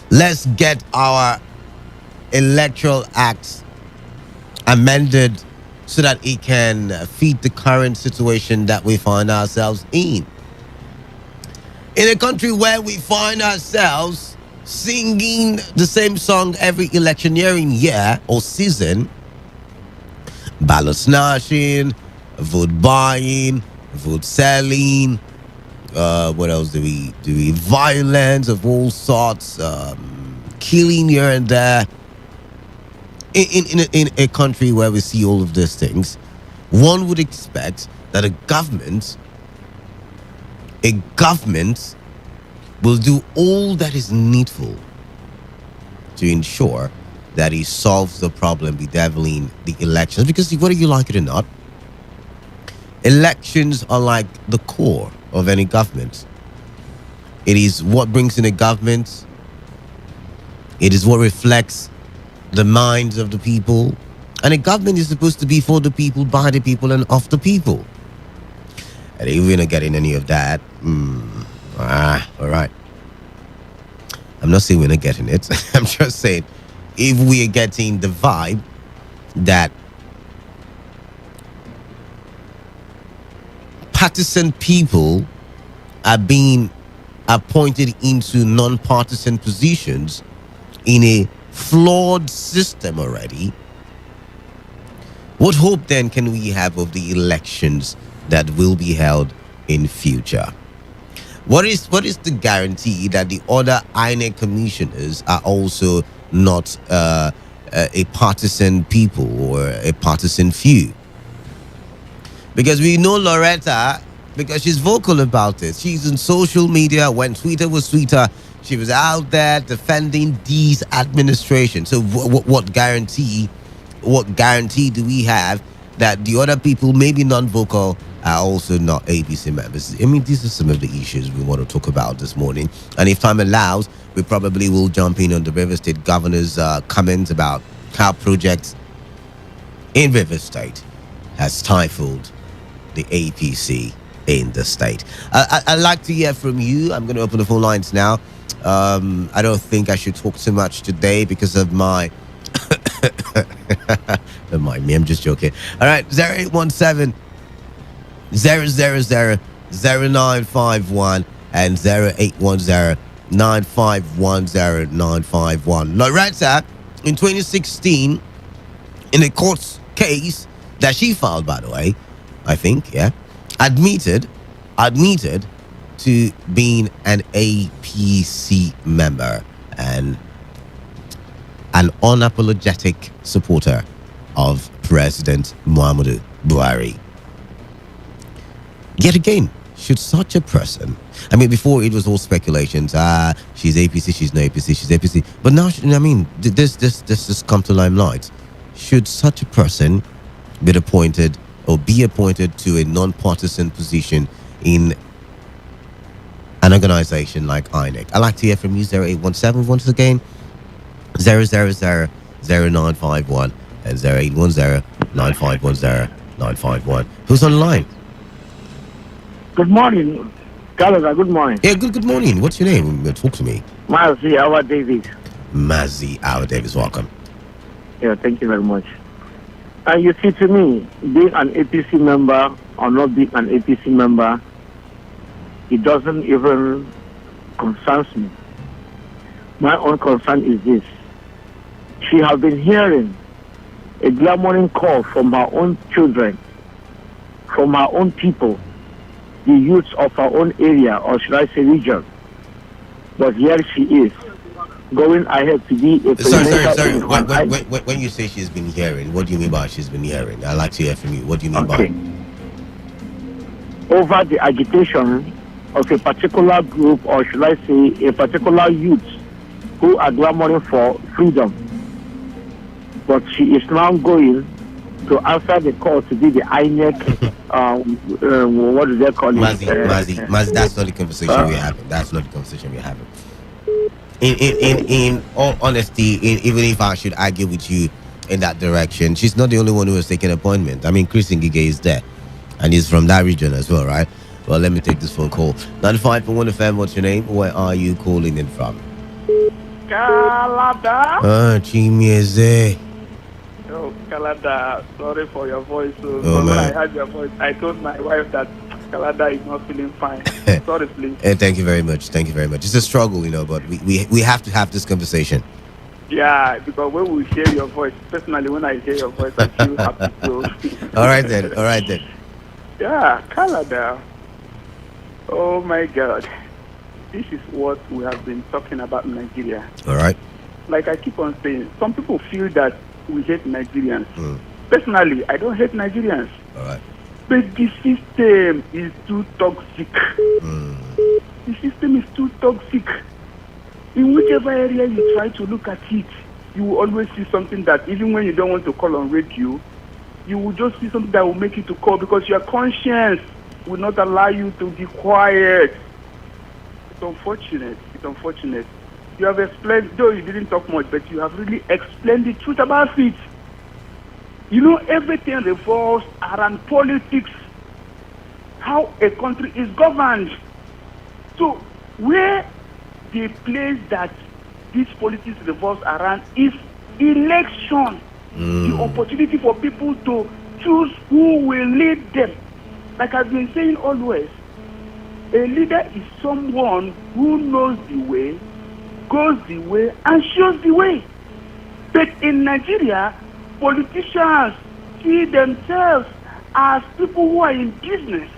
let's get our electoral act amended so that it can fit the current situation that we find ourselves in. In a country where we find ourselves singing the same song every electioneering year or season, ballot snatching, vote buying, vote selling, what else do we do? Violence of all sorts, killing here and there. In a country where we see all of these things, one would expect that a government will do all that is needful to ensure that it solves the problem bedeviling the elections. Because whether you like it or not, elections are like the core of any government. It is what brings in a government. It is what reflects the minds of the people. And a government is supposed to be for the people, by the people, and of the people. And if we're not getting any of that, all right. I'm not saying we're not getting it. I'm just saying, if we are getting the vibe that partisan people are being appointed into non-partisan positions in a flawed system already, what hope then can we have of the elections that will be held in future? What is the guarantee that the other INEC commissioners are also not a partisan people or a partisan few? Because we know Loretta, because she's vocal about it. She's in social media. When Twitter was Twitter, she was out there defending these administration. So what guarantee do we have that the other people, maybe non-vocal, are also not ABC members? I mean, these are some of the issues we want to talk about this morning. And if time allows, we probably will jump in on the River State Governor's comments about how projects in River State has stifled the APC in the state. I'd like to hear from you. I'm going to open the phone lines now. I don't think I should talk too much today because of my... Don't mind me, I'm just joking. All right, 0817 000 0951 and 0810 9510 951. Loretta, in 2016, in a court case that she filed, by the way, I think, admitted to being an APC member and an unapologetic supporter of President Muhammadu Buhari. Yet again, should such a person, I mean, before it was all speculations, she's APC, she's no APC, she's APC, but now, I mean, this just come to limelight. Should such a person be appointed to a non-partisan position in an organization like INEC? I'd like to hear from you. 0817 once again, 0000951 and 0810 9510 951. Who's on the line? Good morning, Gallagher. Good morning. Yeah, good morning. What's your name? Talk to me. Mazi Awa David. Mazi Awa Davis, welcome. Yeah, thank you very much. You see, to me, being an APC member or not being an APC member it doesn't even concern me. My own concern is this. She has been hearing a glamoring call from her own children, from her own people, the youths of her own area, or should I say region. But here she is, going ahead to be a Sorry. When you say she's been hearing, what do you mean by she's been hearing? I'd like to hear from you. What do you mean by? Over the agitation of a particular group, or should I say a particular youth, who are clamoring for freedom. But she is now going to answer the call to be the INEC, what do they call it? Mazi, that's not the conversation we're having. That's not the conversation we're having. In all honesty, even if I should argue with you in that direction, she's not the only one who has taken appointment. I mean, Chris Ngige is there, and he's from that region as well, right? Well, let me take this phone call. 95.1fm, what's your name? Where are you calling in from? Kalada. Chimieze. Oh, Kalada, sorry for your voice. When I heard your voice, I told my wife that Kalada is not feeling fine. Sorry, please. Thank you very much. Thank you very much. It's a struggle, but we have to have this conversation. Yeah, because when we hear your voice, personally, when I hear your voice, I feel happy. So. All right then. Yeah, Kalada. Oh my God. This is what we have been talking about in Nigeria. All right. Like I keep on saying, some people feel that we hate Nigerians. Personally, I don't hate Nigerians. All right. But the system is too toxic. The system is too toxic. In whichever area you try to look at it, you will always see something that even when you don't want to call on radio, you will just see something that will make you to call because your conscience will not allow you to be quiet. It's unfortunate. You have explained, though you didn't talk much, but you have really explained the truth about it. Everything revolves around politics, how a country is governed. So, where the place that this politics revolves around is election. The opportunity for people to choose who will lead them. Like I've been saying always, a leader is someone who knows the way, goes the way, and shows the way. But in Nigeria, politicians see themselves as people who are in business.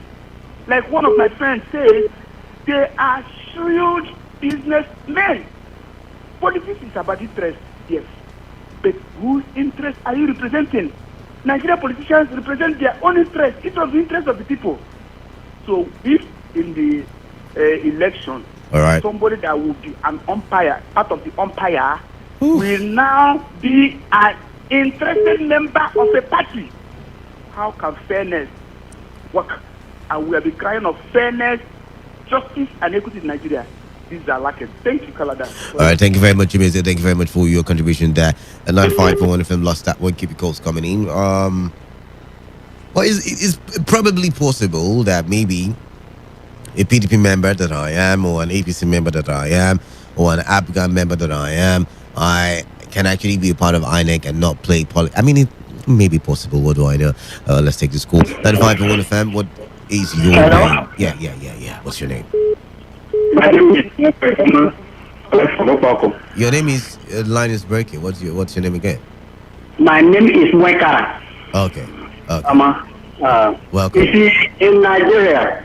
Like one of my friends says, they are shrewd businessmen. Politics is about interest, yes. But whose interest are you representing? Nigerian politicians represent their own interest. It was the interest of the people. So if in the election, somebody that will be an umpire, part of the umpire, will now be an interested member of a party, how can fairness work? And we have been crying of fairness, justice, and equity in Nigeria. These are lacking. Thank you, Kalada. All right, thank you very much, Jimmy. Thank you very much for your contribution there. A 95.1 FM lost that one. Keep your calls coming in. Well, it's probably possible that maybe a PDP member that I am, or an APC member that I am, or an APGA member that I am, I can actually be a part of INEC and not play politics. I mean, it may be possible. What do I know? Let's take this call. 95.1 FM. What is your name? Yeah. What's your name? Your name is line is breaking. What's your name again? My name is Mwekara. Okay. Welcome. You see, in Nigeria,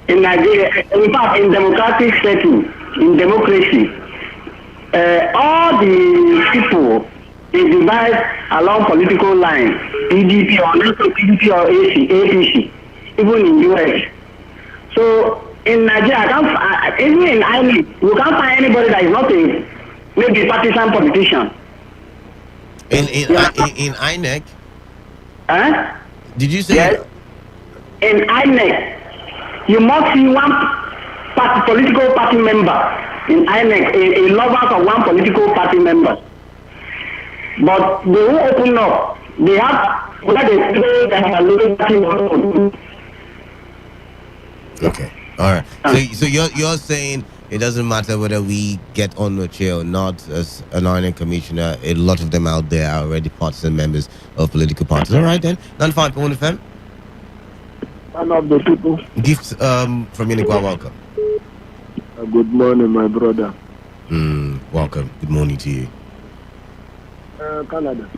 in fact, in democratic setting, in democracy, all the people they divide along political lines, PDP or APC, even in US. So in Nigeria, even in INEC, you can't find anybody that is not a maybe partisan politician. In INEC? Huh? Did you say? Yes. In INEC, you must see one political party member in INEC, a lover of one political party member. But they will open up. They have whether they say that they are losing party. Okay. All right. So you're saying it doesn't matter whether we get on the chair or not as an INEC commissioner. A lot of them out there are already partisan members of political parties. All right then. 95.1 FM. Man of the people. Gifts from Unicwa, welcome. Good morning, my brother. Welcome. Good morning to you. Canada.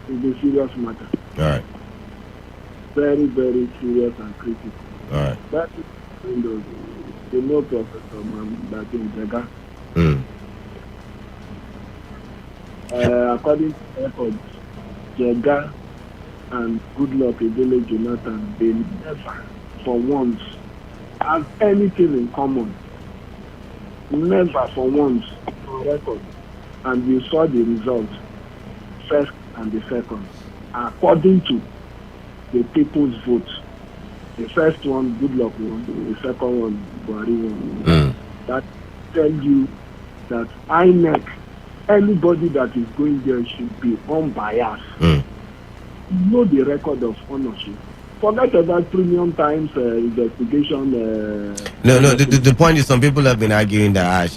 It's a serious matter. All right. Very, very serious and critical. All right. That is the no Professor Batin Jega. According to records, Jega and Goodluck Ebele Jonathan, they never, for once, have anything in common. Never for once on record. And you saw the results, first and the second. According to the people's vote, the first one, Goodluck won, the second one, Buhari won. That tells you that INEC, anybody that is going there should be unbiased. Know the record of ownership. Forget about premium times investigation. The point is, some people have been arguing that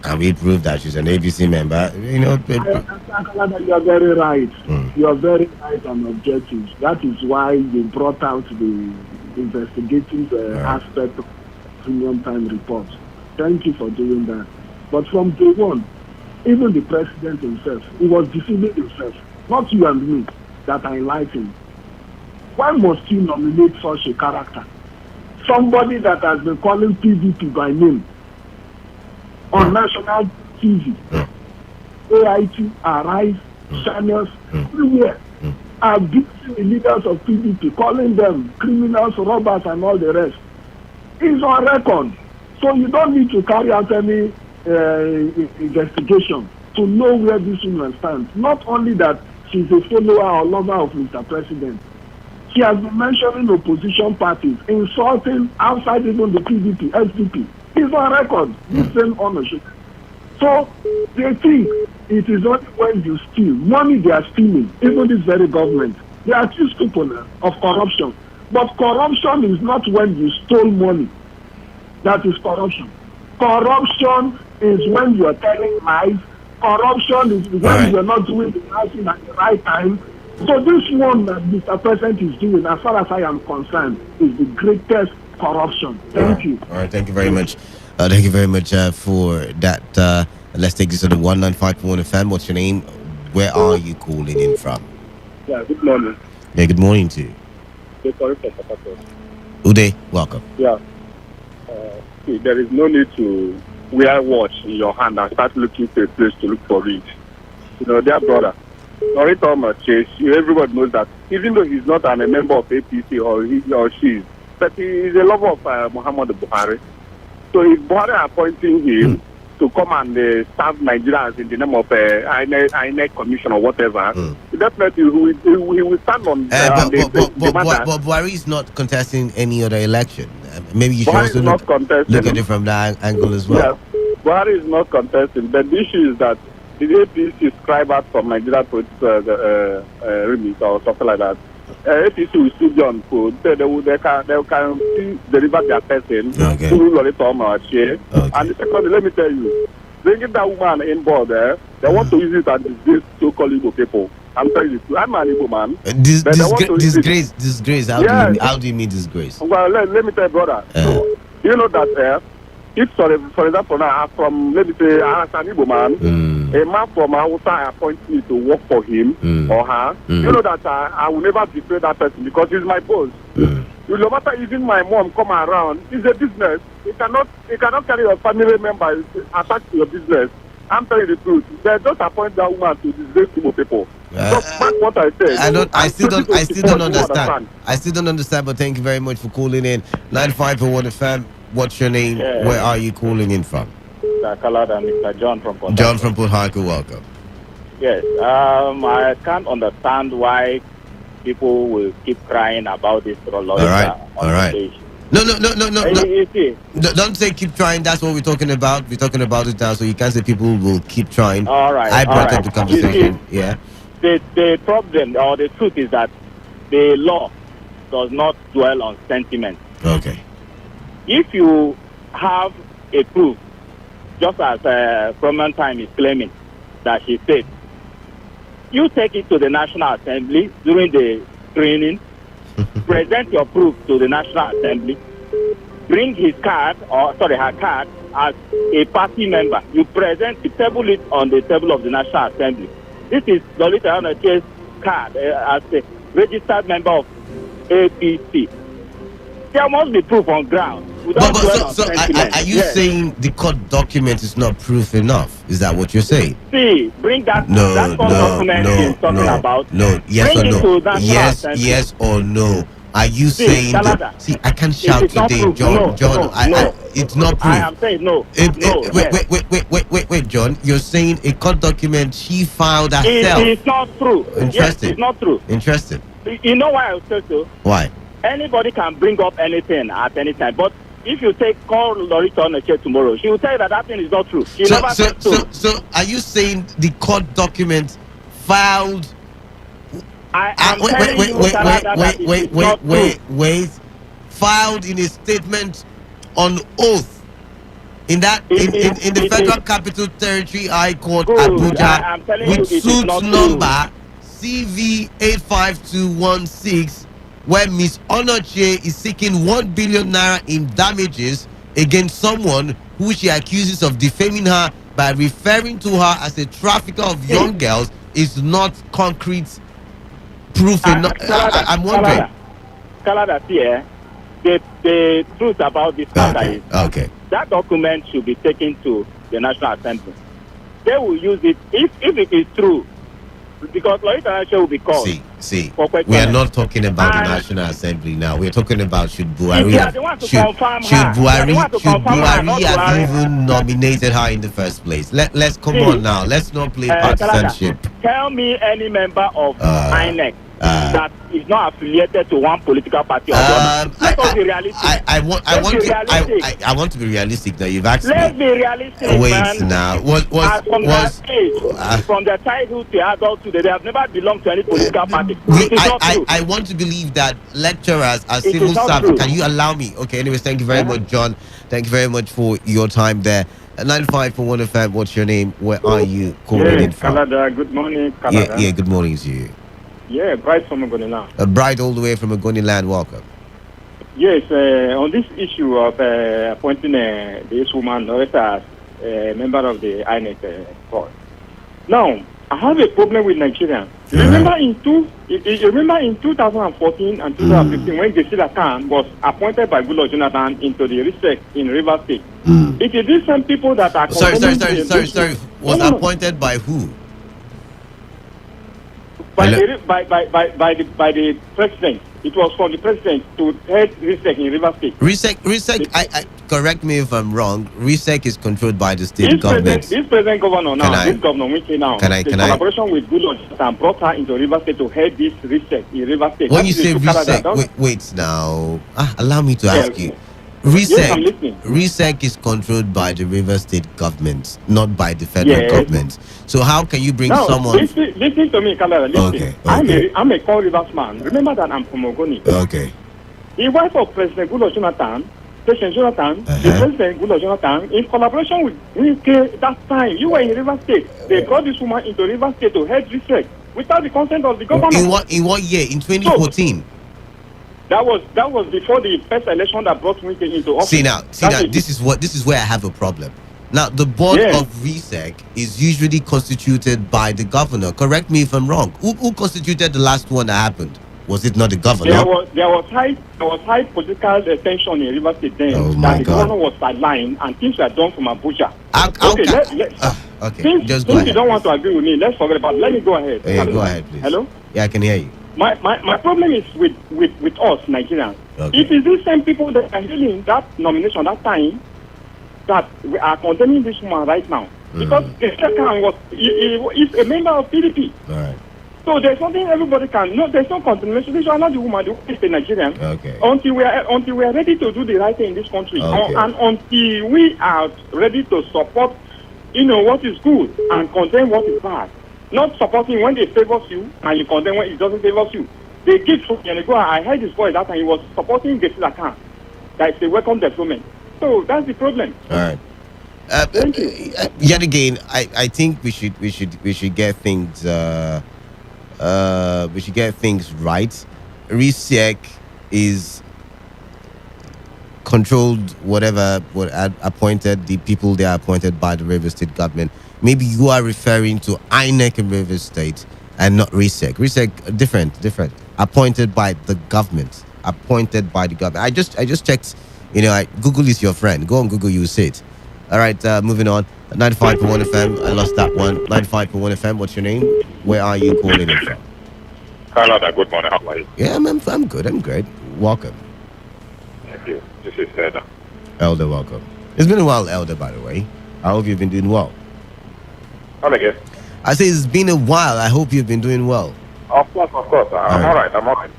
can we prove that she's an ABC member? You know, you are very right. You are very right and objective. That is why you brought out the investigative aspect of premium time report. Thank you for doing that. But from day one, even the president himself, he was deceiving himself. Not you and me that are enlightened. Why must you nominate such a character? Somebody that has been calling PDP by name on national TV, AIT, Arise, channels, everywhere, abusing the leaders of PDP, calling them criminals, robbers, and all the rest. It's on record. So you don't need to carry out any investigation to know where this woman stands. Not only that she's a follower or lover of Mr. President, she has been mentioning opposition parties, insulting outside even the PDP, SDP. It's on record, the same ownership. So they think it is only when you steal money they are stealing, even this very government. They are accused people of corruption. But corruption is not when you stole money. That is corruption. Corruption is when you are telling lies. Corruption is when you are not doing the right thing at the right time. So this one that Mr. President is doing, as far as I am concerned, is the greatest corruption. Thank you. All right, thank you very much. Thank you very much for that. Let's take this on the 195.1 FM. What's your name? Where are you calling in from? Yeah, good morning. Yeah, good morning to you. Uday, welcome. Yeah. See, there is no need to wear watch in your hand and start looking for a place to look for it. You know, dear brother, everybody knows that even though he's not a member of APC or he or she, but he is a lover of Muhammad Buhari. So if Buhari appointing him to come and serve Nigerians in the name of INEC commission or whatever, definitely he will stand on but Buhari is not contesting any other election. Maybe you should Buhari also look at it from that angle as well. Yes, Buhari is not contesting, but the issue is that the APC scribe out from Nigeria remit or something like that. APC will still be on food. They can still deliver their person through Lolita Marche. And the second, let me tell you, bringing that woman in board there, they want to use it as this so-called Igbo people. I'm telling you, I'm an Igbo man. Disgrace. How do you mean disgrace? Well, let me tell you, brother. So, you know that if, for example, now from, let me say, as an Igbo man, a man from Hausa appoints me to work for him or her, you know that I will never betray that person because he's my boss. No matter even my mom come around, it's a business. You cannot carry your family members attached to your business. I'm telling you the truth. They just appoint that woman to disgrace people. That's what I said. I still don't understand. I still don't understand, but thank you very much for calling in. 95.1 FM. What's your name? Yeah. Where are you calling in from? Mr. John from Port Harcourt. John from Port Harcourt, welcome. Yes, I can't understand why people will keep crying about this Rolloita. All right. No. Don't say keep trying. That's what we're talking about. We're talking about it now, so you can't say people will keep trying. All right. I brought up the conversation. Yeah. The problem or the truth is that the law does not dwell on sentiment. Okay. If you have a proof, just as Proman Time is claiming that she said, you take it to the National Assembly during the training, present your proof to the National Assembly, bring his card, or sorry, her card, as a party member. You table it on the table of the National Assembly. This is Lolita Onoche's card as a registered member of APC. There must be proof on ground. Are you saying the court document is not proof enough? Is that what you're saying? See, bring that document he's talking about. No, yes bring or no? Yes or no? Are you saying that? See, I can't shout today, John. It's not proof. I am saying no. Wait, John. You're saying a court document she filed herself. It is not true. Interesting. Yes, it's not true. Interesting. You know why I would say so? Why? Anybody can bring up anything at any time, but if you call Lorita Onoche tomorrow, she will tell you that thing is not true. So are you saying the court document filed? Wait. Filed in a statement on oath in the Federal Capital Territory High Court Abuja with suit number CV85216, where Miss Onoche is seeking 1 billion naira in damages against someone who she accuses of defaming her by referring to her as a trafficker of young girls, is not concrete proof enough. I'm wondering. Kalada, the truth about this matter is that document should be taken to the National Assembly. They will use it if it is true, because Lorita Onoche will be called. See, we are not talking about the National Assembly now. We're talking about should Buhari have even nominated her in the first place. Let's come on now. Let's not play partisanship. Tell me any member of INEC that is not affiliated to one political party or another. Let us be realistic. I want to be realistic now. You've asked Let's me. be realistic, Wait man. now. From their childhood to adulthood, they have never belonged to any political party. I want to believe that lecturers are civil servants. Can you allow me? Okay, anyways, thank you very much, John. Thank you very much for your time there. 95.1fm, what's your name? Where are you calling in from? Canada. Good morning, Canada. Yeah, good morning to you. Yeah, Bright from Ogoniland. Bright all the way from Ogoniland, welcome. Yes, on this issue of appointing this woman as a member of the INEC board. Now, I have a problem with Nigerians. Remember in 2014 and 2015 when Gesila Khan was appointed by Goodluck Jonathan into the RISEC in Rivers State. It is these same people that are sorry. Was appointed by who? By the president. It was for the president to head RISEC in Rivers State. RISEC. I correct me if I'm wrong. RISEC is controlled by the state government. This present governor now, this governor Wike now, collaboration with Goodluck Jonathan brought her into Rivers State to head this RISEC in Rivers State. When you say RISEC, wait now. Allow me to ask you. RISEC is controlled by the Rivers State government, not by the federal government. So how can you bring someone? Listen to me, Kalala. Listen. Okay. I'm a Call Rivers man. Remember that I'm from Ogoni. Okay. The wife of President Goodluck Jonathan, the President Goodluck Jonathan, in collaboration with Wike that time, you were in Rivers State. They brought this woman into Rivers State to head RISEC without the consent of the government. In what year? In 2014. That was before the first election that brought Wike into office. See now, this is where I have a problem. Now, the board of RISEC is usually constituted by the governor. Correct me if I'm wrong. Who constituted the last one that happened? Was it not the governor? There was high political tension in Rivers State then. The governor was sidelined and things were done from Abuja. Since you don't want to agree with me, let's forget about it. Let me go ahead. Yeah, go ahead, please. Hello? Yeah, I can hear you. My problem is with us, Nigerians. Okay. It is these same people that are hailing that nomination that time that we are condemning this woman right now. Because the second is a member of PDP. All right. So there's something everybody can know. There's no condemnation. This is not the woman, the woman is a Nigerian. Okay. Until we are ready to do the right thing in this country, and until we are ready to support, what is good and condemn what is bad. Not supporting when they favors you and you condemn when it doesn't favor you. They give from Yenego. I heard his voice that time. He was supporting Gesila Khan. That is a welcome development. So that's the problem. All right. Thank you. Yet again, I think we should get things right. RISEC is controlled, whatever, appointed, the people they are appointed by the Rivers State government. Maybe you are referring to INEC in Rivers State and not RISEC. RISEC, different. Appointed by the government. Appointed by the government. I just checked, Google is your friend. Go on Google, you will see it. All right, moving on. 95.1 FM. I lost that one. 95.1 FM. What's your name? Where are you calling in from? Hello, good morning. How are you? Yeah, I'm good. I'm great. Welcome. Thank you. This is Elder. Elder, welcome. It's been a while, Elder, by the way. I hope you've been doing well. Come again? I say it's been a while. I hope you've been doing well. Of course. I'm all right.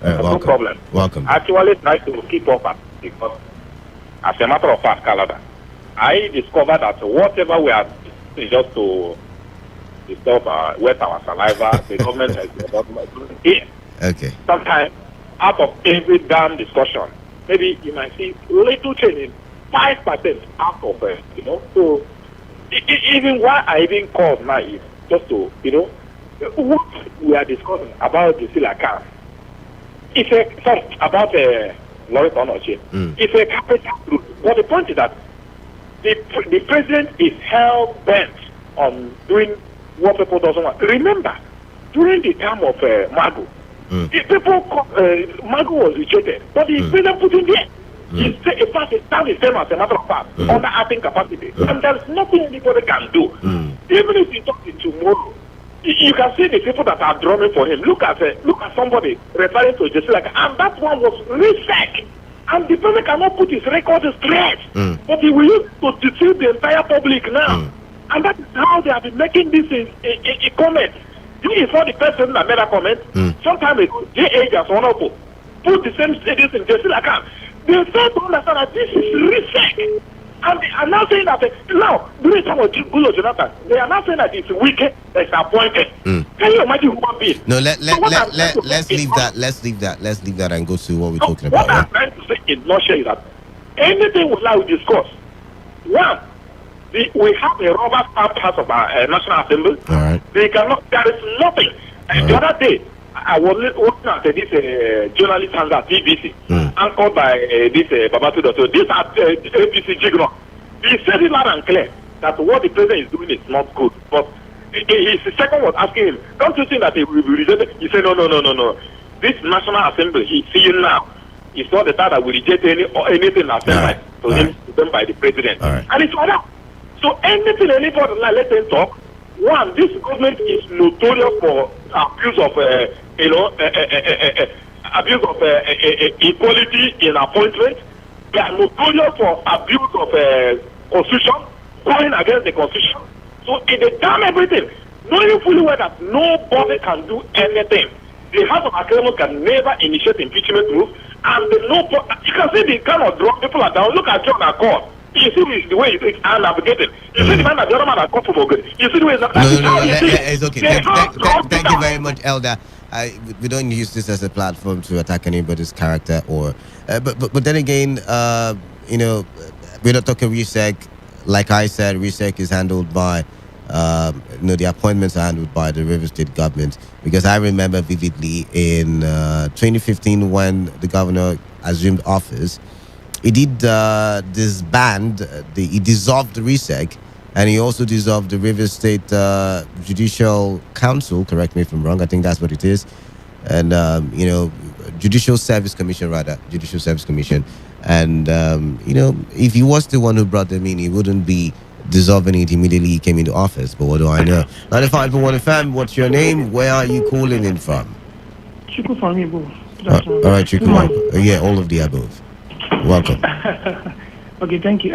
No problem. Welcome. Actually, it's nice to keep up because, as a matter of fact, Canada, I discovered that whatever we are doing just to disturb wet our saliva, the government has here. Okay. Sometimes, out of every damn discussion, maybe you might see little change in 5% out of it, So, even why I even called now is just to, what we are discussing about the Silaka. It's about Lawrence Onoche. It's a capital truth. But the point is that the president is hell bent on doing what people doesn't want. Remember, during the time of Mago, Mago was rejected, but the president put in there. In fact, it sounds the same as a matter of fact, under acting capacity. And there's nothing anybody can do. Even if he talks it tomorrow, you can see the people that are drumming for him. Look at somebody referring to Jesse like, and that one was reset. And the president cannot put his record straight. But he will use to deceive the entire public now. And that is how they have been making this in comment. You saw the person that made a comment. Sometime ago, J.A. just one of put the same status in Jesse like they fail to understand that this is reset. And they are now saying that now, during time of Gulo Jonathan, they are now saying that it's wicked, it's appointed. Can you imagine human being? No, let's leave that. Let's leave that and go to what we're talking about. What I'm trying to say in nutshell is that anything we like to discuss. One, we have a rubber stamp house of our National Assembly. All right. There is nothing. The other day, I was working at this journalist handle at BBC, anchored by this Babatuda. So this at ABC Jigno. He said it loud and clear that what the president is doing is not good. But his second was asking him, don't you think that he will be rejected? He said, no. This National Assembly, he's seeing now, it's not the time that we reject anything that's done by the president. And it's like that. So anything anybody let them talk. One, this government is notorious for abuse of abuse of equality in appointment. They are notorious for abuse of constitution, going against the constitution. So they damn everything, knowing fully well that nobody can do anything. The House of Assembly can never initiate impeachment move, and you can see the kind of drug people are down. Look at John Accord. You see the way it's navigated. You see the man that the other man has got for good. You see the way it's okay. Thank you very much, Elder. We don't use this as a platform to attack anybody's character or, but then again, we're not talking RISEC. Like I said, RISEC is handled by, the appointments are handled by the River State government. Because I remember vividly in 2015 when the governor assumed office, he did disband, he dissolved the RISEC, and he also dissolved the River State Judicial Council, correct me if I'm wrong, I think that's what it is, and, Judicial Service Commission. And, if he was the one who brought them in, he wouldn't be dissolving it immediately he came into office, but what do I know? 95.1 FM, what's your name? Where are you calling in from? Chiku from Ibo. All right, Chiku. Yeah, all of the above. Welcome. Okay, thank you.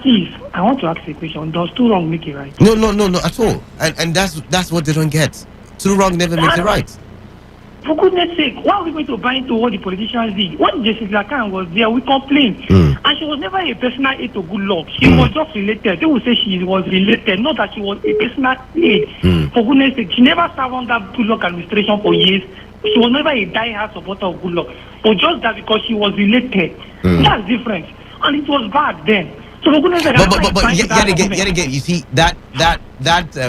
Please, I want to ask a question. Does too wrong make it right? No, at all. And that's what they don't get. Too wrong never makes it right. For goodness sake, why are we going to buy into what the politicians did? When Justice Lacan was there, we complained. And she was never a personal aid to good luck. She was just related. They will say she was related, not that she was a personal aid. For goodness sake, she never served under good luck administration for years. She was never a die-hard supporter of good luck. But just that because she was related, that's different. And it was bad then. So for goodness sake, but yet again, you see that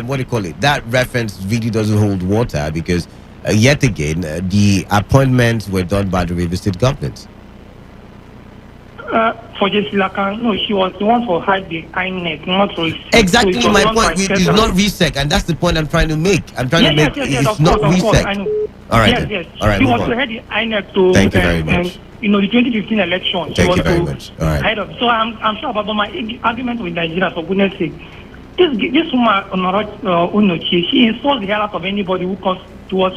what do you call it? That reference really doesn't hold water because yet again, the appointments were done by the River State government. For Jessica, no, she was the one for hide the INEC, not for exactly my point. It's not RESEC, and that's the point I'm trying to make. I'm trying to make it's not RESEC. I know. All right. Yes. All right. She was to head the INEC to. Thank you very much. The 2015 election. Thank you very much. All right. Head of. So I'm sure about my argument with Nigeria. For goodness sake, this woman, Unochi, she insults the hell out of anybody who comes to us.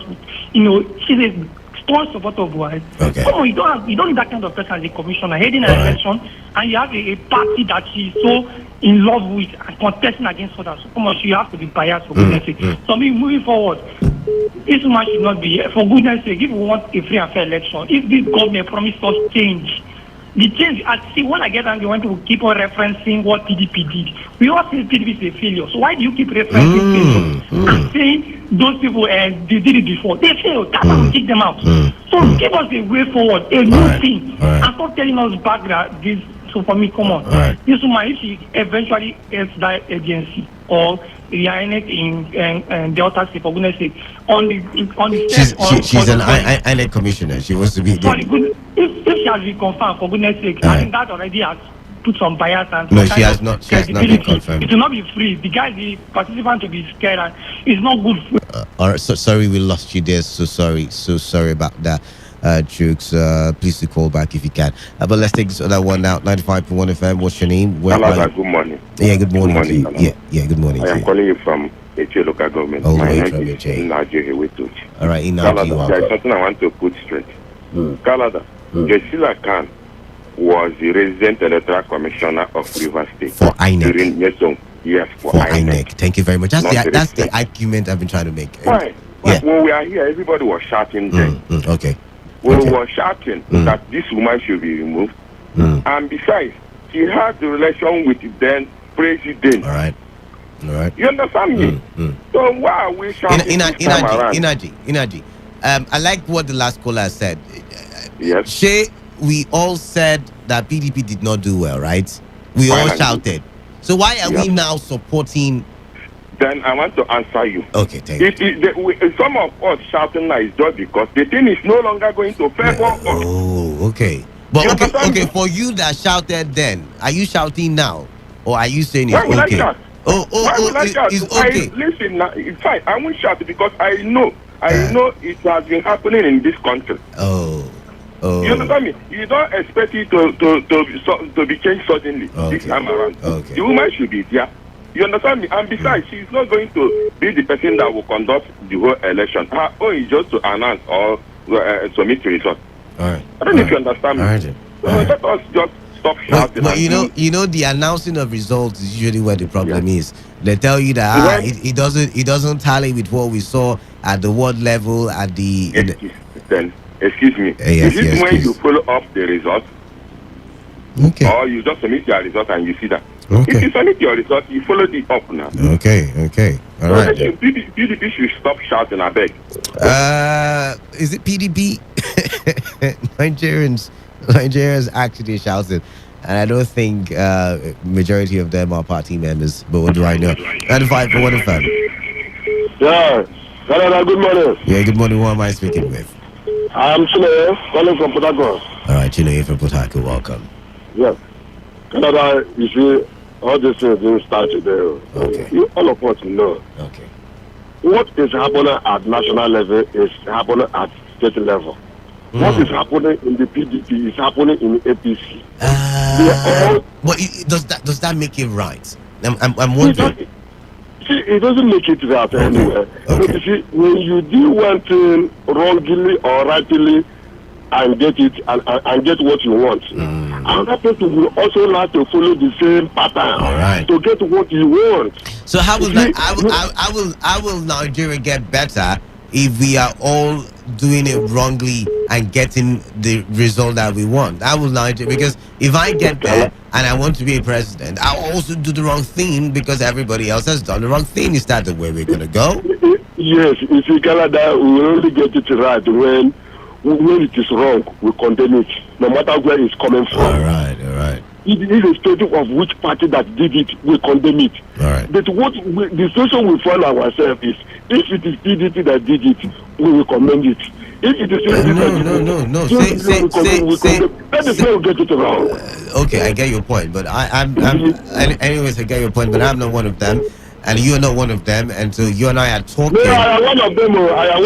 She's a strong supporter of Buhari. Okay. Come on, you don't need that kind of person as a commissioner heading an election, and you have a party that she's so in love with and contesting against others. So come on, you have to be biased for goodness sake. So moving forward, this woman should not be for goodness sake. If we want a free and fair election, if this government promised us change. The change, I see when I get angry, want to keep on referencing what PDP did. We all say PDP is a failure. So why do you keep referencing failure and saying those people they did it before? They failed. That's why we kick them out. So give us a way forward, a new thing, and stop telling us back that this. So for me, come on. This woman, if she eventually ends that agency or the INEC in Delta State, for goodness sake, on the she's an INEC commissioner. She wants to be there. If she has been confirmed, for goodness sake, I think that already has put some bias and no, she has not. She has not been confirmed. It will not be free. The guy, the participant, to be scared, and it's not good. All right. So sorry we lost you there. So sorry about that. Jukes, please to call back if you can. But let's take this other one now. 95.1 FM. What's your name? Hello, good morning. Yeah, good morning. To you. Yeah, good morning. I am calling you from Eche local government. Oh, my right, name is Nigeria. All right, in Canada. There is something I want to put straight. Canada. Jessica Khan was the resident electoral commissioner of River State for INEC. During yes, for INEC. Thank you very much. That's the argument I've been trying to make. Why? Yeah. When we are here, everybody was shouting then. Okay. We were shouting that this woman should be removed. And besides, she had the relation with the then president. All right. You understand me? So why are we shouting Inaji, I like what the last caller said. Yes. Shay, we all said that PDP did not do well, right? We all shouted. So why are we now supporting? Then I want to answer you. Okay, thank you. Some of us shouting now is just because the thing is no longer going to favor us. Oh, okay. But okay, for you that shouted then, are you shouting now? Or are you saying it's okay? It's okay. Listen, it's fine. I won't shout because I know it has been happening in this country. Oh. You understand me? You don't expect it to be changed suddenly this time around. Okay. The woman should be there. You understand me? And besides, she's not going to be the person that will conduct the whole election. Her own is just to announce or submit the result. All right. I don't know if you understand me. All right. Let us just stop shouting. But you know, the announcing of results is usually where the problem is. They tell you that it doesn't tally with what we saw at the world level at the. Excuse me. Is it when you follow up the result? Okay. Or you just submit your result and you see that? Okay. If you submit your result, you follow it up now. Okay. All right. PDP should stop shouting, I beg. Is it PDP? Nigerians actually shouted. And I don't think majority of them are party members. But what do I know? 95.1 FM. Yeah. Canada, good morning. Yeah, good morning. Who am I speaking with? I'm Chile, calling from Port Harcourt. All right, Chile from Port Harcourt. Welcome. Yes. Canada, you see, all these things didn't start today. Okay. All of us know. Okay. What is happening at national level is happening at state level. What is happening in the PDP is happening in APC. But does that make it right? I'm wondering. See, it doesn't make it right anywhere. But you see, when you do one thing wrongly or rightly and get it and get what you want, another person will also like to follow the same pattern to get what you want. So how will how will Nigeria get better if we are all doing it wrongly and getting the result that we want? That will Nigeria, because if I get there and I want to be a president, I'll also do the wrong thing because everybody else has done the wrong thing. Is that the way we're gonna go? Yes, if in Canada we will only get it right when it is wrong, we condemn it, no matter where it's coming from. All right. Irrespective of which party that did it, we condemn it. All right. But the situation we find ourselves is, if it is PDP that did it, we will commend it. If it is no. Say. That is where we get it wrong. Okay, I get your point, but anyways, I get your point, but I'm not one of them, and you're not one of them, and so you and I are talking. No, I am one of them. I am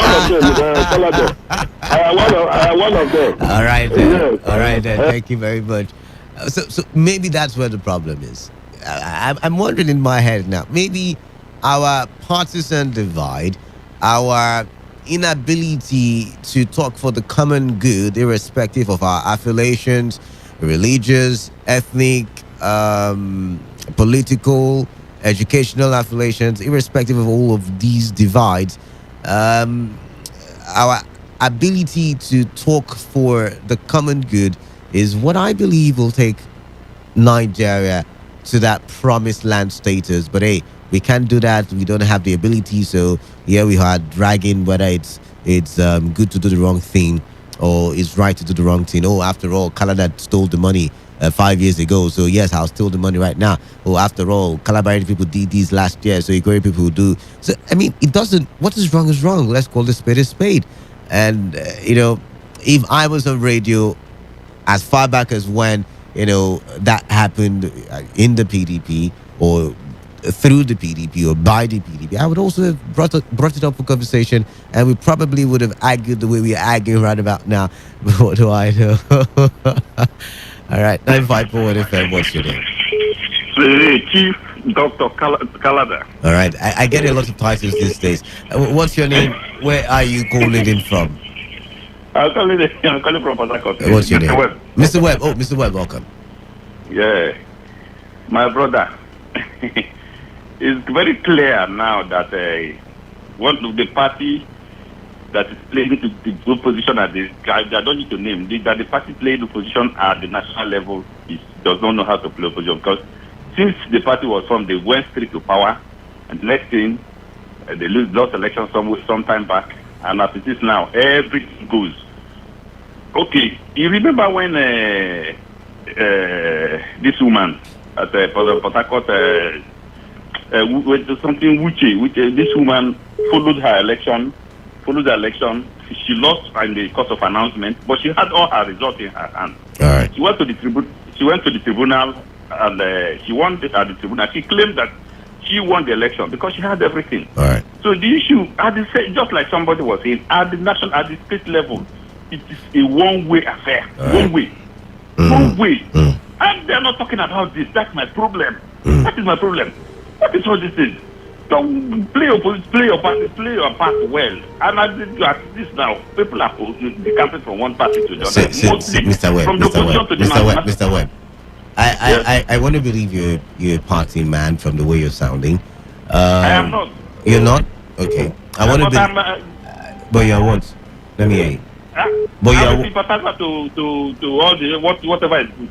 one of them. All right, then. Yes. All right, then. Thank you very much. So maybe that's where the problem is. I'm wondering in my head now. Maybe our partisan divide, our inability to talk for the common good, irrespective of our affiliations, religious, ethnic, political, educational affiliations, irrespective of all of these divides, our ability to talk for the common good is what I believe will take Nigeria to that promised land status. But hey, we can't do that. We don't have the ability. So here we are dragging whether it's good to do the wrong thing or it's right to do the wrong thing. Oh, after all, Canada stole the money 5 years ago. So yes, I'll steal the money right now. Oh, after all, Calabar people did these last year. So Igori people will do. So, I mean, it doesn't, what is wrong is wrong. Let's call the spade a spade. And, if I was on radio as far back as when, that happened in the PDP or through the PDP or by the PDP, I would also have brought it up for conversation, and we probably would have argued the way we are arguing right about now. But what do I know? All right, 95.1 FM, what's your name? Chief Dr. Kalada. All right, I get a lot of titles these days. What's your name? Where are you calling in from? I'm calling from Port Harcourt. What's your name? Webb. Mr. Webb. Oh, Mr. Webb, welcome. Yeah, my brother. It's very clear now that one of the party that is playing the good position at the, I don't need to name, that the party playing the position at the national level does not know how to play opposition, because since the party was formed, they went straight to power, and the next thing, they lost elections some time back, and as it is now, everything goes. Okay, you remember when this woman at Port Harcourt, something which this woman followed the election. She lost in the course of announcement, but she had all her results in her hand. All right. She went to the tribunal, and she won at the tribunal. She claimed that she won the election because she had everything. All right. So the issue, just like somebody was saying, at the state level, it is a one-way affair. One way. One way. And they're not talking about this. That's my problem. That is my problem. What is all this is? Don't play your part well. And at this now, people are decamping from one party to the other. Mr. Webb. I want to believe you're a party man from the way you're sounding. I am not. You're not? Okay. I want to be. But you're what? Let me hear you. But you're to all the whatever is good.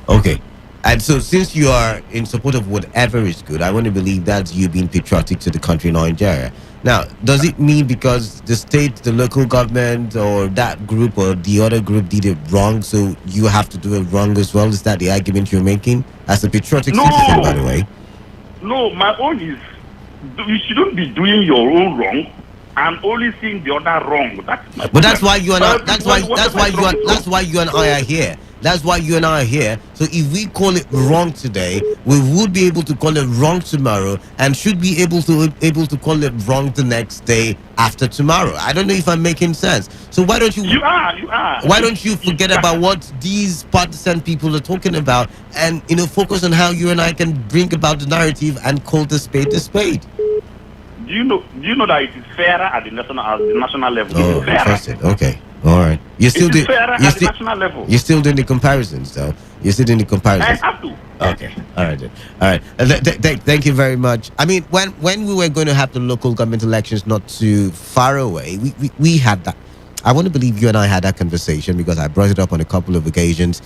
Okay. And so since you are in support of whatever is good, I want to believe that you being patriotic to the country Nigeria. Now, does it mean because the state, the local government, or that group or the other group did it wrong, so you have to do it wrong as well? Is that the argument you're making? As a patriotic citizen, by the way. No, my own is, you shouldn't be doing your own wrong and only seeing the other wrong. But that's why you and I, that's why you and I are here. That's why you and I are here. So if we call it wrong today, we would be able to call it wrong tomorrow, and should be able to call it wrong the next day after tomorrow. I don't know if I'm making sense. So why don't you? You are. Why don't you forget about what these partisan people are talking about, and focus on how you and I can bring about the narrative and call the spade a spade? Do you know that it is fairer at the national level? Oh, interesting. Okay. All right. You're still doing national level. You're still doing the comparisons, though. You're still doing the comparisons. I have to. Okay. All right. Then. All right. Thank you very much. I mean, when we were going to have the local government elections not too far away, we had that. I want to believe you and I had that conversation because I brought it up on a couple of occasions.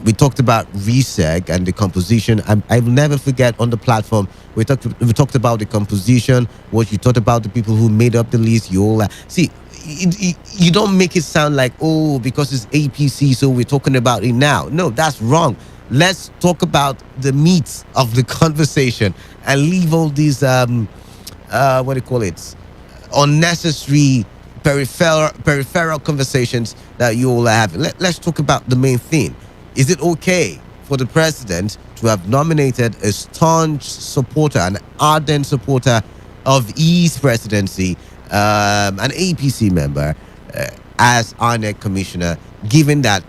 We talked about RESEC and the composition. I will never forget on the platform we talked about the composition. What you thought about the people who made up the list. You all see. You don't make it sound like, oh, because it's APC, so we're talking about it now. No, that's wrong. Let's talk about the meat of the conversation and leave all these, what do you call it? unnecessary peripheral conversations that you all are having. Let's talk about the main thing. Is it okay for the president to have nominated a staunch supporter, an ardent supporter of his presidency, an APC member, as INEC commissioner, given that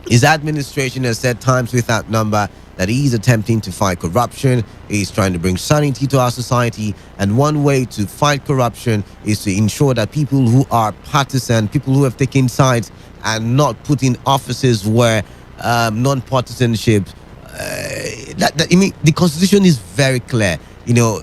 his administration has said times without number that he's attempting to fight corruption, he's trying to bring sanity to our society, and one way to fight corruption is to ensure that people who are partisan, people who have taken sides and not put in offices where non-partisanship, I mean, the constitution is very clear. You know,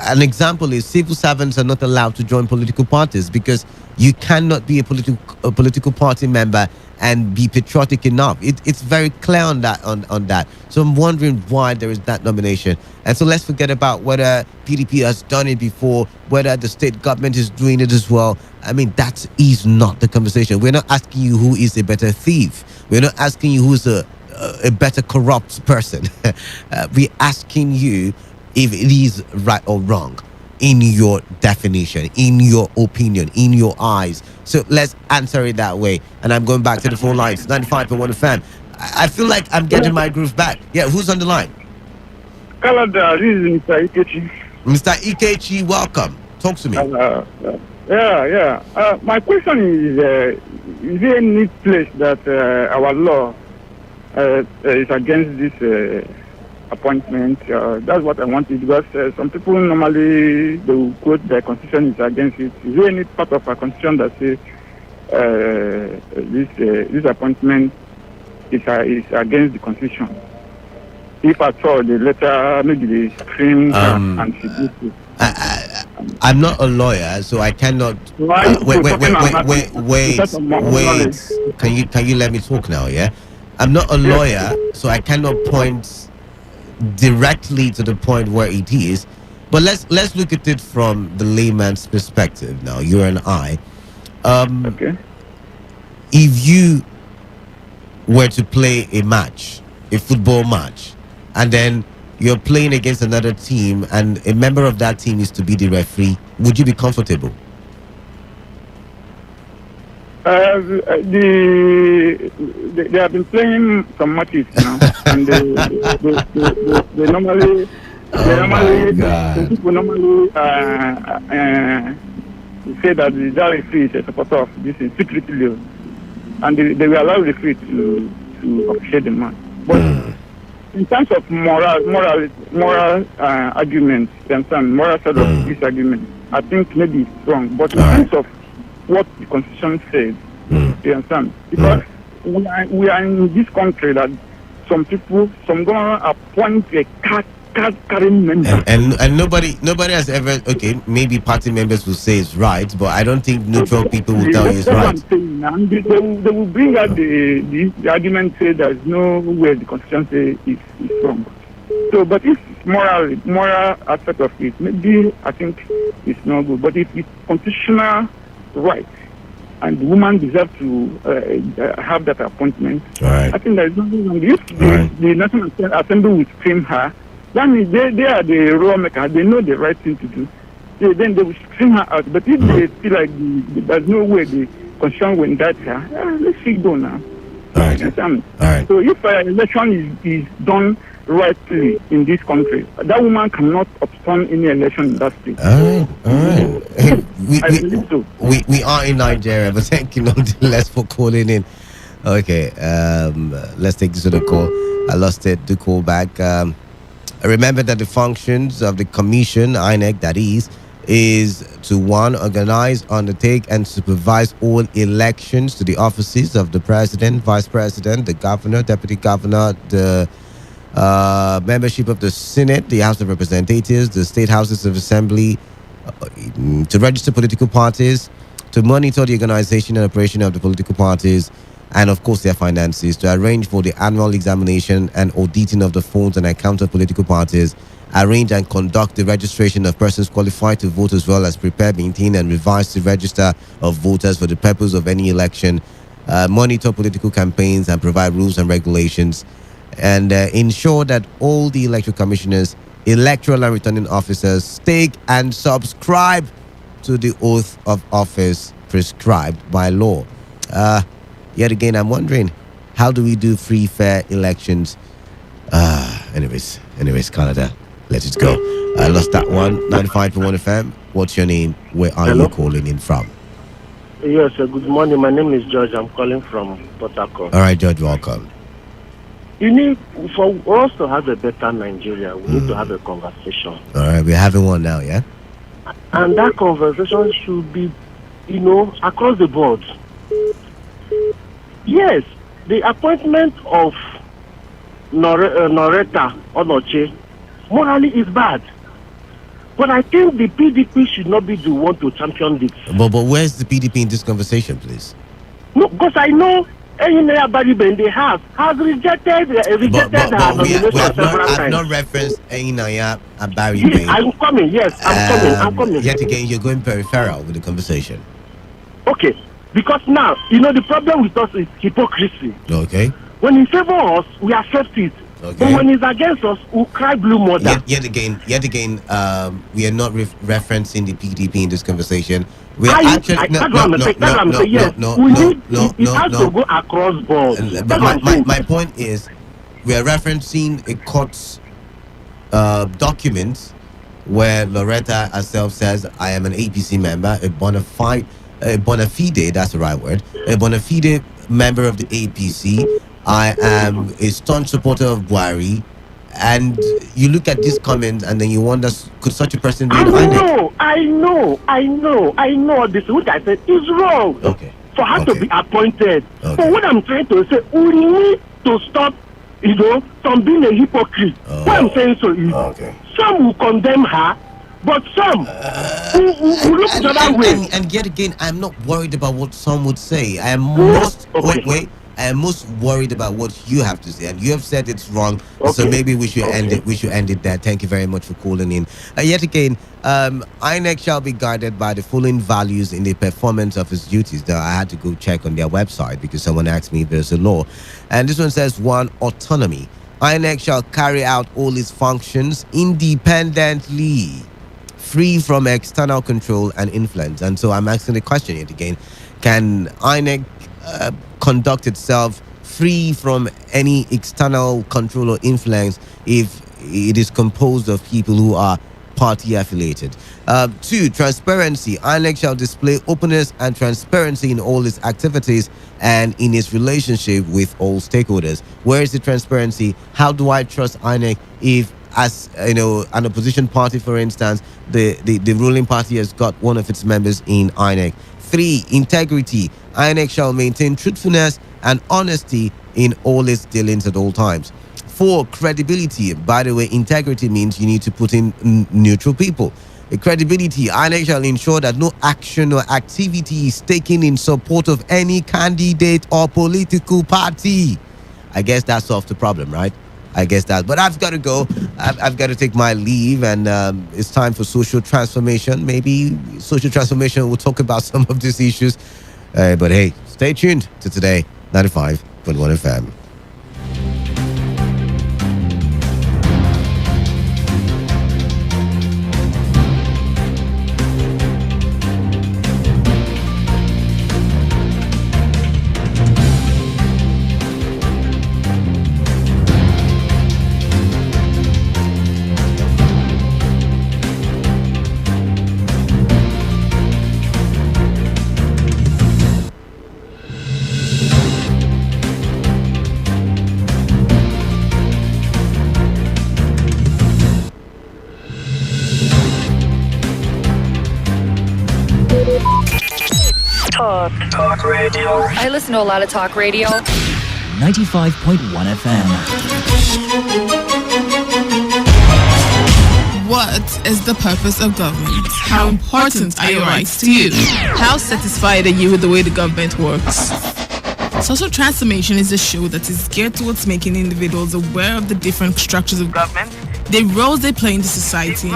an example is civil servants are not allowed to join political parties because you cannot be a political party member and be patriotic enough. It's very clear on that. On that. So I'm wondering why there is that nomination. And so let's forget about whether PDP has done it before, whether the state government is doing it as well. I mean, that is not the conversation. We're not asking you who is a better thief. We're not asking you who's a better corrupt person. We're asking you if it is right or wrong in your definition, in your opinion, in your eyes. So let's answer it that way. And I'm going back to the phone lines, 95.1 FM. I feel like I'm getting my groove back. Yeah, who's on the line? Canada, this is Mr. Ikechi. Mr. Ikechi, welcome. Talk to me. My question is there any place that our law is against this appointment? That's what I wanted, because some people normally they will quote the constitution is against it. Is there any part of our constitution that says this appointment is against the constitution? If at all the letter maybe they scream and she did it. I'm not a lawyer, so I cannot. Wait. Can you let me talk now? Yeah, I'm not a lawyer, so I cannot point directly to the point where it is. But let's look at it from the layman's perspective. Now, you and I. Okay. If you were to play a match, a football match, and then you're playing against another team, and a member of that team is to be the referee, would you be comfortable? They have been playing some matches now, and they normally people normally say that the referee is a supporter of this secretly, and they will allow the referee to officiate the match. But in terms of moral arguments, moral side of this argument, I think maybe it's wrong. But in terms of what the constitution says, you understand? Because we are in this country that some government appoint a card-carrying member. And nobody has ever, okay, maybe party members will say it's right, but I don't think neutral people will tell you it's right. They will bring out the argument, say there's no way the constitution says it's wrong. So, but if moral aspect of it, maybe I think it's not good. But if it's constitutional right, and the woman deserves to have that appointment, right, I think there is nothing wrong. If the National Assembly will scream her, then they are the lawmakers. They know the right thing to do. Then they will scream her out. But if they feel like there's no way the constitution will indict her, let's see go now. All right. So if an election is done rightly in this country, that woman cannot obstruct any election in that state. All right. Hey, I believe so. We are in Nigeria, but thank you nonetheless for calling in. Okay, let's take this to the call. I lost it. The call back. Remember that the functions of the commission, INEC, that is to one, organize, undertake, and supervise all elections to the offices of the president, vice president, the governor, deputy governor, the membership of the Senate, the House of Representatives, the state houses of assembly, to register political parties, to monitor the organization and operation of the political parties, and of course their finances, to arrange for the annual examination and auditing of the funds and accounts of political parties, arrange and conduct the registration of persons qualified to vote, as well as prepare, maintain, and revise the register of voters for the purpose of any election, monitor political campaigns and provide rules and regulations, and ensure that all the electoral commissioners, electoral and returning officers stake and subscribe to the oath of office prescribed by law. Yet again, I'm wondering, how do we do free, fair elections? Anyways, Canada, let it go. I lost that one. 95.1 FM. What's your name? Where are you calling in from? Yes, good morning. My name is George. I'm calling from Port Harcourt. All right, George, welcome. You need, for us to have a better Nigeria, we need to have a conversation. All right, we're having one now, yeah? And that conversation should be, across the board. Yes, the appointment of Noreta Onoche morally is bad. But I think the PDP should not be the one to champion this. But where's the PDP in this conversation, please? No, because I know Engineer Bariben, they has rejected her nomination several times. I've not referenced Engineer Bariben. Yes, I'm coming. Yet again, you're going peripheral with the conversation. Okay, because now, the problem with us is hypocrisy. Okay. When he favor us, we accept it. Okay. But when he's against us, we cry blue mother. Yet again, we are not referencing the PDP in this conversation. We are It has to go across board. My point is, we are referencing a court's document where Loretta herself says, I am an APC member, a bona fide, that's the right word, a bona fide member of the APC. I am a staunch supporter of Buhari, and you look at these comments and then you wonder, could such a person be in INEC? I know this, which I said is wrong. Okay. For her to be appointed. Okay. But what I'm trying to say, we need to stop, from being a hypocrite. What I'm saying is, some will condemn her, but some who look the other way. And yet again, I'm not worried about what some would say. I am I am most worried about what you have to say, and you have said it's wrong. So maybe we should end it. We should end it there. Thank you very much for calling in. Yet again, INEC shall be guided by the following values in the performance of its duties. Now, I had to go check on their website because someone asked me if there's a law, and this one says 1, autonomy. INEC shall carry out all its functions independently, free from external control and influence. And so I'm asking the question yet again: can INEC conduct itself free from any external control or influence if it is composed of people who are party affiliated? 2, transparency. INEC shall display openness and transparency in all its activities and in its relationship with all stakeholders. Where is the transparency? How do I trust INEC if, as an opposition party, for instance, the ruling party has got one of its members in INEC? 3, integrity. INEC shall maintain truthfulness and honesty in all its dealings at all times. 4, credibility. By the way, integrity means you need to put in neutral people. Credibility. INEC shall ensure that no action or activity is taken in support of any candidate or political party. I guess that solves the problem, right? I guess that. But I've got to go. I've got to take my leave, and it's time for social transformation. Maybe social transformation will talk about some of these issues. But hey, stay tuned to Today 95.1 FM. Talk radio. I listen to a lot of talk radio. 95.1 FM. What is the purpose of government? How important are your rights to you? How satisfied are you with the way the government works? Social Transformation is a show that is geared towards making individuals aware of the different structures of government, the roles they play in the society,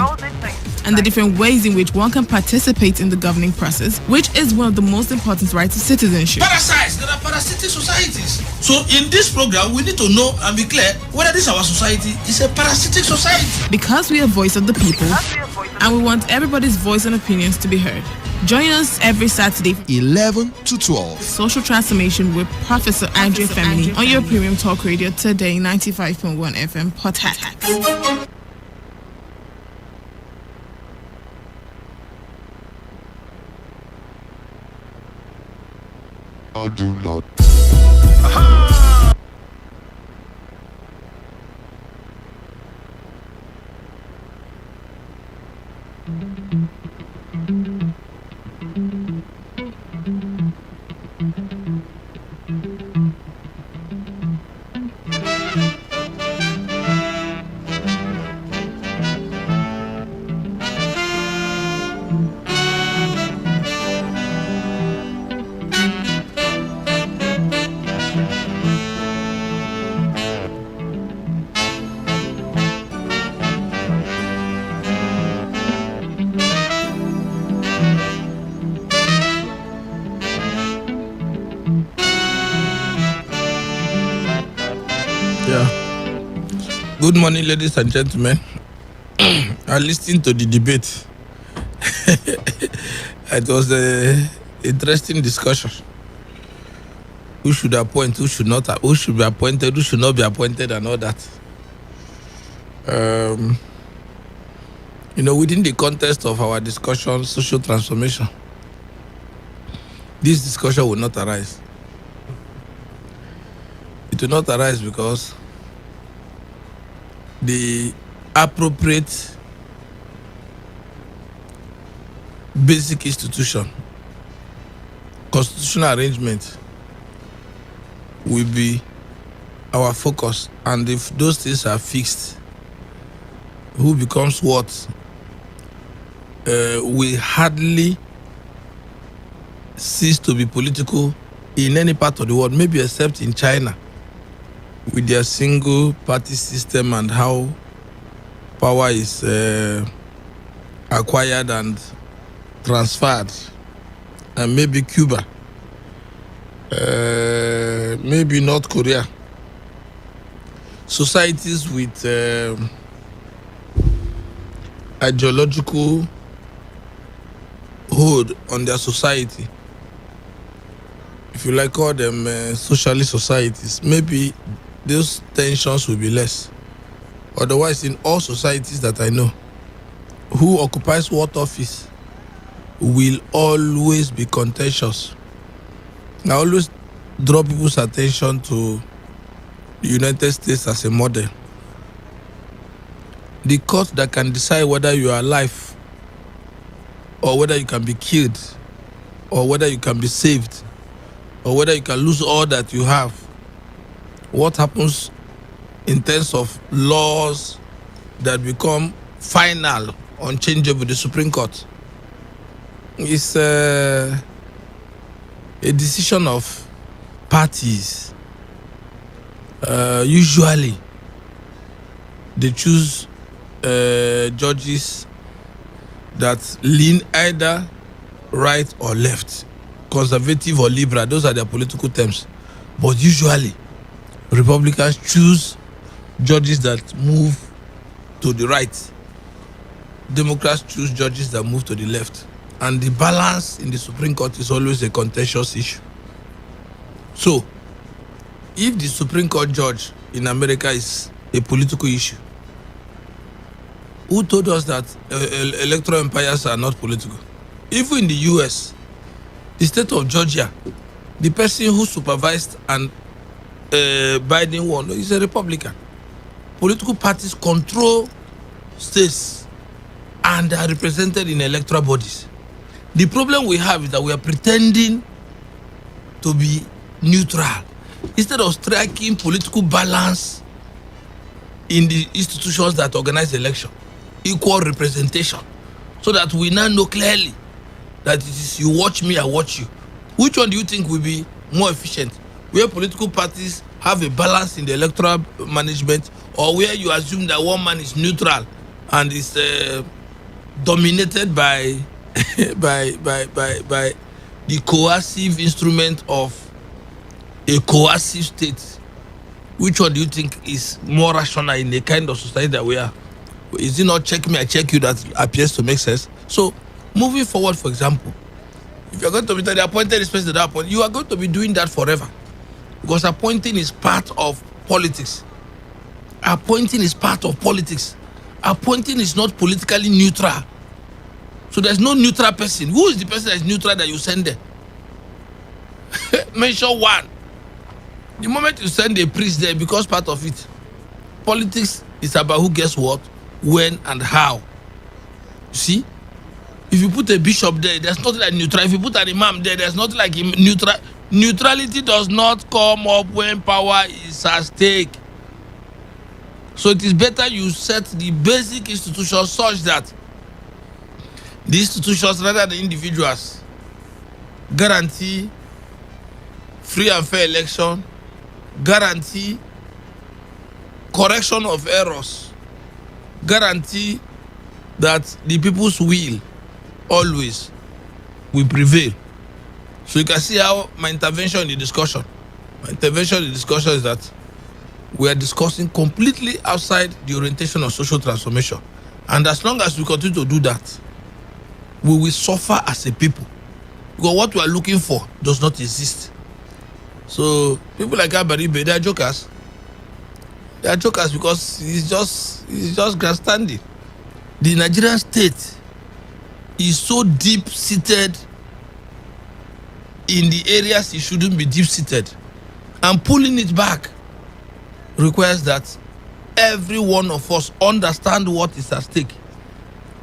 and the different ways in which one can participate in the governing process, which is one of the most important rights of citizenship. Parasites, there are parasitic societies. So in this program, we need to know and be clear whether this our society is a parasitic society. Because we are voice of the people, and we want everybody's voice and opinions to be heard. Join us every Saturday, 11 to 12. Social Transformation with Professor Andrew Femini on your premium talk radio Today 95.1 FM Port Harcourt. I do not. Good morning, ladies and gentlemen. I listened to the debate. It was an interesting discussion. Who should appoint, who should not, who should be appointed, who should not be appointed, and all that. Within the context of our discussion, social transformation, this discussion will not arise. It will not arise because the appropriate basic institution, constitutional arrangement will be our focus. And if those things are fixed, who becomes what will hardly cease to be political in any part of the world, maybe except in China, with their single party system and how power is acquired and transferred, and maybe Cuba, maybe North Korea. Societies with ideological hold on their society, if you like call them socialist societies, maybe those tensions will be less. Otherwise, in all societies that I know, who occupies what office will always be contentious. I always draw people's attention to the United States as a model. The court that can decide whether you are alive or whether you can be killed or whether you can be saved or whether you can lose all that you have. What happens in terms of laws that become final, unchangeable, the Supreme Court, is a decision of parties. Usually, they choose judges that lean either right or left, conservative or liberal. Those are their political terms. But usually, Republicans choose judges that move to the right. Democrats choose judges that move to the left. And the balance in the Supreme Court is always a contentious issue. So, if the Supreme Court judge in America is a political issue, who told us that electoral empires are not political? Even in the US, the state of Georgia, the person who supervised and Biden won is a Republican. Political parties control states and are represented in electoral bodies. The problem we have is that we are pretending to be neutral instead of striking political balance in the institutions that organize election, equal representation, so that we now know clearly that it is you watch me, I watch you. Which one do you think will be more efficient? Where political parties have a balance in the electoral management, or where you assume that one man is neutral and is dominated by by the coercive instrument of a coercive state? Which one do you think is more rational in the kind of society that we are? Is it not check me, I check you that appears to make sense? So, moving forward, for example, If you're going to be appointed this person to that appointment, you are going to be doing that forever. Because appointing is part of politics. Appointing is part of politics. Appointing is not politically neutral. So there's no neutral person. Who is the person that is neutral that you send there? Mention one. The moment you send a priest there, because part of it, politics is about who gets what, when, and how. You see? If you put a bishop there, there's nothing like neutral. If you put an imam there, there's nothing like neutral. Neutrality does not come up when power is at stake. So it is better you set the basic institutions such that the institutions, rather than individuals, guarantee free and fair election, guarantee correction of errors, guarantee that the people's will always will prevail. So you can see how my intervention in the discussion is that we are discussing completely outside the orientation of social transformation. And as long as we continue to do that, we will suffer as a people. Because what we are looking for does not exist. So people like Abaribe, they are jokers. They are jokers because it's just grandstanding. The Nigerian state is so deep-seated in the areas it shouldn't be deep-seated. And pulling it back requires that every one of us understand what is at stake.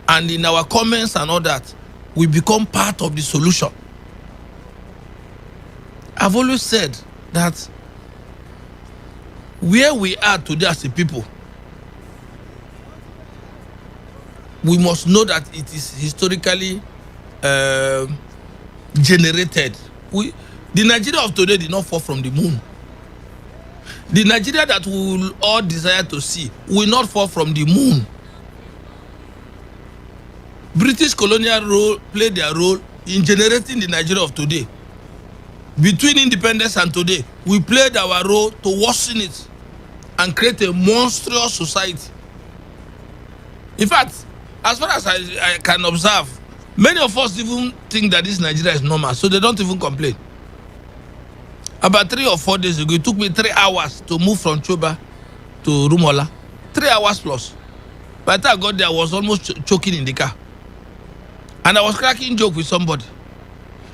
And in our comments and all that, we become part of the solution. I've always said that where we are today as a people, we must know that it is historically generated. The Nigeria of today did not fall from the moon. The Nigeria that we will all desire to see will not fall from the moon. British colonial role played their role in generating the Nigeria of today. Between independence and today, we played our role to worsen it and create a monstrous society. In fact, as far as I can observe, many of us even think that this Nigeria is normal, so they don't even complain. About 3 or 4 days ago, it took me 3 hours to move from Choba to Rumola. 3 hours plus. By the time I got there, I was almost choking in the car. And I was cracking joke with somebody.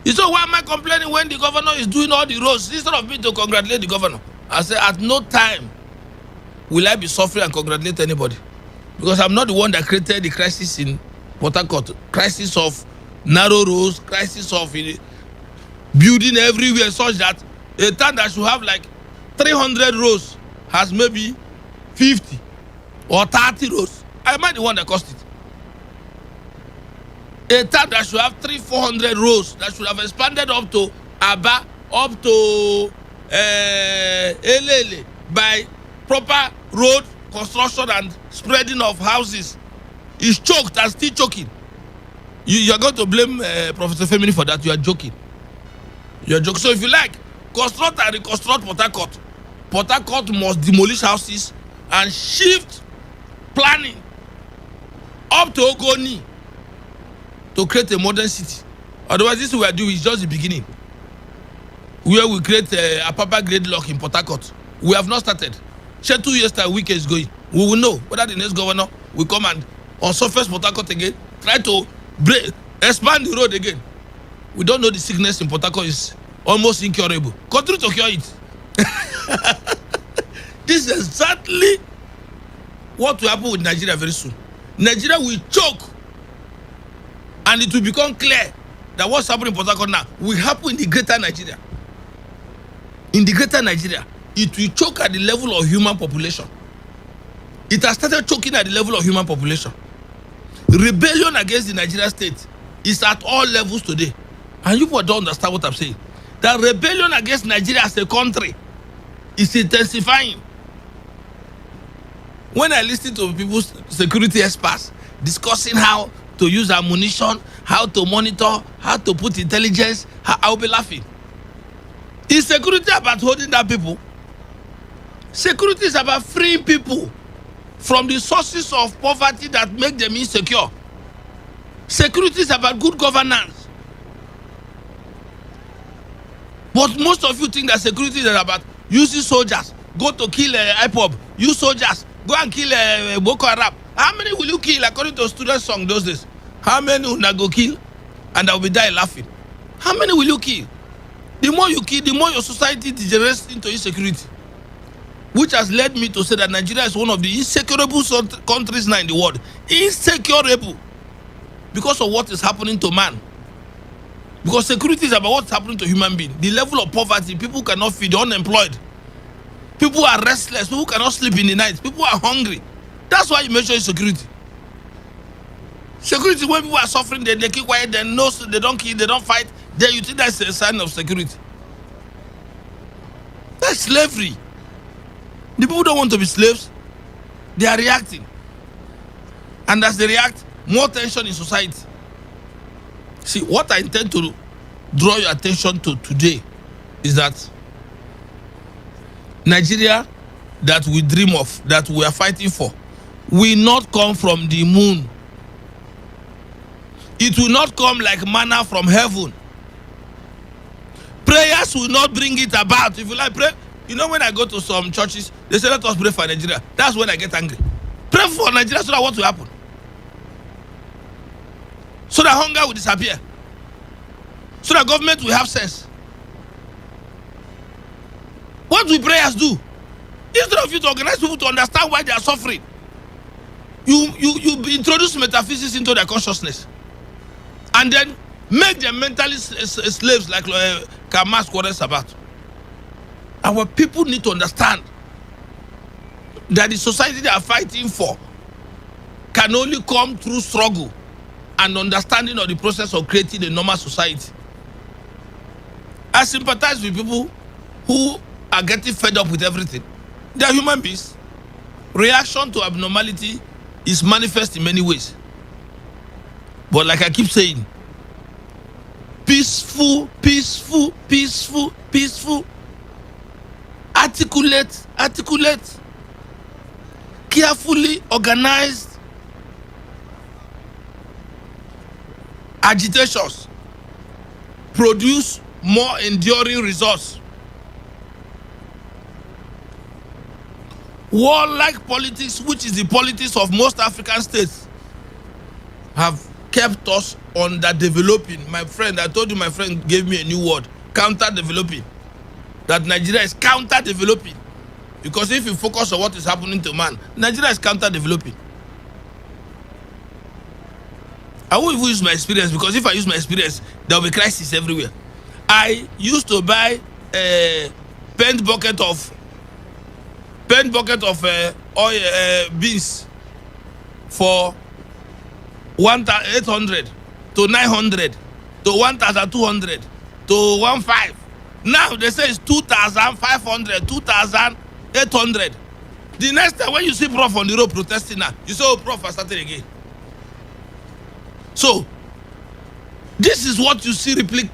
He said, why am I complaining when the governor is doing all the roads instead of me to congratulate the governor? I said, at no time will I be suffering and congratulate anybody. Because I'm not the one that created the crisis in Port Harcourt. Crisis of narrow roads, crisis of building everywhere such that a town that should have like 300 roads has maybe 50 or 30 roads. Am I the one that caused it? A town that should have 300-400 roads, that should have expanded up to Aba, up to Elele by proper road construction and spreading of houses, is choked and still choking. You are going to blame Professor Femini for that. You are joking. You are joking. So if you like, construct and reconstruct Port Harcourt. Port Harcourt must demolish houses and shift planning up to Ogoni to create a modern city. Otherwise, this we are doing is just the beginning. Where we create a proper grade lock in Port Harcourt. We have not started. Share 2 years time, week is going. We will know whether the next governor will come and on surface Port Harcourt again, try to expand the road again. We don't know the sickness in Port Harcourt is almost incurable. Continue to cure it. This is exactly what will happen with Nigeria very soon. Nigeria will choke. And it will become clear that what's happening in Port Harcourt now will happen in the greater Nigeria. In the greater Nigeria, it will choke at the level of human population. It has started choking at the level of human population. Rebellion against the Nigerian state is at all levels today. And you don't understand what I'm saying. That rebellion against Nigeria as a country is intensifying. When I listen to people's security experts discussing how to use ammunition, how to monitor, how to put intelligence, I'll be laughing. Is security about holding down people? Security is about freeing people from the sources of poverty that make them insecure. Security is about good governance. But most of you think that security is about using soldiers, go to kill IPOB, use soldiers, go and kill Boko Haram. How many will you kill according to student song those days? How many will not go kill and they'll be die laughing? How many will you kill? The more you kill, the more your society degenerates into insecurity. Which has led me to say that Nigeria is one of the insecurable countries now in the world. Insecurable. Because of what is happening to man. Because security is about what's happening to human being. The level of poverty, people cannot feed, they're unemployed. People are restless, people cannot sleep in the night, people are hungry. That's why you measure insecurity. Security, when people are suffering, they keep quiet, they don't kill, they don't fight, then you think that's a sign of security. That's slavery. The people don't want to be slaves, they are reacting. And as they react, more tension in society. See, what I intend to draw your attention to today is that Nigeria that we dream of, that we are fighting for, will not come from the moon. It will not come like manna from heaven. Prayers will not bring it about. If you like, pray. You know, when I go to some churches, they say, let us pray for Nigeria. That's when I get angry. Pray for Nigeria so that what will happen? So that hunger will disappear. So that government will have sense. What will prayers do? Instead of you to organize people to understand why they are suffering, you introduce metaphysics into their consciousness. And then make them mentally slaves like Kamas quarrels about. Our people need to understand that the society they are fighting for can only come through struggle and understanding of the process of creating a normal society. I sympathize with people who are getting fed up with everything. They are human beings. Reaction to abnormality is manifest in many ways. But like I keep saying, peaceful, articulate, carefully organized agitations produce more enduring results. Warlike politics, which is the politics of most African states, have kept us underdeveloping. My friend, I told you, my friend gave me a new word, counter-developing. That Nigeria is counter-developing. Because if you focus on what is happening to man, Nigeria is counter-developing. I won't even use my experience, because if I use my experience, there will be crisis everywhere. I used to buy a paint bucket of oil beans for 1,800 to 900 to 1,200 to 1,500. Now they say it's 2,500, 2,800. The next time when you see Prof on the road protesting now, you say, oh, Prof has started again. So, this is what you see replete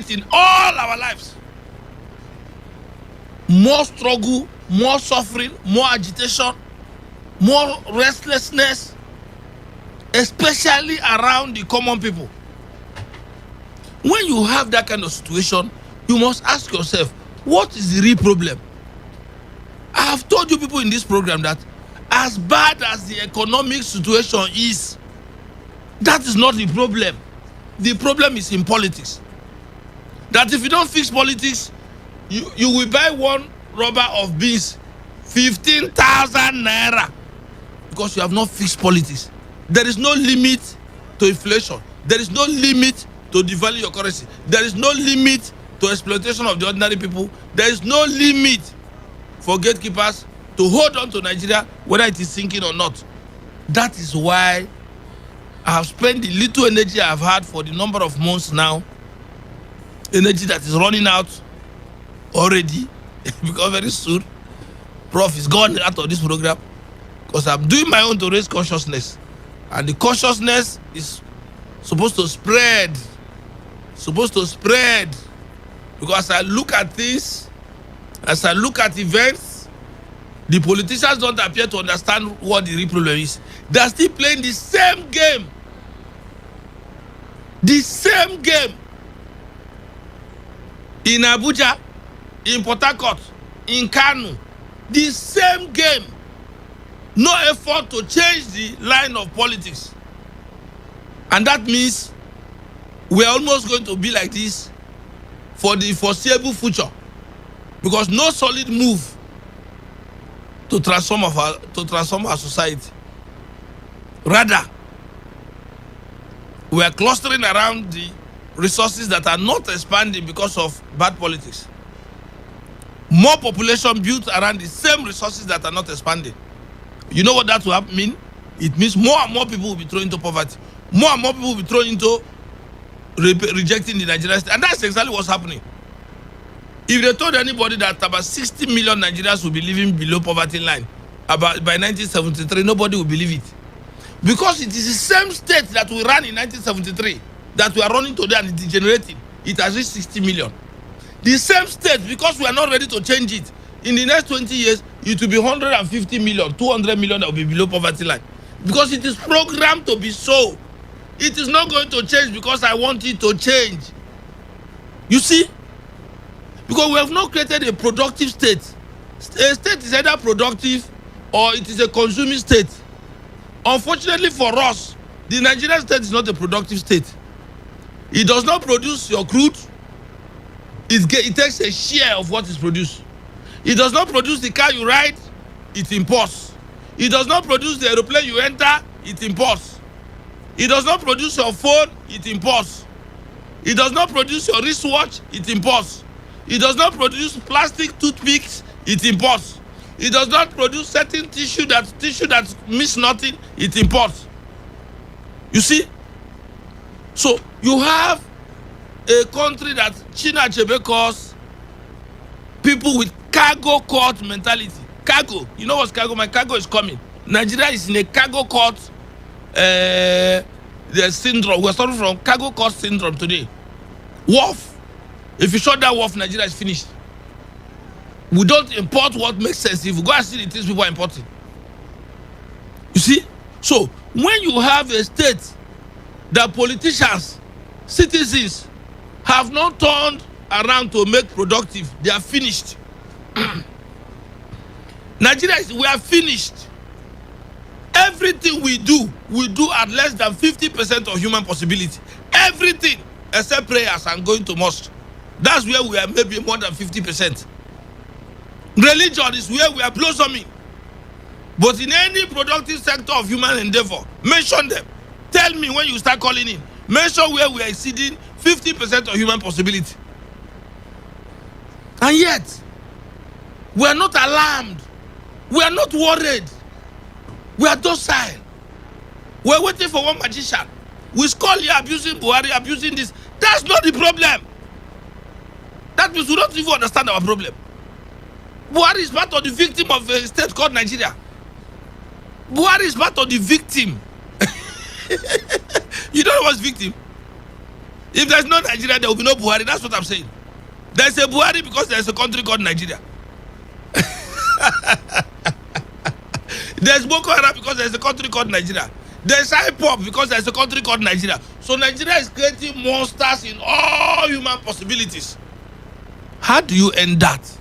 in all our lives. More struggle, more suffering, more agitation, more restlessness, especially around the common people. When you have that kind of situation, you must ask yourself, what is the real problem? I have told you people in this program that as bad as the economic situation is, that is not the problem. The problem is in politics. That if you don't fix politics, you will buy one rubber of beans 15,000 naira because you have not fixed politics. There is no limit to inflation. There is no limit to devalue your currency. There is no limit to exploitation of the ordinary people. There is no limit for gatekeepers to hold on to Nigeria, whether it is sinking or not. That is why I have spent the little energy I have had for the number of months now, energy that is running out already, because very soon, Prof is gone out of this program, because I'm doing my own to raise consciousness. And the consciousness is supposed to spread. Because I look at things, as I look at events, the politicians don't appear to understand what the real problem is. They are still playing the same game. in Abuja, in Port Harcourt, in Kano, the same game. No effort to change the line of politics. And that means we're almost going to be like this for the foreseeable future, because no solid move to transform our society. Rather, we are clustering around the resources that are not expanding because of bad politics. More population built around the same resources that are not expanding. You know what that will mean? It means more and more people will be thrown into poverty. More and more people will be thrown into rejecting the Nigerian state. And that's exactly what's happening. If they told anybody that about 60 million Nigerians will be living below poverty line by 1973, nobody will believe it. Because it is the same state that we ran in 1973 that we are running today and degenerating. It has reached 60 million. The same state, because we are not ready to change it, in the next 20 years, it will be 150 million, 200 million that will be below poverty line. Because it is programmed to be so. It is not going to change because I want it to change. You see? Because we have not created a productive state. A state is either productive or it is a consuming state. Unfortunately for us, the Nigerian state is not a productive state. It does not produce your crude. It takes a share of what is produced. It does not produce the car you ride, it imports. It does not produce the aeroplane you enter, it imports. It does not produce your phone, it imports. It does not produce your wristwatch, it imports. It does not produce plastic toothpicks, it imports. It does not produce certain tissue that means nothing, it imports. You see? So you have a country that China Achebe calls people with cargo court mentality. Cargo. You know what's cargo? My cargo is coming. Nigeria is in a cargo court the syndrome. We're starting from cargo court syndrome today. Wharf. If you shut down wharf, Nigeria is finished. We don't import what makes sense. If you go and see the things people are importing. You see? So when you have a state that politicians, citizens have not turned around to make productive, they are finished. Nigeria we are finished. Everything we do at less than 50% of human possibility. Everything except prayers and going to mosque. That's where we are maybe more than 50%. Religion is where we are blossoming. But in any productive sector of human endeavor, mention them. Tell me when you start calling in. Mention where we are exceeding 50% of human possibility. And yet, we are not alarmed. We are not worried. We are docile. We are waiting for one magician. We call here abusing Buhari, abusing this. That's not the problem. That means we don't even understand our problem. Buhari is part of the victim of a state called Nigeria. Buhari is part of the victim. You don't know what's victim? If there's no Nigeria, there will be no Buhari. That's what I'm saying. There's a Buhari because there's a country called Nigeria. There's Boko Haram because there's a country called Nigeria. There's IPOP because there's a country called Nigeria. So Nigeria is creating monsters in all human possibilities. How do you end that?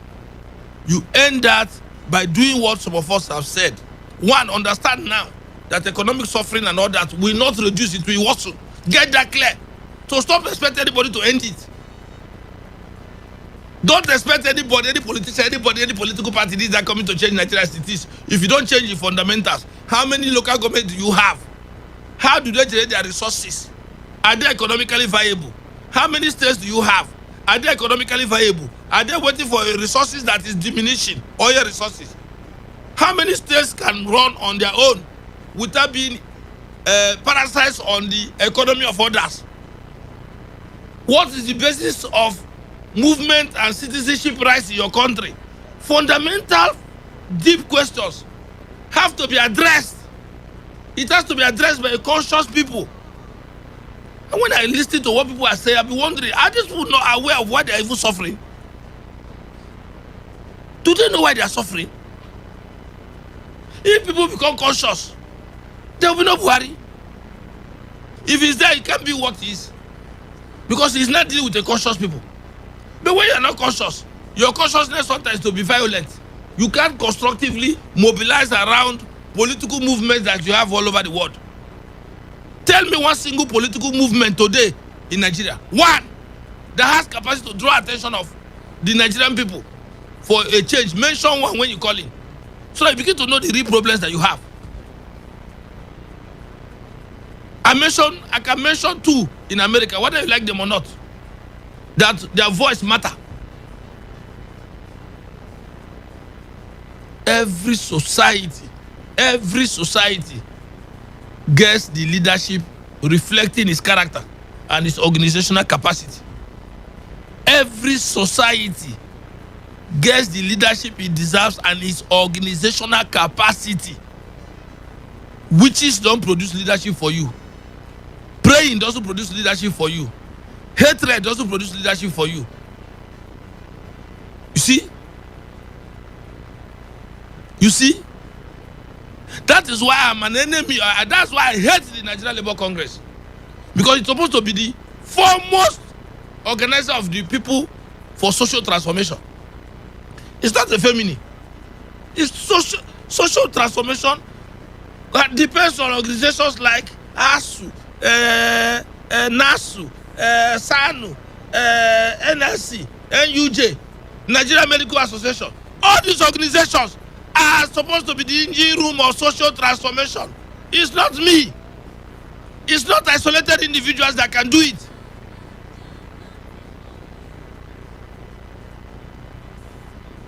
You end that by doing what some of us have said. One, understand now that economic suffering and all that will not reduce, it will worsen. Get that clear. So stop expecting anybody to end it. Don't expect anybody, any politician, anybody, any political party that coming to change Nigeria as it is. If you don't change the fundamentals, how many local governments do you have? How do they generate their resources? Are they economically viable? How many states do you have? Are they economically viable? Are they waiting for resources that is diminishing? Oil resources. How many states can run on their own without being parasites on the economy of others? What is the basis of movement and citizenship rights in your country? Fundamental, deep questions have to be addressed. It has to be addressed by conscious people. And when I listen to what people are saying, I'll be wondering, are these people not aware of why they are even suffering? Do they know why they are suffering? If people become conscious, there will be no Buhari. If he's there, it can't be what he is. Because he's not dealing with the conscious people. But when you're not conscious, your consciousness sometimes to be violent. You can't constructively mobilize around political movements that you have all over the world. Tell me one single political movement today in Nigeria, one that has capacity to draw attention of the Nigerian people for a change. Mention one when you call in, so that you begin to know the real problems that you have. I can mention two in America, whether you like them or not, that their voice matter. Every society gets the leadership reflecting its character and its organizational capacity. Every society gets the leadership it deserves and its organizational capacity. Witches don't produce leadership for you. Praying doesn't produce leadership for you. Hatred doesn't produce leadership for you. You see? That is why I'm an enemy. That's why I hate the Nigerian Labour Congress. Because it's supposed to be the foremost organizer of the people for social transformation. It's not a feminine. It's social transformation that depends on organizations like ASU, NASU, SANU, NLC, NUJ, Nigerian Medical Association. All these organizations are supposed to be the engine room of social transformation. It's not me. It's not isolated individuals that can do it.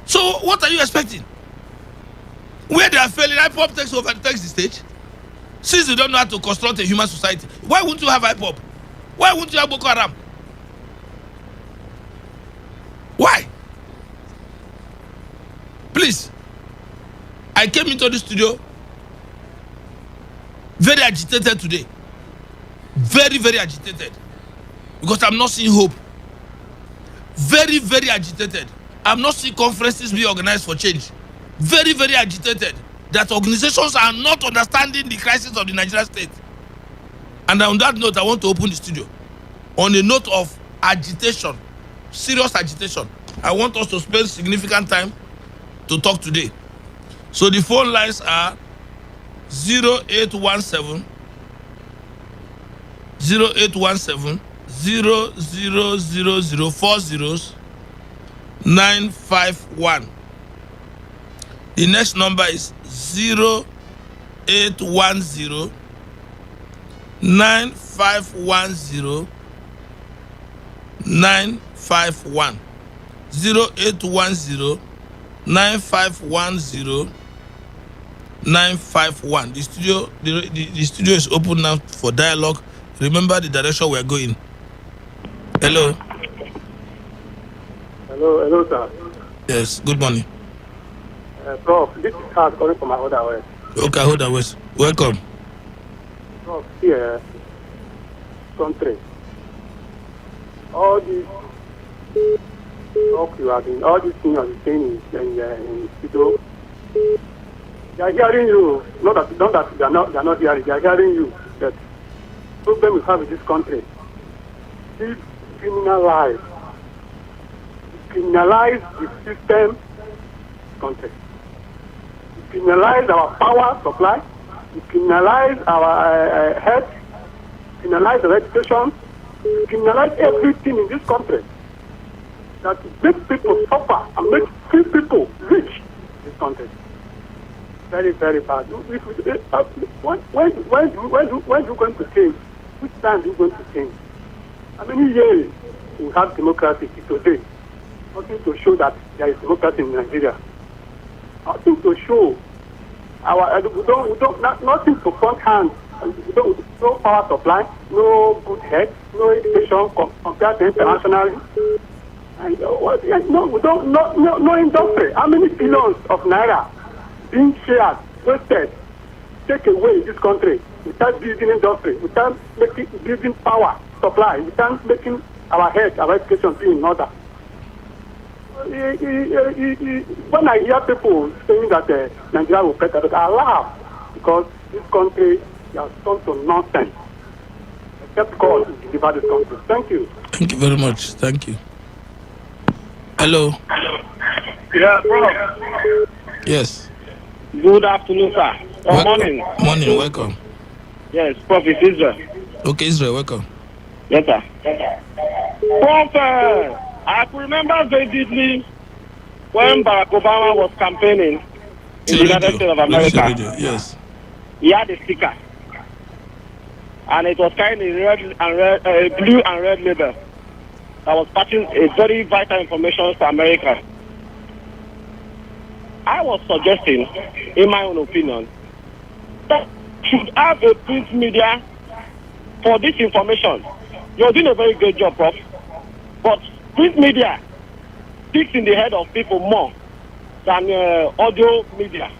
So what are you expecting? Where they are failing, IPOP takes the stage. Since you don't know how to construct a human society, why wouldn't you have IPOP? Why wouldn't you have Boko Haram? Why? Please. I came into the studio very agitated today. Very, very agitated. Because I'm not seeing hope. Very, very agitated. I'm not seeing conferences be organized for change. Very, very agitated that organizations are not understanding the crisis of the Nigerian state. And on that note, I want to open the studio on a note of agitation, serious agitation. I want us to spend significant time to talk today. So the phone lines are 0817 0817 000040 951. The next number is 0810 9510 951. 0810 9510 951. The studio is open now for dialogue. Remember the direction we are going. Hello. Hello, sir. Yes, good morning. Prof, this is Carl calling from my other way. Okay, hold on, West. Welcome. Prof, here, country. All these talk you have been, all these things you have been saying in studio, they are hearing you. Not that they are not hearing. They are hearing you. That problem we have in this country is criminalize the system country. Criminalize our power supply. Criminalize our health. Criminalize our education. Criminalize everything in this country. That make people suffer and make few people rich in this country. Very, very bad. When you going to change? Which time are you going to change? How many years we have democracy today? Nothing to show that there is democracy in Nigeria. Nothing to show. Nothing to front hand. No power supply, no good health, no education compared to internationally. And no industry. How many billions of naira being shared, wasted, take away in this country without building industry, without building power supply, without making our health, our education be in order. When I hear people saying that Nigeria will better, I laugh because this country has come to nonsense. Except God to deliver this country. Thank you. Thank you very much. Thank you. Hello. Yeah, bro. Yes. Good afternoon, sir. Or morning. Morning, welcome. Yes, Prof. Israel. Okay, Israel, welcome. Yes, sir. Prof, I could remember vividly when Barack Obama was campaigning in the United States of America. Yes. He had a sticker, and it was carrying a blue and red label that was passing a very vital information to America. I was suggesting, in my own opinion, that we should have a print media for this information. You're doing a very good job, Prof. But print media sticks in the head of people more than audio media.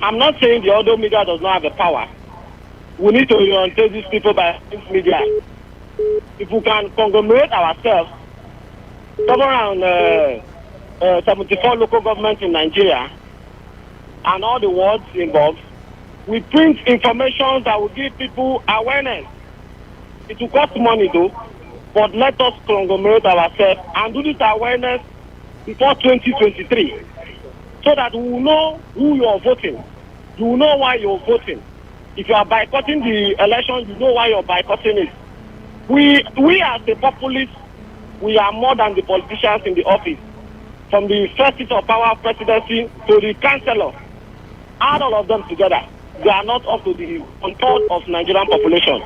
I'm not saying the audio media does not have the power. We need to orientate these people by print media. If we can conglomerate ourselves, cover around 74 local governments in Nigeria and all the wards involved, we print information that will give people awareness. It will cost money though, but let us conglomerate ourselves and do this awareness before 2023 so that we will know who you are voting. You will know why you're voting. If you are boycotting the election, you know why you're boycotting it. We as the populace, we are more than the politicians in the office. From the first seat of power presidency to the councillor, add all of them together. They are not up to the one-third of Nigerian population.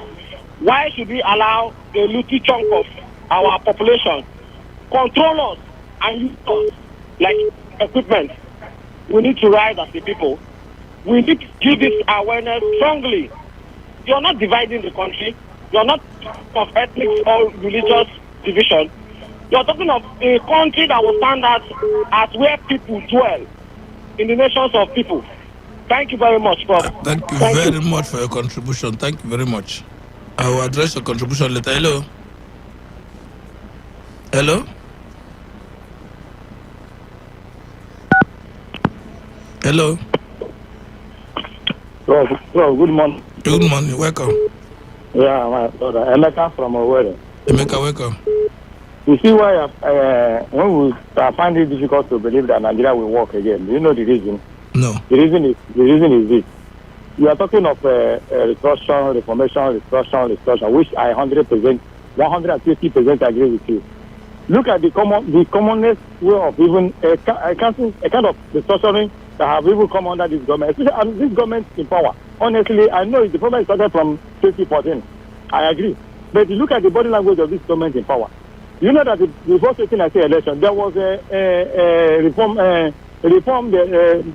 Why should we allow a little chunk of our population control us and use us like equipment? We need to rise as the people. We need to give this awareness strongly. You're not dividing the country. You're not of ethnic or religious division. You're talking of a country that will stand as where people dwell in the nations of people. Thank you very much, Prof. Thank you very much for your contribution. Thank you very much. I will address your contribution later. Hello. Hello. Hello. Prof, good morning. Good morning. Welcome. Yeah, my brother. Emeka from Owerri. Emeka, welcome. You see why when we find it difficult to believe that Nigeria will work again? Do you know the reason? No. The reason is this. You are talking of restructuring, reformation, restructuring, which I 100%, 150% agree with you. Look at the commonest way of even a kind of restructuring that have even come under this government, especially this government in power. Honestly, I know the problem started from 2014. I agree. But you look at the body language of this government in power. You know that before 2019 election, there was a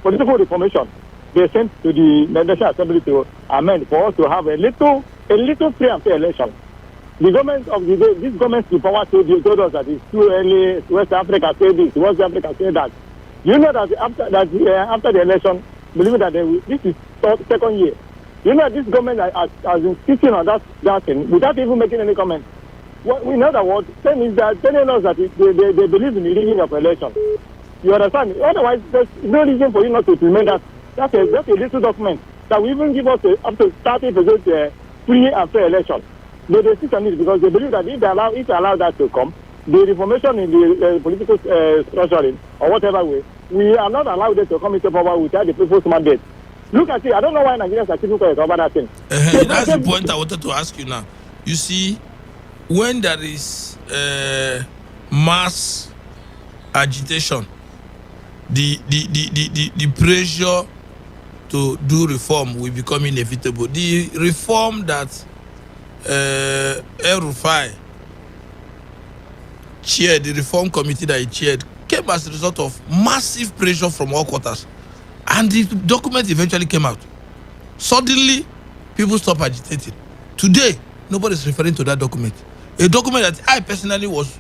political reformation they sent to the National Assembly to amend for us to have a little free and fair election. The government of this government in power told us that it's too early. West Africa said this, West Africa said that. You know that after the election, believe that this is second year. You know this government has insisted on that thing without even making any comment. What we know that what telling us that they believe in the rigging of election. You understand? Otherwise, there's no reason for you not to implement that. That's a little document that will even give us up to 30% free and fair election. But they insist on it because they believe that if they allow that to come, the reformation in the political structuring or whatever way, we are not allowed them to come into power without the people's mandate. Look at it. I don't know why Nigerians are keeping quiet about that thing. That's the point I wanted to ask you now. You see, when there is mass agitation, the pressure to do reform will become inevitable. The reform that El Rufai chaired, the reform committee that he chaired, came as a result of massive pressure from all quarters. And the document eventually came out. Suddenly, people stopped agitating. Today, nobody is referring to that document. A document that I personally was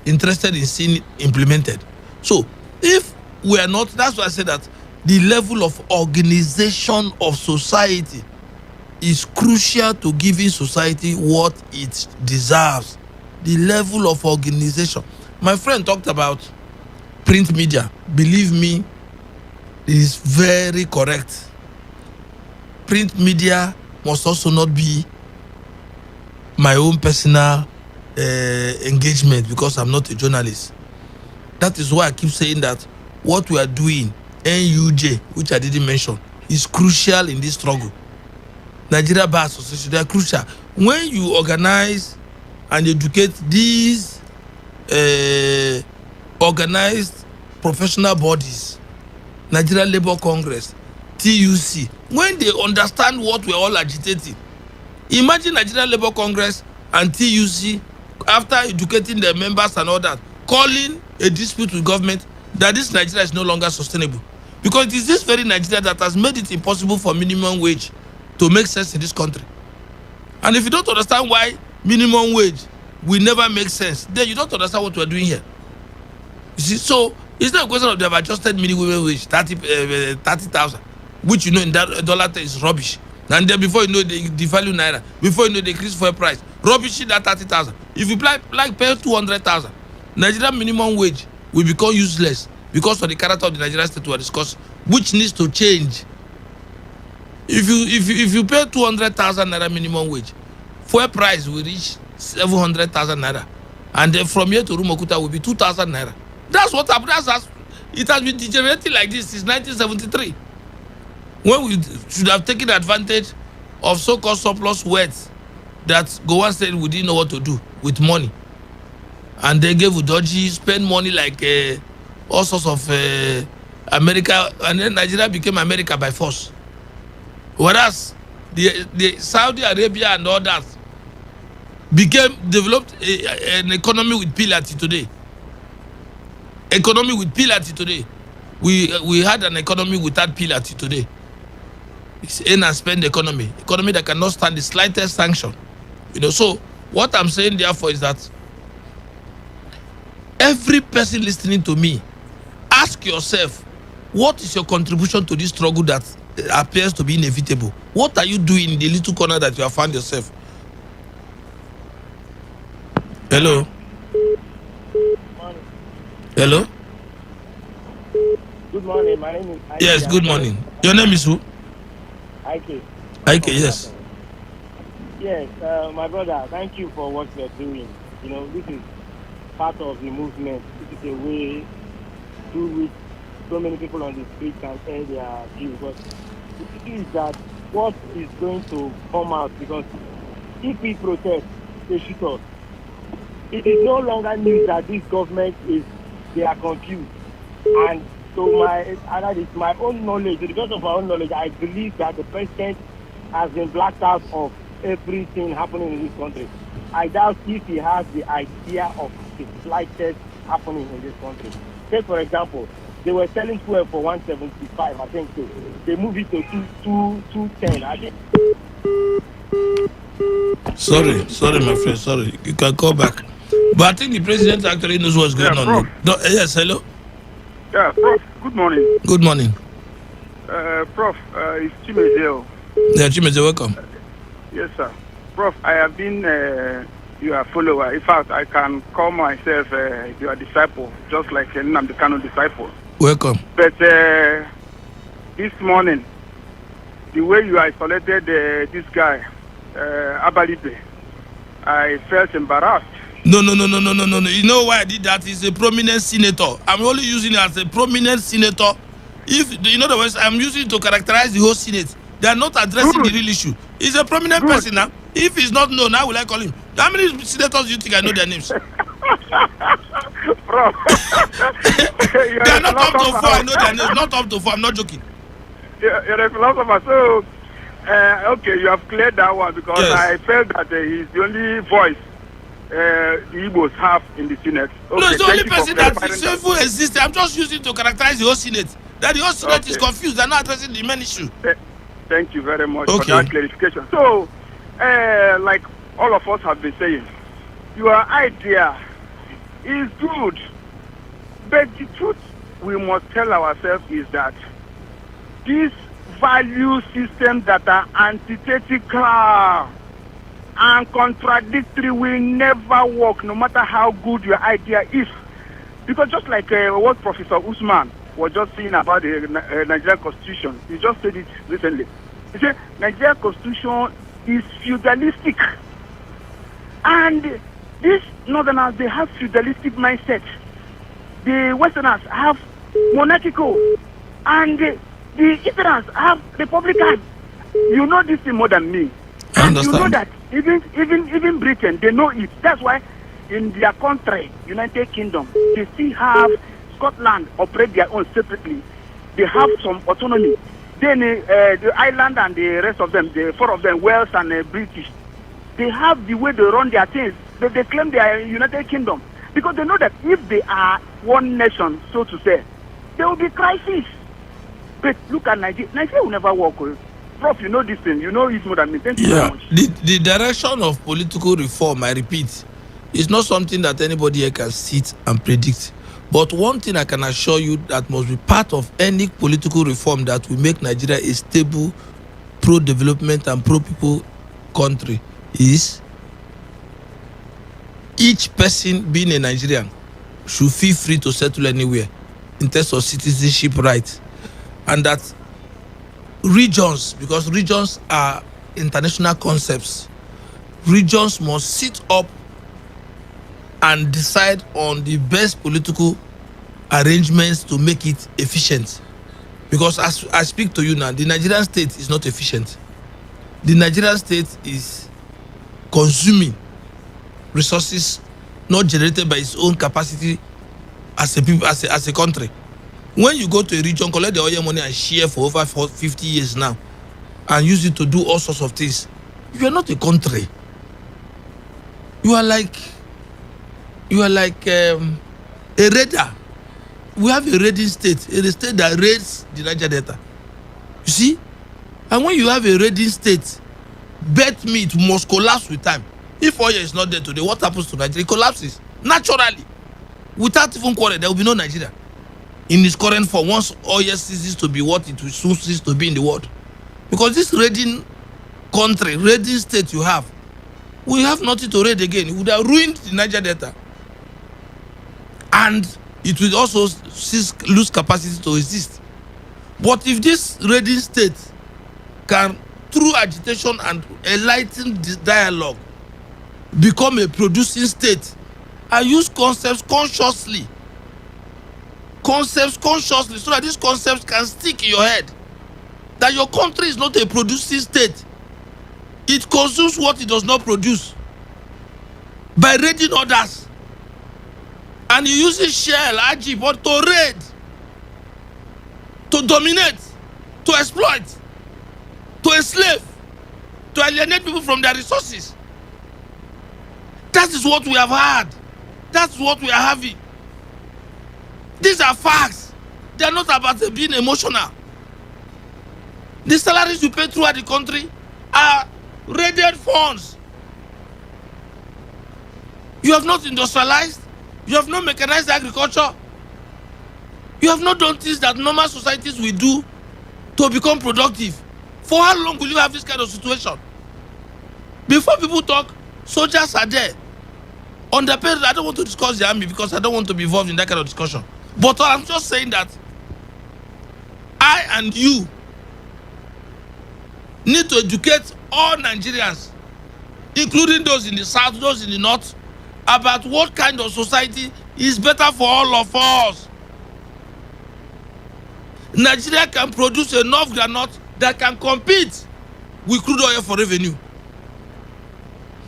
interested in seeing implemented. So, if we are not, that's why I said that the level of organization of society is crucial to giving society what it deserves. The level of organization. My friend talked about print media. Believe me, it is very correct. Print media must also not be my own personal engagement because I'm not a journalist. That is why I keep saying that what we are doing, NUJ, which I didn't mention, is crucial in this struggle. Nigeria Bar Association, they are crucial. When you organize and educate these organized professional bodies, Nigeria Labour Congress, TUC, when they understand what we're all agitating, imagine Nigeria Labour Congress and TUC, after educating their members and all that, calling a dispute with government that this Nigeria is no longer sustainable. Because it is this very Nigeria that has made it impossible for minimum wage to make sense in this country. And if you don't understand why minimum wage will never make sense, then you don't understand what we're doing here. You see, so it's not a question of they have adjusted minimum wage 30,000, which you know in that dollar is rubbish. And then before you know they devalue naira, before you know they increase fuel price, rubbish in that 30,000. If you pay 200,000, Nigerian minimum wage will become useless because of the character of the Nigerian state we are discussing, which needs to change. If you pay 200,000 naira minimum wage, fuel price will reach 700,000 naira, and then from here to Rumokuta will be 2,000 naira. That's what happened. It has been degenerating like this since 1973, when we should have taken advantage of so-called surplus wealth that Gowon said we didn't know what to do with money, and they gave Udoji, spend money like all sorts of America, and then Nigeria became America by force. Whereas the Saudi Arabia and others developed an economy with pillarity today. Economy with pillarity today. We had an economy without pillarity today. It's earn and spend economy that cannot stand the slightest sanction. You know, so what I'm saying therefore is that every person listening to me, ask yourself, what is your contribution to this struggle that appears to be inevitable? What are you doing in the little corner that you have found yourself? Hello? Hello? Good morning. My name is Ike. Yes, good morning. Your name is who? Ike. Ike, yes. Yes, my brother, thank you for what you're doing. You know, this is part of the movement. This is a way through which so many people on the street can air their views. But the issue is that what is going to come out, because if we protest, they shoot us. It is no longer news that this government they are confused. And so my own knowledge, because of my own knowledge, I believe that the president has been blacked out of everything happening in this country. I doubt if he has the idea of the slightest happening in this country. Say, for example, they were selling fuel for 175, I think so. They moved it to 210. I think. Sorry, my friend. Sorry. You can call back. But I think the president actually knows what's going on. Yes, hello? Yeah, Prof, good morning. Good morning. Prof, it's Chimezeo. Yeah, Chimezeo, welcome. Yes, sir. Prof, I have been your follower. In fact, I can call myself your disciple, just like Nnamdi Kanu disciple. Welcome. But this morning, the way you isolated this guy, Abalipe, I felt embarrassed. No. You know why I did that? He's a prominent senator. I'm only using it as a prominent senator. If you know the words, I'm using it to characterize the whole Senate. They are not addressing the real issue. He's a prominent person now. If he's not known, how will I call him? How many senators do you think I know their names? Bro, they are not up to 4. I know their names. Not up to 4. I'm not joking. You're a philosopher. So, okay, you have cleared that one because yes. I felt that he's the only voice the Igbos have in the Senate. Okay, no, it's the only person that exists. I'm just using it to characterize the whole Senate. That the whole Senate is confused. They're not addressing the main issue. Thank you very much for that clarification. So, like all of us have been saying, your idea is good. But the truth we must tell ourselves is that these value systems that are antithetical and contradictory will never work, no matter how good your idea is. Because just like what Professor Usman was just saying about the Nigerian Constitution, he just said it recently. He said, Nigerian Constitution is feudalistic. And these Northerners, they have feudalistic mindset. the Westerners have monarchical, and the Easterners have Republican. You know this thing more than me. And you know that even Britain, they know it. That's why in their country, United Kingdom, they still have Scotland operate their own separately. They have some autonomy. Then the island and the rest of them, the four of them, Wales and British, they have the way they run their things. They claim they are United Kingdom because they know that if they are one nation, so to say, there will be crisis. But look at Nigeria. Nigeria will never work. Prof, you know this thing. You know it more than me. Thank you very much. The direction of political reform, I repeat, is not something that anybody here can sit and predict. But one thing I can assure you that must be part of any political reform that will make Nigeria a stable, pro-development and pro-people country is each person being a Nigerian should feel free to settle anywhere in terms of citizenship rights. And that regions, because regions are international concepts, regions must sit up and decide on the best political arrangements to make it efficient. Because as I speak to you now, the Nigerian state is not efficient. The Nigerian state is consuming resources not generated by its own capacity as a country. When you go to a region, collect the oil money and share for over 50 years now and use it to do all sorts of things, you are not a country. You are like a raider. We have a raiding state, a state that raids the Niger Delta. You see? And when you have a raiding state, bet me it must collapse with time. If oil is not there today, what happens to Nigeria? It collapses naturally. Without even quarrel, there will be no Nigeria in its current form once oil ceases to be what it will soon cease to be in the world. Because this raiding country, raiding state you have, we have nothing to raid again. It would have ruined the Niger Delta. And it will also lose capacity to exist. But if this raiding state can, through agitation and enlightened dialogue, become a producing state and use concepts consciously, so that these concepts can stick in your head, that your country is not a producing state. It consumes what it does not produce by raiding others. And you use shell, RG, but to raid, to dominate, to exploit, to enslave, to alienate people from their resources. That is what we have had. That's what we are having. These are facts. They are not about being emotional. The salaries you pay throughout the country are raided funds. You have not industrialized. You have not mechanized agriculture. You have not done things that normal societies will do to become productive. For how long will you have this kind of situation? Before people talk, soldiers are there. Underpaid, I don't want to discuss the army because I don't want to be involved in that kind of discussion. But I'm just saying that I and you need to educate all Nigerians, including those in the south, those in the north, about what kind of society is better for all of us. Nigeria can produce enough groundnut that can compete with crude oil for revenue.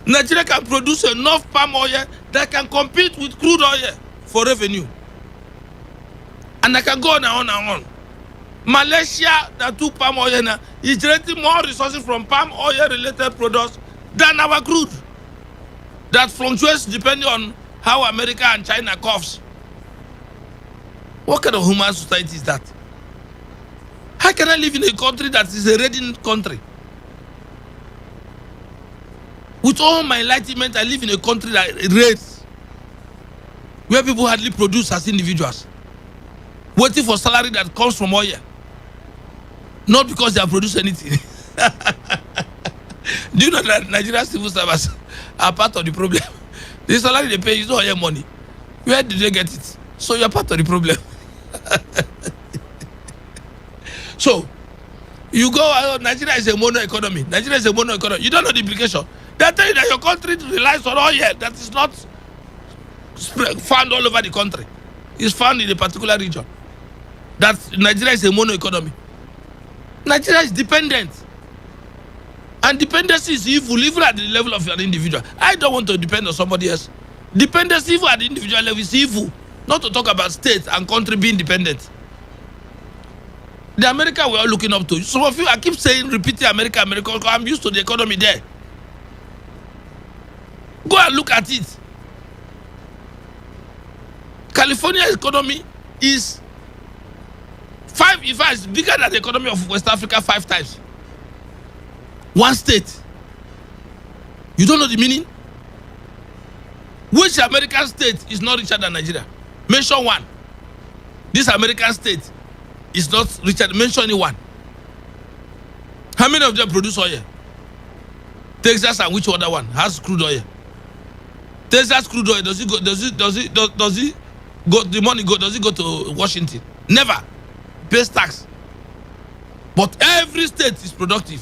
Nigeria can produce enough palm oil that can compete with crude oil for revenue. And I can go on and on and on. Malaysia that took palm oil now is generating more resources from palm oil related products than our crude. That fluctuates depending on how America and China coughs. What kind of human society is that? How can I live in a country that is a raiding country? With all my enlightenment, I live in a country that raids, where people hardly produce as individuals, waiting for salary that comes from oil, not because they have produced anything. Do you know that Nigerian civil servants are part of the problem? The salary they pay is not oil money. Where did they get it? So you're part of the problem. So you go, Nigeria is a mono economy. Nigeria is a mono economy. You don't know the implication. They tell you that your country relies on oil that is not found all over the country. is found in a particular region. That Nigeria is a mono economy. Nigeria is dependent. And dependency is evil, even at the level of an individual. I don't want to depend on somebody else. Dependency even at the individual level is evil. Not to talk about state and country being dependent. The America we're all looking up to. Some of you, I keep saying, repeating America, because I'm used to the economy there. Go and look at it. California's economy is bigger than the economy of West Africa 5 times. One state. You don't know the meaning? Which American state is not richer than Nigeria? Mention one. This American state is not richer. Mention any one. How many of them produce oil? Texas, and which other one has crude oil? Texas crude oil, does it go to Washington? Never. Pays tax. But every state is productive.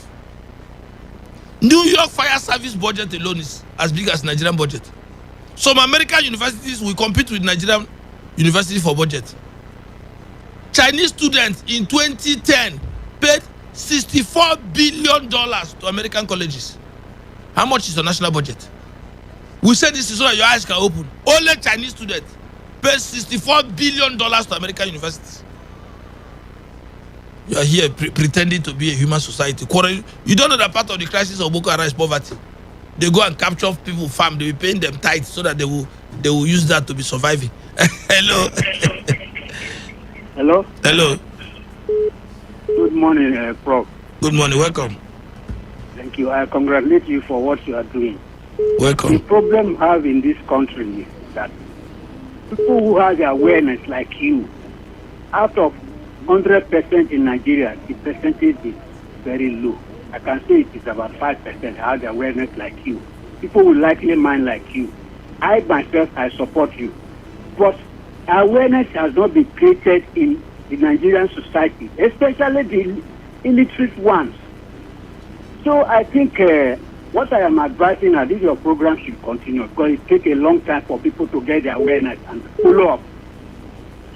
New York fire service budget alone is as big as Nigerian budget. Some American universities will compete with Nigerian university for budget. Chinese students in 2010 paid $64 billion to American colleges. How much is the national budget? We said this is so that your eyes can open. Only Chinese students paid $64 billion to American universities. You are here pretending to be a human society. You don't know that part of the crisis of Boko Haram is poverty. They go and capture people, farm. They will pay them tithes so that they will use that to be surviving. Hello. Hello. Hello. Good morning, Prof. Good morning. Welcome. Thank you. I congratulate you for what you are doing. Welcome. The problem we have in this country is that people who have the awareness like you, out of 100% in Nigeria, the percentage is very low. I can say it is about 5% have the awareness like you. People will likely mind like you. I myself, I support you. But awareness has not been created in the Nigerian society, especially the illiterate ones. So I think what I am advising is your program should continue because it takes a long time for people to get the awareness and follow up.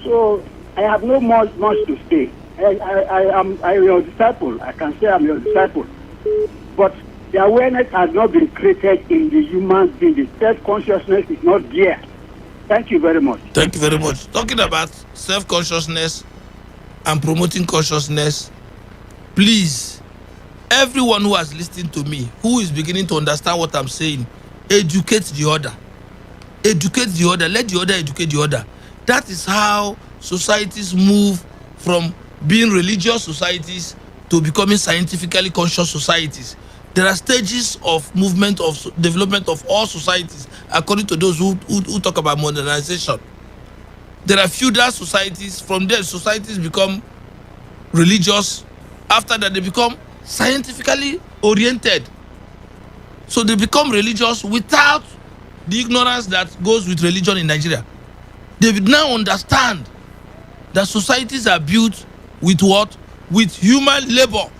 So I have no much to say. I'm your disciple. I can say I'm your disciple. But the awareness has not been created in the human being. The self-consciousness is not there. Thank you very much. Thank you very much. Talking about self-consciousness and promoting consciousness, please, everyone who has listened to me, who is beginning to understand what I'm saying, educate the other. Educate the other. Let the other educate the other. That is how societies move from being religious societies to becoming scientifically conscious societies. There are stages of movement of development of all societies according to those who talk about modernization. There are feudal societies. From there, societies become religious. After that, they become scientifically oriented. So they become religious without the ignorance that goes with religion in Nigeria. They now understand that societies are built with what? With human labor,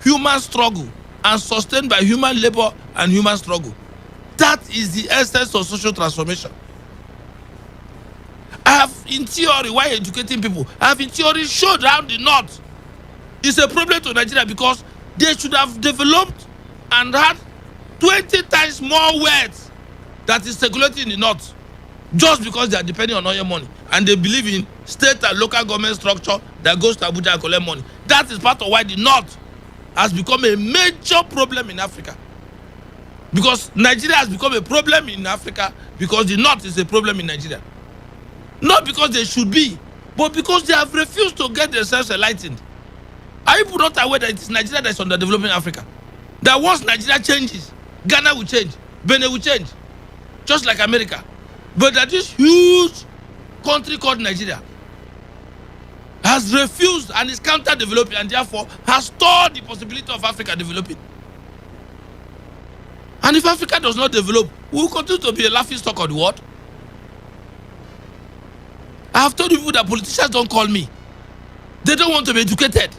human struggle, and sustained by human labor and human struggle. That is the essence of social transformation. I have in theory, while educating people, I have in theory showed how the North is a problem to Nigeria because they should have developed and had 20 times more wealth that is circulating in the North just because they are depending on oil money and they believe in state and local government structure that goes to Abuja and collect money. That is part of why the North has become a major problem in Africa. Because Nigeria has become a problem in Africa because the North is a problem in Nigeria. Not because they should be, but because they have refused to get themselves enlightened. Are you not aware that it is Nigeria that is underdeveloping Africa? That once Nigeria changes, Ghana will change, Benin will change, just like America. But that this huge country called Nigeria has refused and is counter-developing and therefore has stalled the possibility of Africa developing. And if Africa does not develop, we will continue to be a laughing stock of the world. I have told people that politicians don't call me. They don't want to be educated.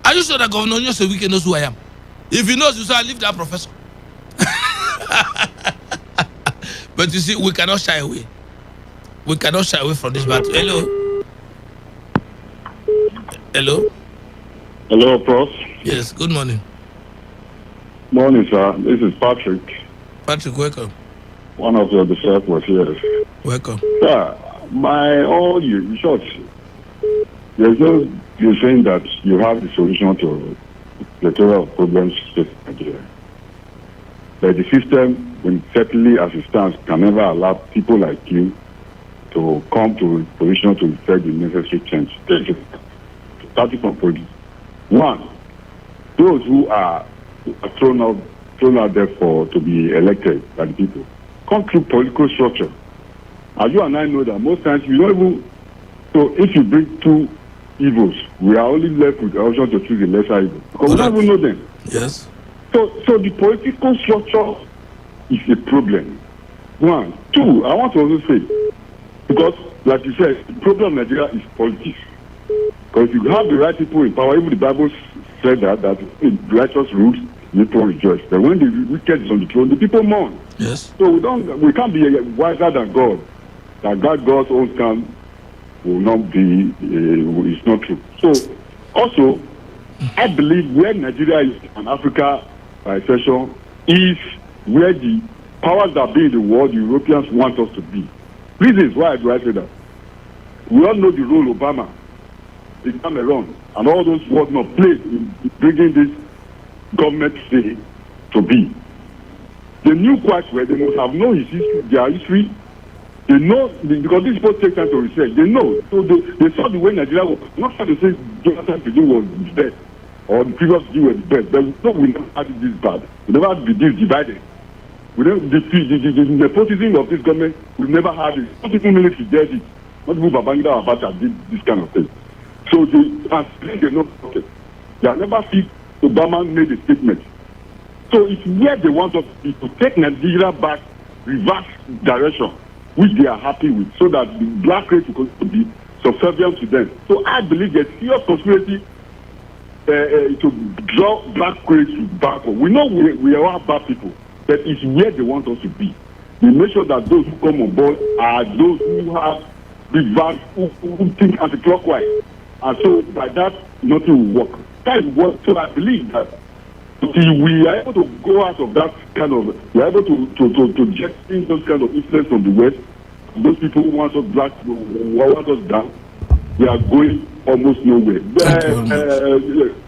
Are you sure that Governor Nyosewike knows who I am? If he knows, you say, I leave that professor. But you see, we cannot shy away. We cannot shy away from this battle. Hello. Hello. Hello, Prof. Yes, good morning. Morning, sir. This is Patrick. Patrick, welcome. One of your disciples, yes. Welcome. Sir, short, there's no, you're saying that you have the solution to the total problems in Nigeria. But the system, when certainly as it stands, can never allow people like you to come to a position to effect the necessary change. Starting from police. One, those who are thrown out there to be elected by the people come through political structure. As you and I know that most times we don't even. So if you bring two evils, we are only left with the option to choose the lesser evil because we don't even know them. Yes. So the political structure is a problem. One, two. I want to also say because, like you said, the problem in Nigeria is politics. Because if you have the right people in power, even the Bible said that in righteous rules, people rejoice. But when the wicked is on the throne, the people mourn. Yes. So we can't be wiser than God. That God's own stand will not be, it's not true. So also, I believe where Nigeria is and Africa by exception is where the powers that be in the world, the Europeans want us to be. Reasons why do I say that? We all know the role Obama, Cameron, and all those who have not played in bringing this government say to be. They knew quite well. They must have known his history, their history. They know because these people take time to research. They know, so they saw the way Nigeria was. Not trying to say Jonathan Pidgin was the best or the previous Pidgin was the best, but we never had it this bad. We never had it this divided. We never the nepotism of this government. We never had it. Not even military did it. Not even Babangida or Abacha did this kind of thing. So they know. Okay, they have never seen Obama made a statement. So it's where they want us to take Nigeria back, reverse direction, which they are happy with, so that the black race will be subservient to them. So I believe there's serious conspiracy to draw black race backward. We know we are all bad people, but it's where they want us to be. They make sure that those who come on board are those who have reverse, who think anti-clockwise. And so by that, nothing will work. That is what, so I believe that until we are able to go out of that kind of, we are able to get in those kind of influence from the West, those people who want us black, who want us down, we are going almost nowhere.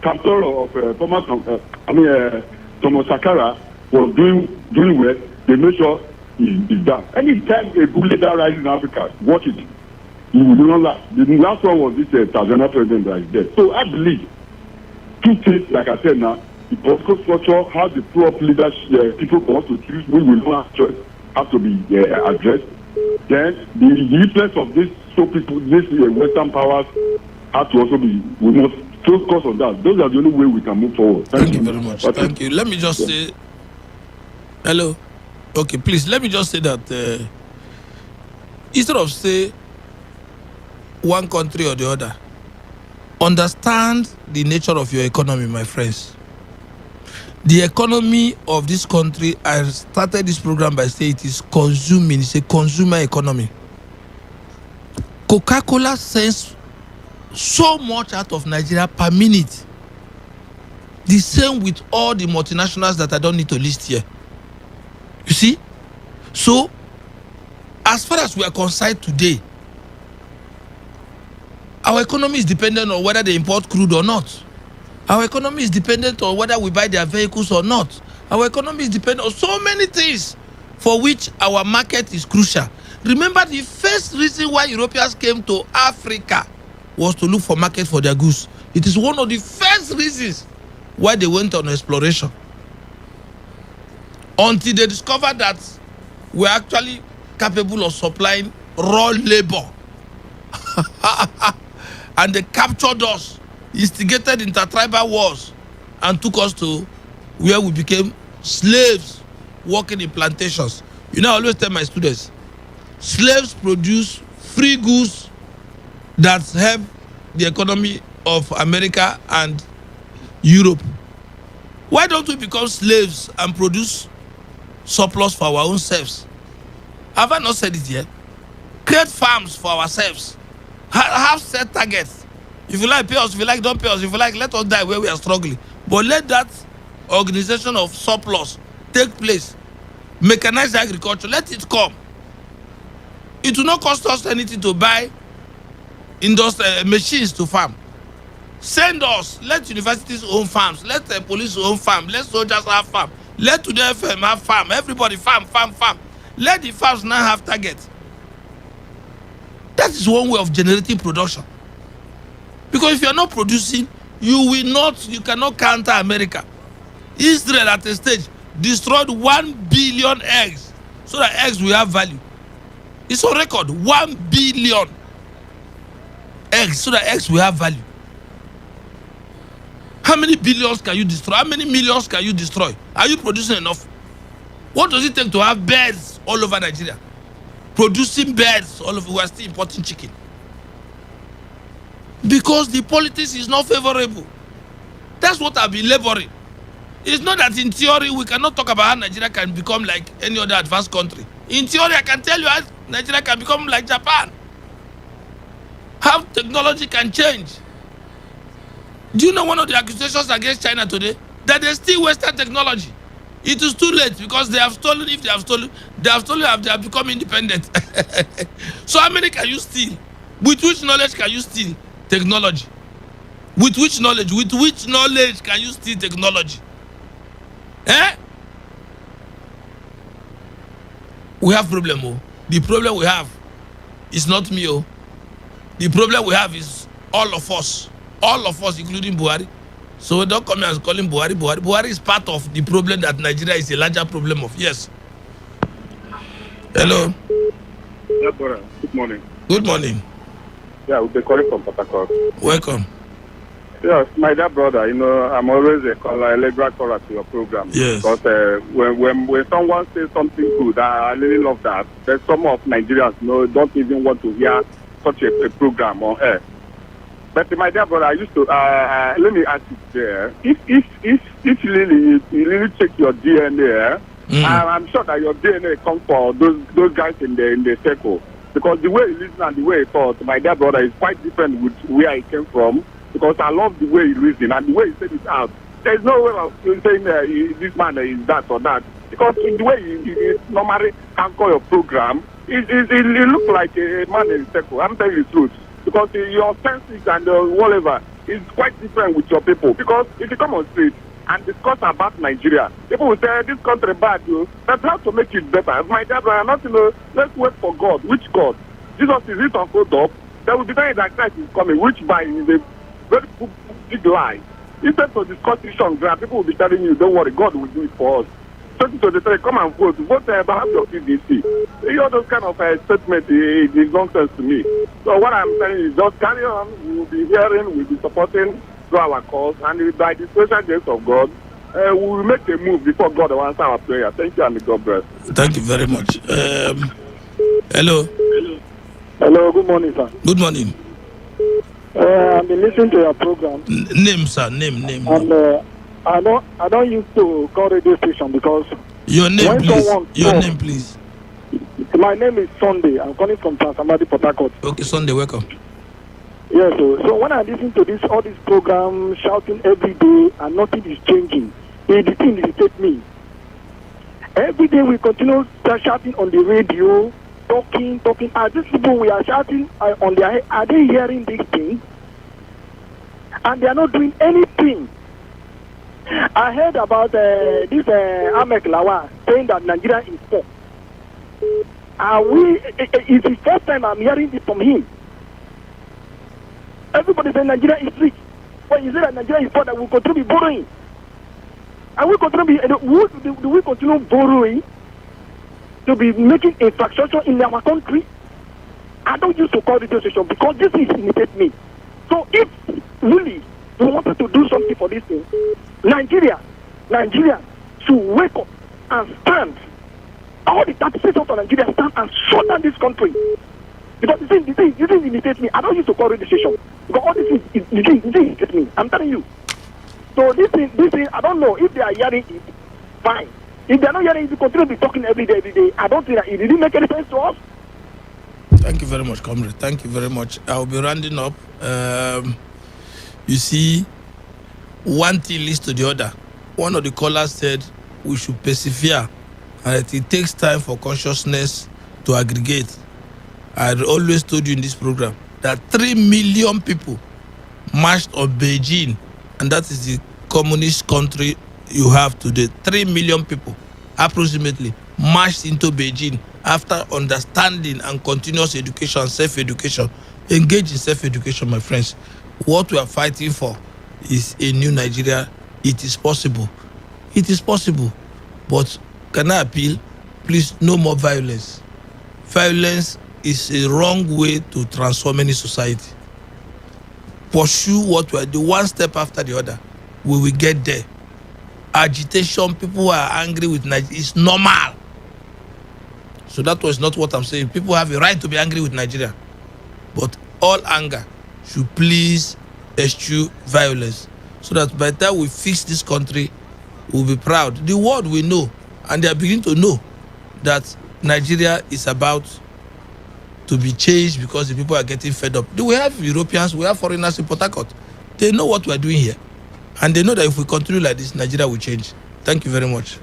Camptor of Thomas Sakara was doing well. They make sure he's done. Anytime a good leader rises in Africa, watch it. He will not last. The last one was this Tanzania president that is dead. So I believe two things, like I said now, the political structure, how the pro-op leadership, people want to choose, we will not have to be addressed. Then the influence of these Western powers have to also be, we must focus on that. Those are the only way we can move forward. Thank you very much. Thank you. Let me just say, hello. Okay, please, let me just say that instead of say one country or the other, understand the nature of your economy, my friends. The economy of this country, I started this program by saying it is consuming. It's a consumer economy. Coca-Cola sends so much out of Nigeria per minute. The same with all the multinationals that I don't need to list here. You see? So, as far as we are concerned today, our economy is dependent on whether they import crude or not. Our economy is dependent on whether we buy their vehicles or not. Our economy is dependent on so many things for which our market is crucial. Remember, the first reason why Europeans came to Africa was to look for market for their goods. It is one of the first reasons why they went on exploration. Until they discovered that we're actually capable of supplying raw labor. And they captured us, instigated intertribal wars, and took us to where we became slaves working in plantations. You know, I always tell my students, slaves produce free goods that help the economy of America and Europe. Why don't we become slaves and produce surplus for our own selves? Have I not said it yet? Create farms for ourselves. Have set targets. If you like, pay us. If you like, don't pay us. If you like, let us die where we are struggling. But let that organization of surplus take place. Mechanize agriculture. Let it come. It will not cost us anything to buy machines to farm. Send us. Let universities own farms. Let the police own farm. Let soldiers have farm. Let Today95 have farm. Everybody farm. Let the farms now have targets. That is one way of generating production. Because if you are not producing, you cannot counter America. Israel at a stage destroyed 1 billion eggs so that eggs will have value. It's on record, 1 billion eggs so that eggs will have value. How many billions can you destroy? How many millions can you destroy? Are you producing enough? What does it take to have birds all over Nigeria? Producing birds all over, we are still importing chicken. Because the politics is not favorable. That's what I've been laboring. It's not that in theory we cannot talk about how Nigeria can become like any other advanced country. In theory, I can tell you how Nigeria can become like Japan. How technology can change. Do you know one of the accusations against China today? That they steal Western technology. It is too late because they have stolen. If they have stolen, they have become independent. So how many can you steal? With which knowledge can you steal technology? With which knowledge? With which knowledge can you steal technology? We have problem. Oh. The problem we have is not me. Oh. The problem we have is all of us, including Buhari. So don't come here and call him Buhari. Buhari is part of the problem that Nigeria is a larger problem of. Yes. Hello. Yeah, brother. Good morning. Good morning. Yeah, we'll be calling from Patakot. Welcome. Yes, my dear brother, I'm always a regular caller to your program. Yes. Because when someone says something good, I really love that. There's some of Nigerians, don't even want to hear such a program on air. But my dear brother, I used to let me ask you there. If you really check your DNA, I'm sure that your DNA comes for those guys in the circle. Because the way he listens and the way he thought, my dear brother, is quite different with where he came from. Because I love the way he reasoned and the way he said it out. There's no way of saying this man is that or that. Because in the way he normally anchor your program, it looks like a man in a circle. I'm telling you the truth. Because your senses and whatever is quite different with your people. Because if you come on street and discuss about Nigeria, people will say this country bad, that's how to make it better. My dear brother, let's wait for God. Which God? Jesus is it on hold up? There will be times that Christ is coming, which by the very big lie. Instead of discussing ground, people will be telling you, don't worry, God will do it for us. 2023, come and vote. Vote have your PVC. All those kind of statements is nonsense to me. So what I'm saying is just carry on. We will be hearing, we'll be supporting through our cause, and by the special grace of God, we will make a move before God will answer our prayer. Thank you, and God bless. Thank you very much. Hello. Hello, good morning, sir. Good morning. I've been listening to your program. Name, sir. Name. And I don't used to call radio station because your name, please. My name is Sunday. I'm calling from Transamadi, Port Harcourt. Okay, Sunday, welcome. Yes, so when I listen to all these programs shouting every day and nothing is changing, the thing irritates me. Every day we continue shouting on the radio, talking. Are these people we are shouting on their head, are they hearing these things? And they are not doing anything. I heard about this Ahmed Lawa saying that Nigeria is poor. It's the first time I'm hearing this from him. Everybody saying Nigeria is rich. When you say that Nigeria is poor, that we continue borrowing. And we continue do we continue borrowing to be making infrastructure in our country? I don't use to call radio station because this is imitate me. So if really we wanted to do something for this thing, Nigeria should wake up and stand. All the 36 of Nigeria stand and shut down this country. Because you didn't imitate me. I don't use to call radio station. Because all this is you didn't me. I'm telling you. So this thing, I don't know if they are hearing it, fine. If they're not hearing it, you continue to be talking every day. I don't think that it didn't make any sense to us. Thank you very much, comrade. Thank you very much. I'll be rounding up. You see, one thing leads to the other. One of the callers said we should persevere, and it takes time for consciousness to aggregate. I always told you in this program that 3 million people marched on Beijing, and that is the communist country you have today. 3 million people approximately marched into Beijing after understanding and continuous education, self-education. Engage in self-education, my friends. What we are fighting for is a new Nigeria. It is possible. It is possible. But can I appeal? Please, no more violence. Violence is a wrong way to transform any society. Pursue what we are doing one step after the other. We will get there. Agitation, people who are angry with Nigeria, is normal. So that was not what I'm saying. People have a right to be angry with Nigeria. But all anger should please eschew violence. So that by the time we fix this country, we'll be proud. The world will know, and they are beginning to know, that Nigeria is about to be changed because the people are getting fed up. We have Europeans, we have foreigners in Port Harcourt. They know what we are doing here. And they know that if we continue like this, Nigeria will change. Thank you very much.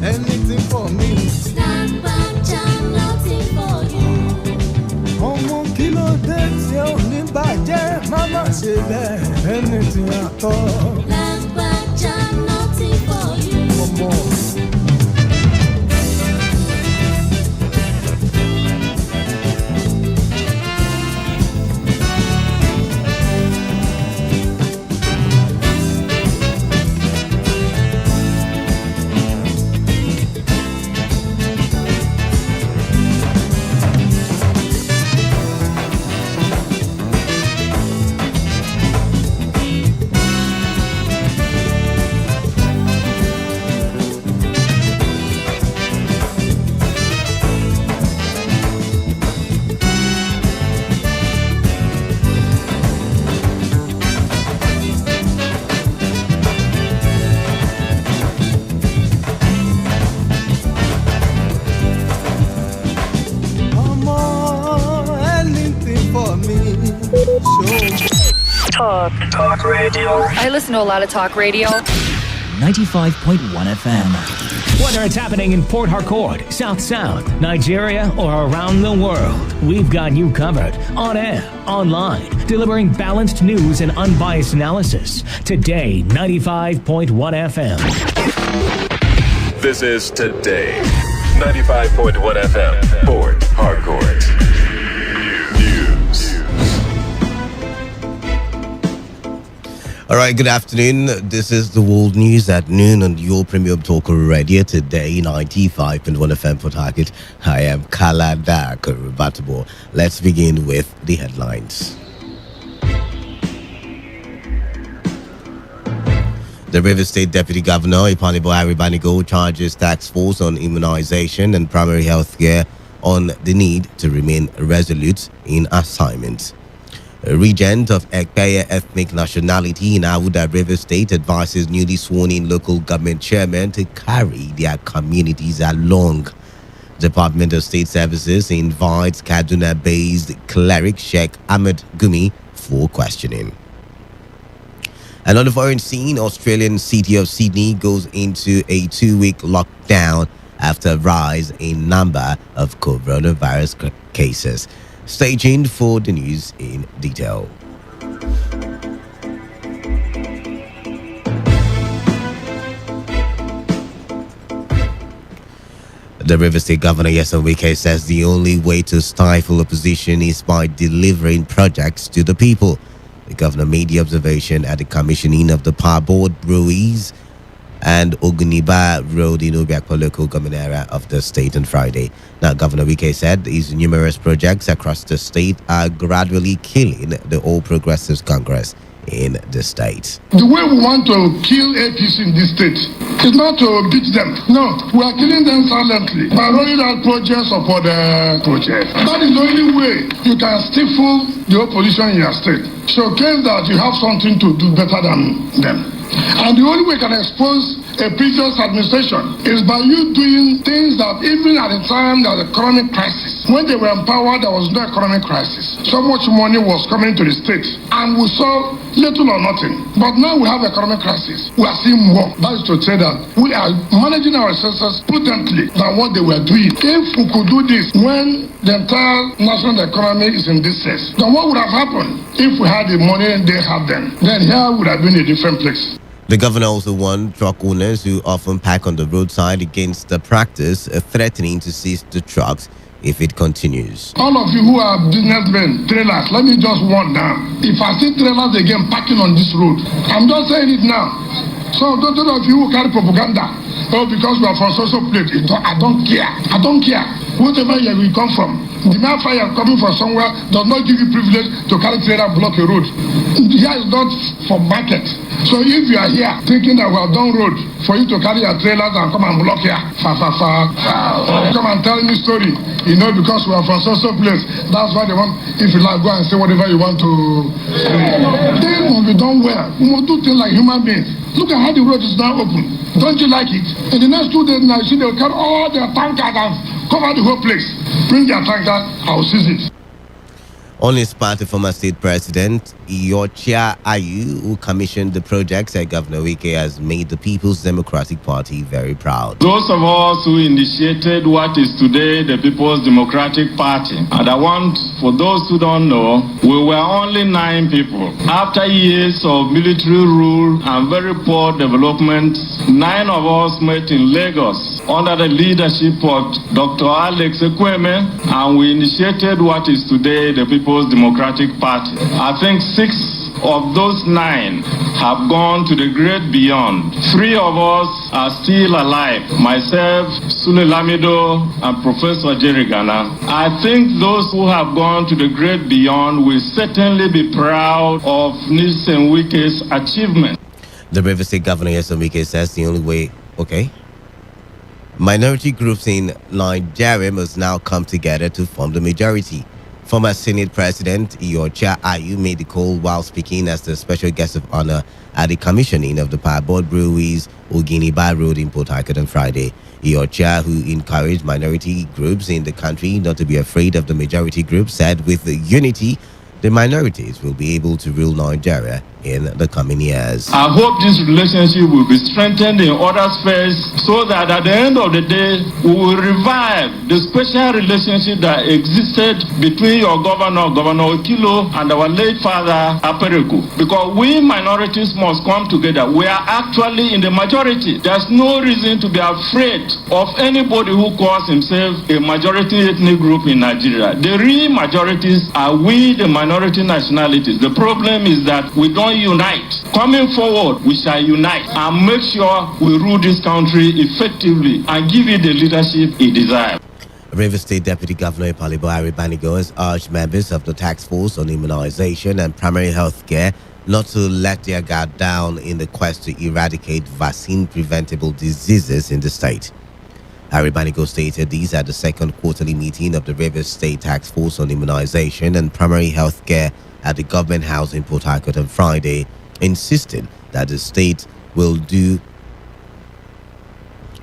Anything for me. Stand back, jam, nothing for you. Ọmọ kí ló dé tí ò ní bàjẹ́, mama ṣe bẹ́ẹ̀, anything at all. Stand back, jam, nothing for you. Ọmọ. Talk radio. I listen to a lot of talk radio. 95.1 FM. Whether it's happening in Port Harcourt, South South, Nigeria, or around the world, we've got you covered. On air, online, delivering balanced news and unbiased analysis. Today, 95.1 FM. This is Today, 95.1 FM, Port Harcourt. All right, good afternoon. This is the World News at noon on your premium talker radio today, 95.1 FM for Target. I am Kalada Karubatabo. Let's begin with the headlines. The Rivers State Deputy Governor, Ipanibo Aribanigo, charges task force on immunization and primary health care on the need to remain resolute in assignments. A regent of Ekpeye ethnic nationality in Awuda River State advises newly sworn-in local government chairmen to carry their communities along. Department of State Services invites Kaduna-based cleric Sheikh Ahmed Gumi for questioning. And on the foreign scene, Australian city of Sydney goes into a 2-week lockdown after a rise in number of coronavirus cases. Stay tuned for the news in detail. The River State Governor Nyesom Wike says the only way to stifle opposition is by delivering projects to the people. The governor made the observation at the commissioning of the Power Board Ruiz and Oguniba Road in Obiakpo local government area of the state on Friday. Now, Governor Wike said these numerous projects across the state are gradually killing the All Progressives Congress in the state. The way we want to kill APC in this state It's not to beat them. No, we are killing them silently by rolling out projects upon the project. That is the only way you can stifle the opposition in your state. Showcase that you have something to do better than them. And the only way you can expose a previous administration is by you doing things that even at the time there was economic crisis, when they were empowered, there was no economic crisis. So much money was coming to the state, and we saw little or nothing. But now we have economic crisis. We are seeing more. That is to say that we are managing our resources prudently than what they were doing. If we could do this when the entire national economy is in distress, then what would have happened if we had the money they have then? Then here would have been a different place. The governor also warned truck owners who often park on the roadside against the practice, threatening to seize the trucks if it continues. All of you who are businessmen, trailers, let me just warn now. If I see trailers again parking on this road, I'm just saying it now. So those of you who carry propaganda, because we are from social place, I don't care. I don't care. Whatever year we come from, the man fire coming from somewhere does not give you privilege to carry trailer and block a road. Here is not for market. So if you are here thinking that we have done road for you to carry your trailers and come and block here, come and tell me story, because we are from social place. That's why they want, if you like, go and say whatever you want to. They must be done well. We must do things like human beings. Look at how the road is now open. Don't you like it? In the next 2 days now, you see they'll carry all their tankers and cover the whole place. Bring their tankers, I'll seize it. On his part, the former state president, Iyorchia Ayu, who commissioned the project, said Governor Wike has made the People's Democratic Party very proud. Those of us who initiated what is today the People's Democratic Party, and I want, for those who don't know, we were only 9 people. After years of military rule and very poor development, 9 of us met in Lagos under the leadership of Dr. Alex Ekweme, and we initiated what is today the People's Democratic Party. I think 6 of those 9 have gone to the great beyond. 3 of us are still alive. Myself, Sule Lamido, and Professor Jerry Gana. I think those who have gone to the great beyond will certainly be proud of Nyesom Wike's achievement. The River State Governor Nyesom Wike says the only way, minority groups in Nigeria must now come together to form the majority. Former Senate President Iyorchia Ayu made the call while speaking as the special guest of honor at the commissioning of the Parboard Brewery's Oginiba Road in Port Harcourt on Friday. Iyorchia, who encouraged minority groups in the country not to be afraid of the majority group, said with the unity, the minorities will be able to rule Nigeria in the coming years. I hope this relationship will be strengthened in other spheres so that at the end of the day, we will revive the special relationship that existed between your governor, Governor Okilo, and our late father, Apereku. Because we minorities must come together. We are actually in the majority. There's no reason to be afraid of anybody who calls himself a majority ethnic group in Nigeria. The real majorities are we, the minority nationalities. The problem is that we don't unite. Coming forward, we shall unite and make sure we rule this country effectively and give it the leadership it deserves. Rivers State Deputy Governor Ipalibo Aribanigo has urged members of the task force on immunization and primary health care not to let their guard down in the quest to eradicate vaccine-preventable diseases in the state. Aribanigo stated these at the second quarterly meeting of the Rivers State Task Force on Immunization and Primary Health Care at the Government House in Port Harcourt on Friday, insisting that the state will do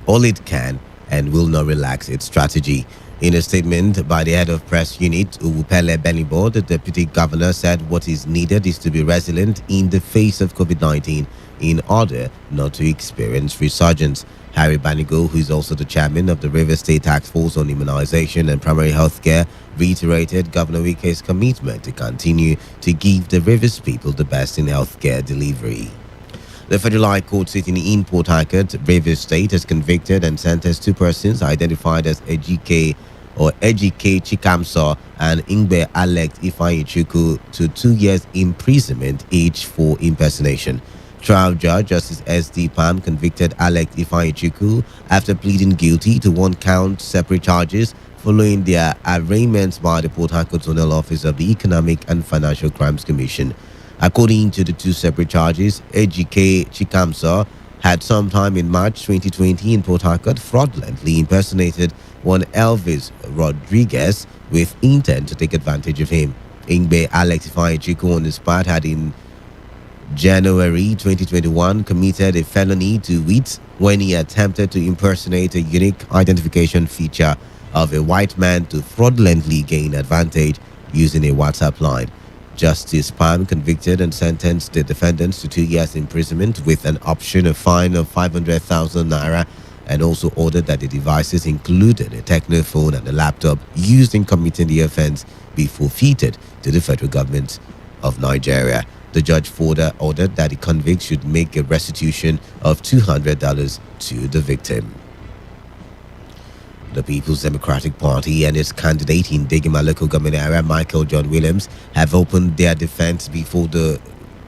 all it can and will not relax its strategy. In a statement by the head of press unit, Uwupele Benibo, the deputy governor said what is needed is to be resilient in the face of COVID-19 in order not to experience resurgence. Harry Banigo, who is also the chairman of the Rivers State Task Force on Immunization and Primary Health Care, reiterated Governor Wike's commitment to continue to give the Rivers people the best in healthcare delivery. The Federal High Court sitting in Port Harcourt, Rivers State, has convicted and sentenced 2 persons identified as Ejike Chikamso and Ingbe Alec Ifeanyichukwu to 2 years imprisonment each for impersonation. Trial Judge Justice S.D. Pam convicted Alec Ifeanyichukwu after pleading guilty to 1 count separate charges following their arraignments by the Port Harcourt Zonal Office of the Economic and Financial Crimes Commission. According to the 2 separate charges, Ejike Chikamso had sometime in March 2020 in Port Harcourt fraudulently impersonated one Elvis Rodriguez with intent to take advantage of him. Ingbe Alex Ifeanyichukwu on his part had in January 2021 committed a felony to wit when he attempted to impersonate a unique identification feature of a white man to fraudulently gain advantage using a WhatsApp line. Justice Palm convicted and sentenced the defendants to 2 years imprisonment with an option of fine of 500,000 naira, and also ordered that the devices, including a technophone and a laptop used in committing the offense, be forfeited to the federal government of Nigeria. The judge further ordered that the convict should make a restitution of $200 to the victim. The People's Democratic Party and its candidate in Degima local government area, Michael John Williams, have opened their defense before the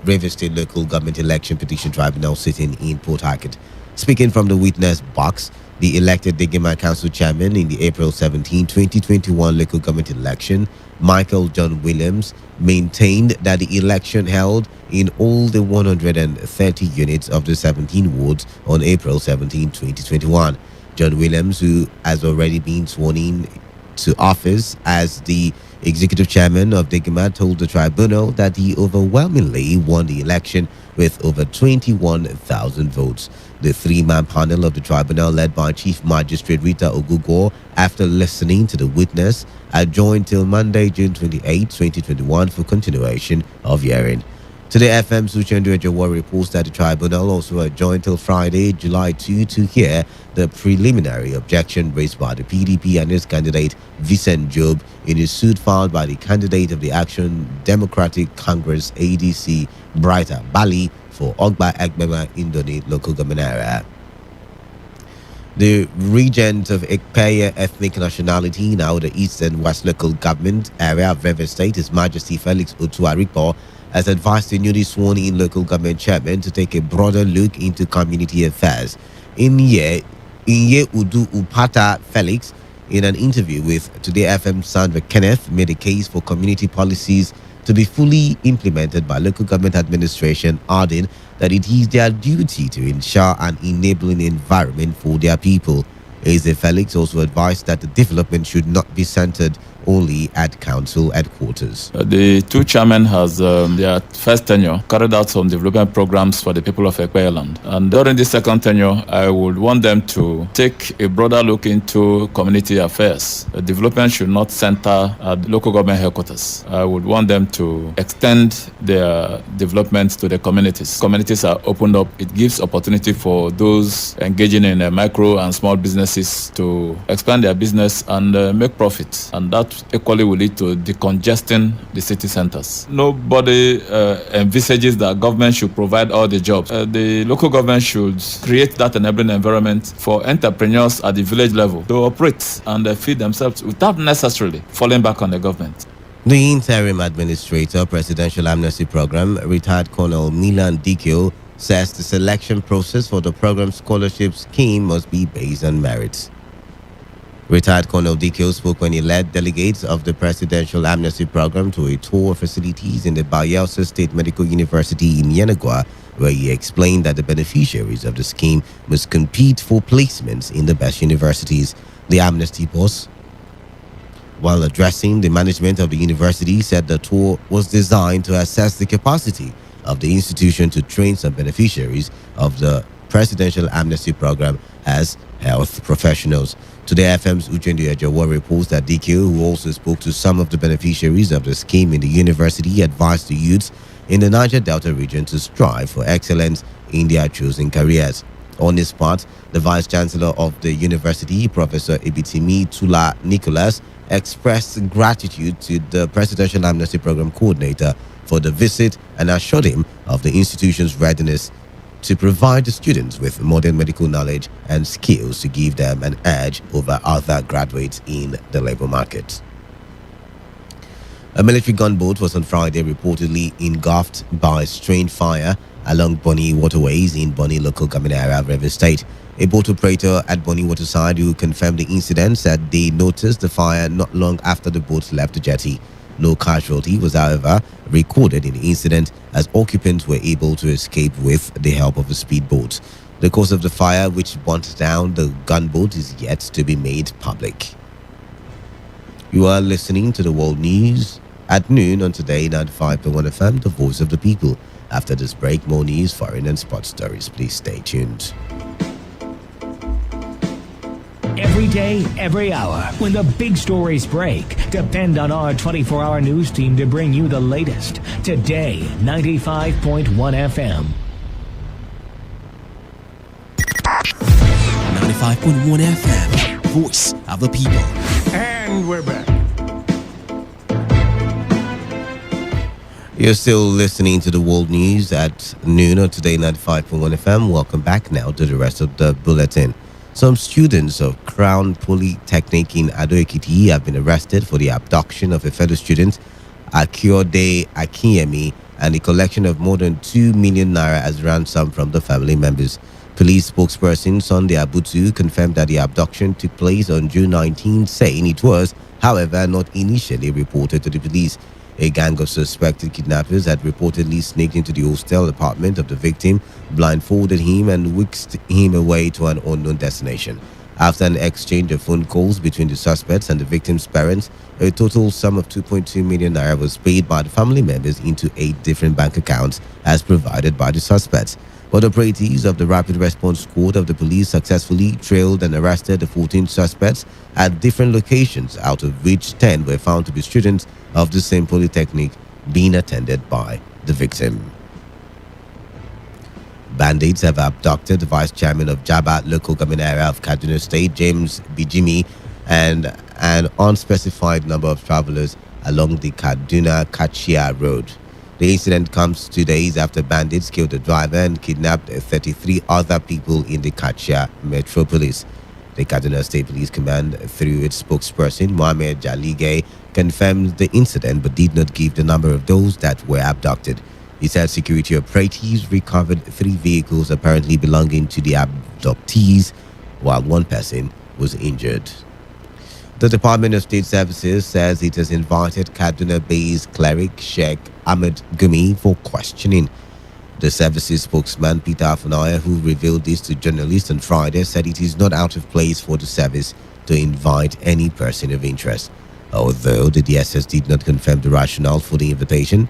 Rivers State Local Government Election Petition Tribunal sitting in Port Harcourt. Speaking from the witness box, the elected Degima Council Chairman in the April 17, 2021 local government election, Michael John Williams, maintained that the election held in all the 130 units of the 17 wards on April 17, 2021. John Williams, who has already been sworn in to office as the executive chairman of Degima, told the tribunal that he overwhelmingly won the election with over 21,000 votes. The three-man panel of the tribunal, led by Chief Magistrate Rita Ogugo, after listening to the witness, adjourned till Monday, June 28, 2021 for continuation of hearing. Today, FM Suchendu Ejawar reports that the tribunal also adjourned till Friday, July 2 to hear the preliminary objection raised by the PDP and its candidate Vincent Job in a suit filed by the candidate of the Action Democratic Congress ADC, Brighter Bali, for Ogba Egbema Indoni local government area. The regent of Ekpeye ethnic nationality, now the East and West local government area of Rivers State, His Majesty Felix Otuarikpo, has advised the newly sworn-in local government chairman to take a broader look into community affairs. Inye Udu Upata Felix, in an interview with Today FM Sandra Kenneth, made a case for community policies to be fully implemented by local government administration, adding that it is their duty to ensure an enabling environment for their people. Eze Felix also advised that the development should not be centered only at council headquarters. The two chairmen has their first tenure carried out some development programs for the people of Ekpeye land. And during the second tenure, I would want them to take a broader look into community affairs. The development should not center at local government headquarters. I would want them to extend their development to the communities. Communities are opened up. It gives opportunity for those engaging in micro and small businesses to expand their business and make profit. And that equally will lead to decongesting the city centers. Nobody envisages that government should provide all the jobs. The local government should create that enabling environment for entrepreneurs at the village level to operate and feed themselves without necessarily falling back on the government. The interim administrator, Presidential Amnesty Program, retired Colonel Milan Dikio, says the selection process for the program scholarship scheme must be based on merits. Retired Colonel Dikio spoke when he led delegates of the Presidential Amnesty Program to a tour of facilities in the Bayelsa State Medical University in Yenagoa, where he explained that the beneficiaries of the scheme must compete for placements in the best universities. The amnesty boss, while addressing the management of the university, said the tour was designed to assess the capacity of the institution to train some beneficiaries of the Amnesty Program as health professionals. Today, FM's Uchendu Ejawa reports that DQ, who also spoke to some of the beneficiaries of the scheme in the university, advised the youths in the Niger Delta region to strive for excellence in their chosen careers. On his part, the Vice Chancellor of the university, Professor Ibitimi Tula Nicholas, expressed gratitude to the Presidential Amnesty Program coordinator for the visit and assured him of the institution's readiness to provide the students with modern medical knowledge and skills to give them an edge over other graduates in the labor market. A military gunboat was on Friday reportedly engulfed by strange fire along Bonny waterways in Bonny local government area of Rivers State. A boat operator at Bonny Waterside who confirmed the incident said they noticed the fire not long after the boat left the jetty. No casualty was, however, recorded in the incident as occupants were able to escape with the help of a speedboat. The cause of the fire, which burnt down the gunboat, is yet to be made public. You are listening to the World News at noon on Today 95.1 FM, the voice of the people. After this break, more news, foreign and sports stories. Please stay tuned. Every day, every hour, when the big stories break, depend on our 24-hour news team to bring you the latest. Today, 95.1 FM. 95.1 FM, voice of the people. And we're back. You're still listening to the World News at noon on Today 95.1 FM. Welcome back now to the rest of the bulletin. Some students of Crown Polytechnic in Ado-Ekiti have been arrested for the abduction of a fellow student, Akiode Akinyemi, and the collection of more than 2 million naira as ransom from the family members. Police spokesperson Sunday Abutu confirmed that the abduction took place on June 19, saying it was, however, not initially reported to the police. A gang of suspected kidnappers had reportedly sneaked into the hostel apartment of the victim, blindfolded him, and whisked him away to an unknown destination. After an exchange of phone calls between the suspects and the victim's parents, a total sum of 2.2 million naira was paid by the family members into 8 different bank accounts as provided by the suspects. But operatives of the Rapid Response Squad of the police successfully trailed and arrested the 14 suspects at different locations, out of which 10 were found to be students of the same polytechnic being attended by the victim. Bandits have abducted the vice chairman of Jabat local government area of Kaduna State, James Bijimi, and an unspecified number of travelers along the Kaduna-Kachia road. The incident comes 2 days after bandits killed the driver and kidnapped 33 other people in the Kachia metropolis. The Kaduna State Police Command, through its spokesperson, Mohammed Jalige, confirmed the incident but did not give the number of those that were abducted. He said security operatives recovered 3 vehicles apparently belonging to the abductees, while 1 person was injured. The Department of State Services says it has invited Kaduna-based cleric Sheikh Ahmed Gumi for questioning. The services spokesman Peter Afunaya, who revealed this to journalists on Friday, said it is not out of place for the service to invite any person of interest. Although the DSS did not confirm the rationale for the invitation,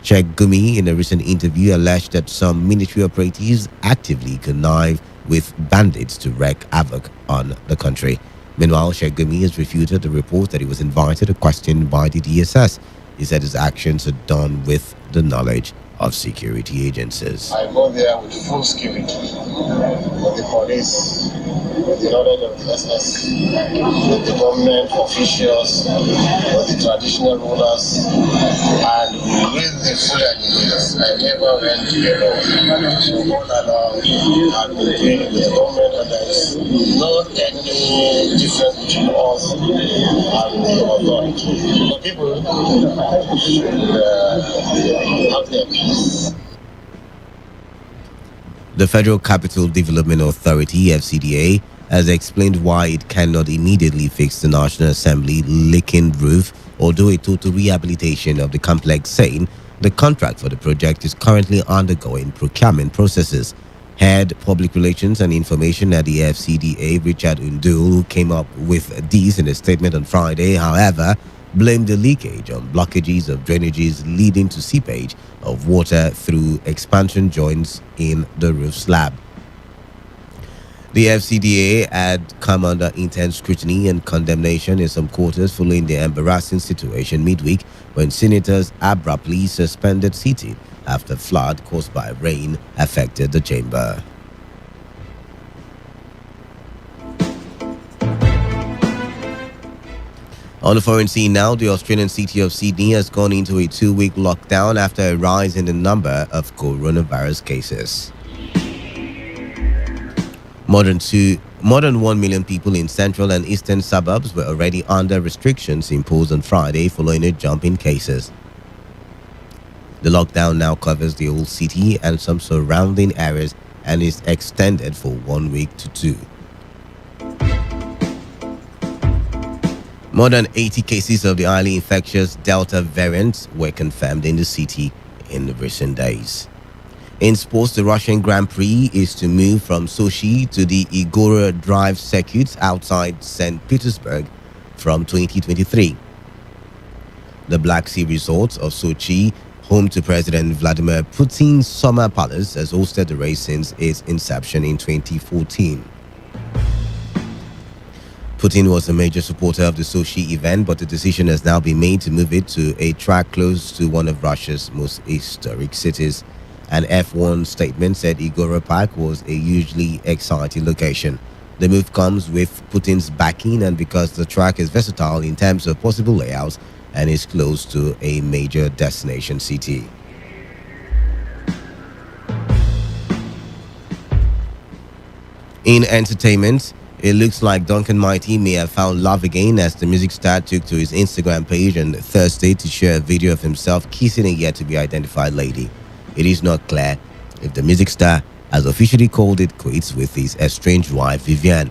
Sheikh Gumi, in a recent interview, alleged that some military operatives actively connive with bandits to wreak havoc on the country. Meanwhile, Sheikh Gumi has refuted the report that he was invited or questioned by the DSS. He said his actions are done with the knowledge of security agencies. I go there with full security, with the police, with the knowledge of the SS, with the government officials, with the traditional rulers, and with the Fulani leaders. I never went alone. So all along, I've been dealing with the government, and there is not any difference between us and the authority. The people should have their peace. The Federal Capital Development Authority, FCDA, has explained why it cannot immediately fix the National Assembly leaking roof or do a total rehabilitation of the complex, saying the contract for the project is currently undergoing procurement processes. Head Public Relations and Information at the FCDA, Richard Undul, who came up with this in a statement on Friday, however, blamed the leakage on blockages of drainages leading to seepage of water through expansion joints in the roof slab. The FCDA had come under intense scrutiny and condemnation in some quarters following the embarrassing situation midweek when senators abruptly suspended sitting after flood caused by rain affected the chamber. On the foreign scene now, the Australian city of Sydney has gone into a 2-week lockdown after a rise in the number of coronavirus cases. More than 1 million people in central and eastern suburbs were already under restrictions imposed on Friday following a jump in cases. The lockdown now covers the whole city and some surrounding areas and is extended for 1 week to 2. More than 80 cases of the highly infectious Delta variant were confirmed in the city in recent days. In sports, the Russian Grand Prix is to move from Sochi to the Igora Drive circuit outside St. Petersburg from 2023. The Black Sea resort of Sochi, home to President Vladimir Putin's summer palace, has hosted the race since its inception in 2014. Putin was a major supporter of the Sochi event, but the decision has now been made to move it to a track close to one of Russia's most historic cities. An F1 statement said Igora Park was a hugely exciting location. The move comes with Putin's backing and because the track is versatile in terms of possible layouts and is close to a major destination city. In entertainment, it looks like Duncan Mighty may have found love again as the music star took to his Instagram page on Thursday to share a video of himself kissing a yet-to-be-identified lady. It is not clear if the music star has officially called it quits with his estranged wife, Vivian.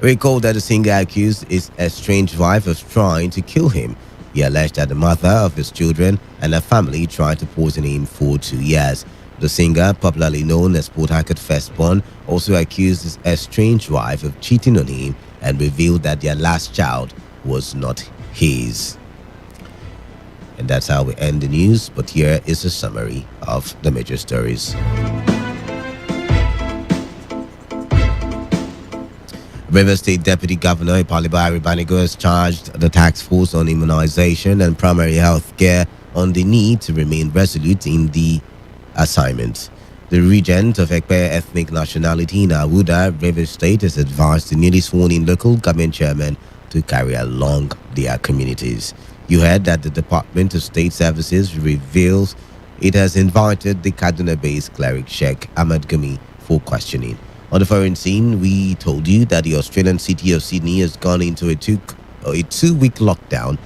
Recall that the singer accused his estranged wife of trying to kill him. He alleged that the mother of his children and her family tried to poison him for 2 years. The singer, popularly known as Port Harcourt Firstborn, also accused his estranged wife of cheating on him and revealed that their last child was not his. And that's how we end the news, but here is a summary of the major stories. Rivers State Deputy Governor Ipaliba Aribanigo has charged the task force on immunization and primary health care on the need to remain resolute in the assignment. The regent of Ekpe ethnic nationality in Awuda, Rivers State, has advised the newly sworn-in local government chairman to carry along their communities. You heard that the Department of State Services reveals it has invited the Kaduna-based cleric Sheikh Ahmad Gumi for questioning. On the foreign scene, we told you that the Australian city of Sydney has gone into a two-week lockdown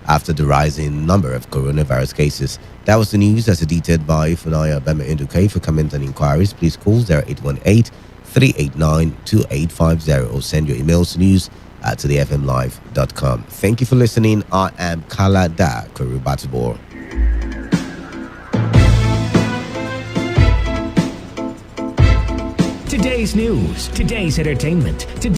after the rising number of coronavirus cases. That was the news as edited by Funaya Bema Induke. For comment and inquiries, please call 0818-389-2850 or send your emails to news@todayfmlive.com. Thank you for listening. I am Kalada Kurubatibor. Today's news, today's entertainment,